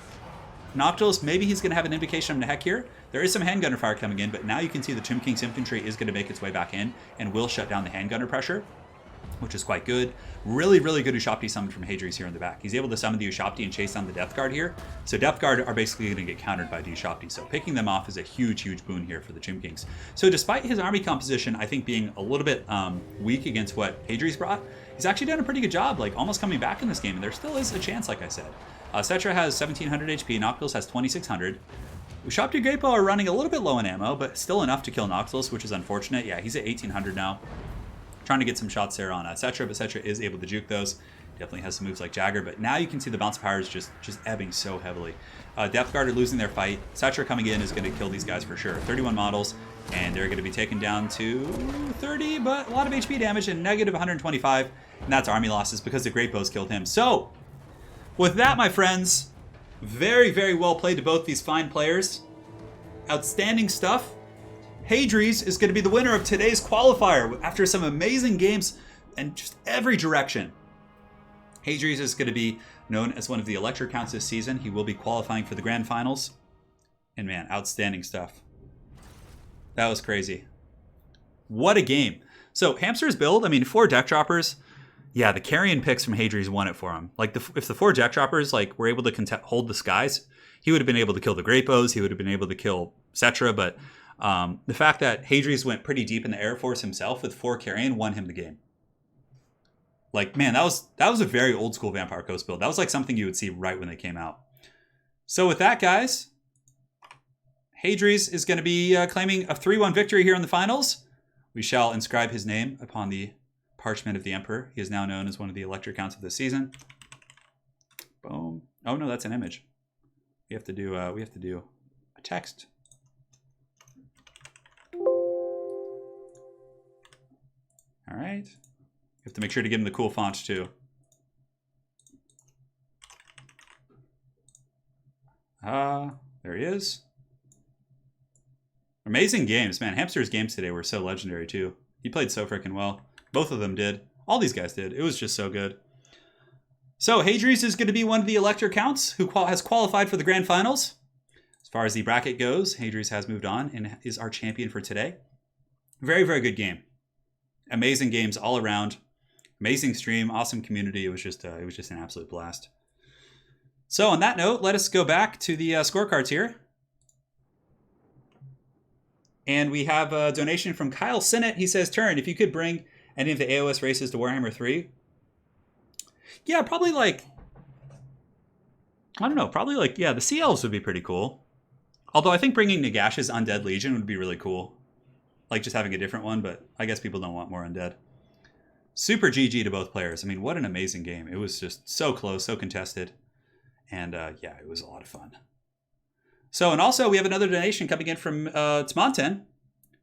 Noctilus, maybe he's going to have an Invocation of the Heck here. There is some handgunner fire coming in, but now you can see the Tomb King's infantry is going to make its way back in and will shut down the handgunner pressure, which is quite good. Really, really good Ushopti summon from Hadries here in the back. He's able to summon the Ushopti and chase down the Depth Guard here. So Depth Guard are basically going to get countered by the Ushopti. So picking them off is a huge, huge boon here for the Tomb Kings. So despite his army composition, I think being a little bit weak against what Hadries brought, he's actually done a pretty good job, almost coming back in this game. And there still is a chance, like I said. Setra has 1700 HP, Noctilus has 2600. Ushopti Greatbow are running a little bit low in ammo, but still enough to kill Noxus, which is unfortunate. Yeah, he's at 1800 now. Trying to get some shots there on Cetra, but Cetra is able to juke those. Definitely has some moves like Jagger, but now you can see the bounce power is just ebbing so heavily. Depth Guard are losing their fight. Cetra coming in is going to kill these guys for sure. 31 models, and they're going to be taken down to 30, but a lot of HP damage and negative 125, and that's army losses because the Great Bows killed him. So, with that, my friends, very, very well played to both these fine players. Outstanding stuff. Hadries is going to be the winner of today's qualifier after some amazing games in just every direction. Hadries is going to be known as one of the Elector Counts this season. He will be qualifying for the Grand Finals. And man, outstanding stuff. That was crazy. What a game. So Hamster's build, I mean, 4 deck droppers. Yeah, the carrion picks from Hadries won it for him. Like, if the 4 deck droppers like were able to hold the skies, he would have been able to kill the Great Bows. He would have been able to kill Cetra. But the fact that Hadries went pretty deep in the Air Force himself with 4 carrion won him the game. Like, man, that was a very old school Vampire Coast build. That was like something you would see right when they came out. So with that, guys, Hadries is going to be claiming a 3-1 victory here in the finals. We shall inscribe his name upon the parchment of the Emperor. He is now known as one of the Elector Counts of this season. Boom. Oh no, that's an image. We have to do a text. All right. You have to make sure to give him the cool font too. There he is. Amazing games, man. Hamster's games today were so legendary too. He played so freaking well. Both of them did. All these guys did. It was just so good. So Hadries is going to be one of the Elector Counts who has qualified for the Grand Finals. As far as the bracket goes, Hadries has moved on and is our champion for today. Very, very good game. Amazing games all around. Amazing stream, awesome community. It was just an absolute blast. So on that note, let us go back to the scorecards here. And we have a donation from Kyle Sinnott. He says, Turin, if you could bring any of the AOS races to Warhammer 3. Yeah, probably like, I don't know, probably like, yeah, the Sea Elves would be pretty cool. Although I think bringing Nagash's Undead Legion would be really cool. Like just having a different one, but I guess people don't want more Undead. Super GG to both players. I mean, what an amazing game. It was just so close, so contested. And yeah, it was a lot of fun. So, and also we have another donation coming in from Tmonten.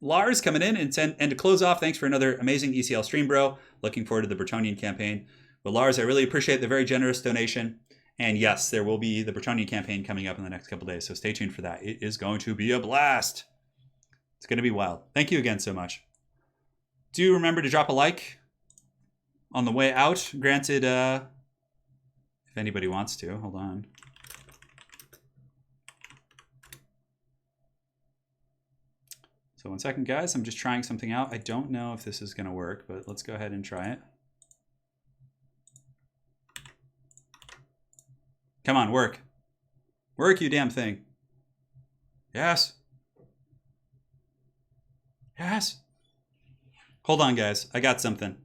Lars coming in and to close off, thanks for another amazing ECL stream, bro. Looking forward to the Bretonnian campaign. But Lars, I really appreciate the very generous donation. And yes, there will be the Bretonnian campaign coming up in the next couple days, so stay tuned for that. It is going to be a blast. It's going to be wild. Thank you again so much. Do remember to drop a like on the way out. Granted, if anybody wants to. Hold on. So 1 second, guys. I'm just trying something out. I don't know if this is going to work, but let's go ahead and try it. Come on, work. Work, you damn thing. Yes. Yes. Hold on, guys. I got something.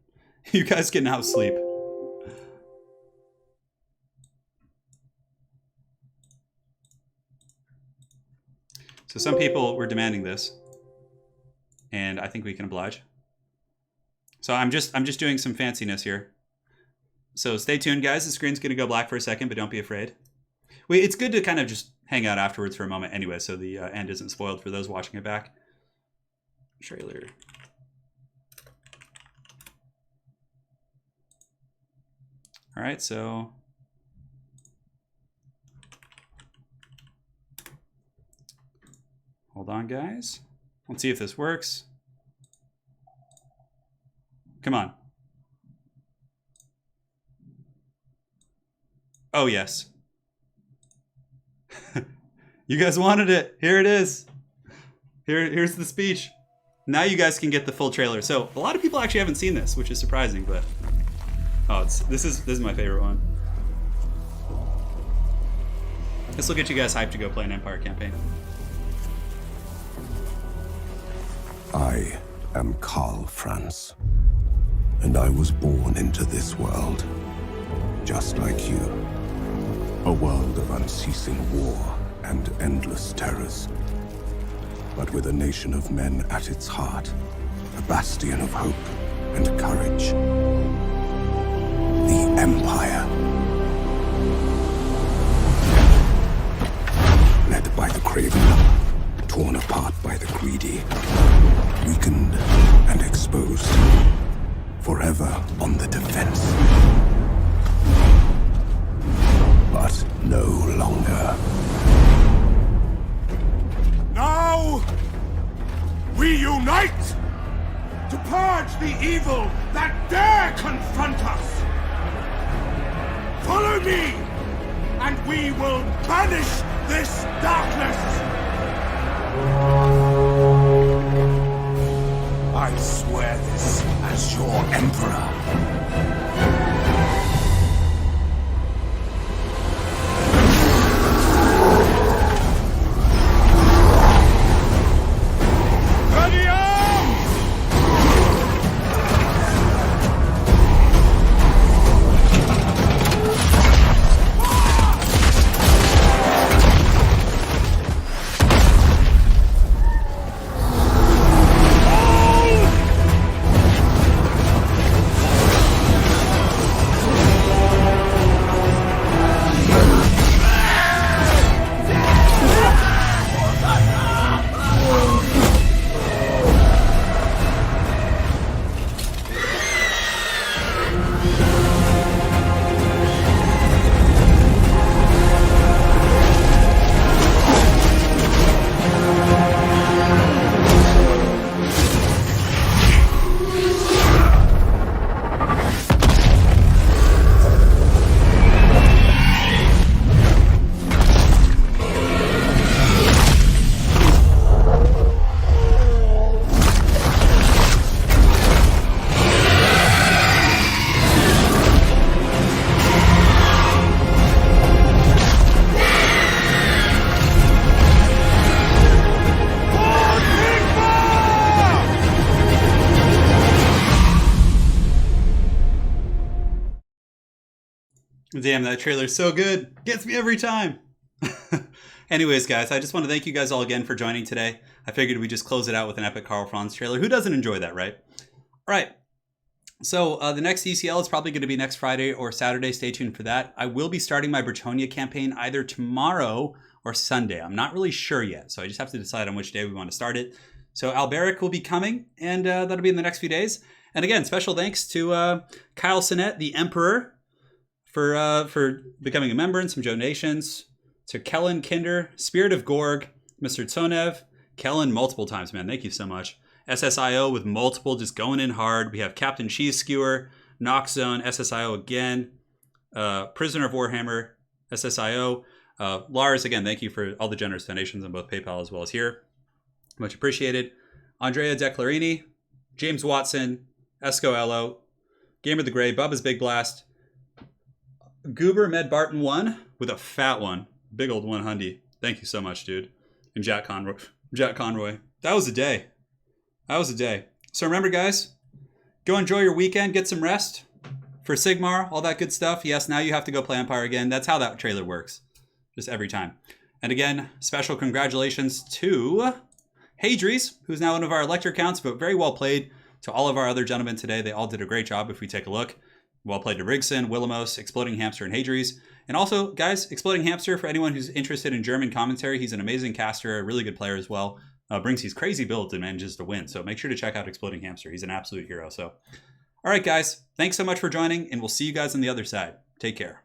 You guys can now sleep. So some people were demanding this, and I think we can oblige. So I'm just doing some fanciness here. So stay tuned, guys. The screen's going to go black for a second, but don't be afraid. It's good to kind of just hang out afterwards for a moment anyway, so the end isn't spoiled for those watching it back. Trailer. All right, so hold on, guys. Let's see if this works. Come on. Oh, yes. You guys wanted it. Here it is. Here's the speech. Now you guys can get the full trailer. So a lot of people actually haven't seen this, which is surprising, but oh, this is my favorite one. This will get you guys hyped to go play an Empire campaign. I am Karl Franz, and I was born into this world, just like you. A world of unceasing war and endless terrors. But with a nation of men at its heart, a bastion of hope and courage. The Empire. Led by the craven, torn apart by the greedy, weakened and exposed, forever on the defense. But no longer. Now, we unite to purge the evil that dare confront us. Follow me, and we will banish this darkness. I swear this as your emperor. Damn, that trailer's so good. Gets me every time. Anyways, guys, I just want to thank you guys all again for joining today. I figured we'd just close it out with an epic Karl Franz trailer. Who doesn't enjoy that, right? All right. So the next ECL is probably going to be next Friday or Saturday. Stay tuned for that. I will be starting my Bretonia campaign either tomorrow or Sunday. I'm not really sure yet, so I just have to decide on which day we want to start it. So Alberic will be coming, and that'll be in the next few days. And again, special thanks to Kyle Sinet, the Emperor, for becoming a member and some donations. To Kellen Kinder, Spirit of Gorg, Mr. Tsonev, Kellen multiple times, man. Thank you so much. SSIO with multiple, just going in hard. We have Captain Cheese Skewer, Nox Zone, SSIO again, Prisoner of Warhammer, SSIO. Lars, again, thank you for all the generous donations on both PayPal as well as here. Much appreciated. Andrea Declarini, James Watson, Esco Ello, Gamer the Gray, Bubba's Big Blast, Goober Med Barton 1 with a fat one. Big old 100. Thank you so much, dude. And Jack Conroy. That was a day. That was a day. So remember, guys, go enjoy your weekend. Get some rest. For Sigmar, all that good stuff. Yes, now you have to go play Empire again. That's how that trailer works. Just every time. And again, special congratulations to Hadries, who's now one of our elector counts, but very well played. To all of our other gentlemen today, they all did a great job if we take a look. Well played to Rigson, Willamos, Exploding Hamster, and Hadries. And also, guys, Exploding Hamster, for anyone who's interested in German commentary, he's an amazing caster, a really good player as well. Brings these crazy builds and manages to win. So make sure to check out Exploding Hamster. He's an absolute hero. So, all right, guys, thanks so much for joining, and we'll see you guys on the other side. Take care.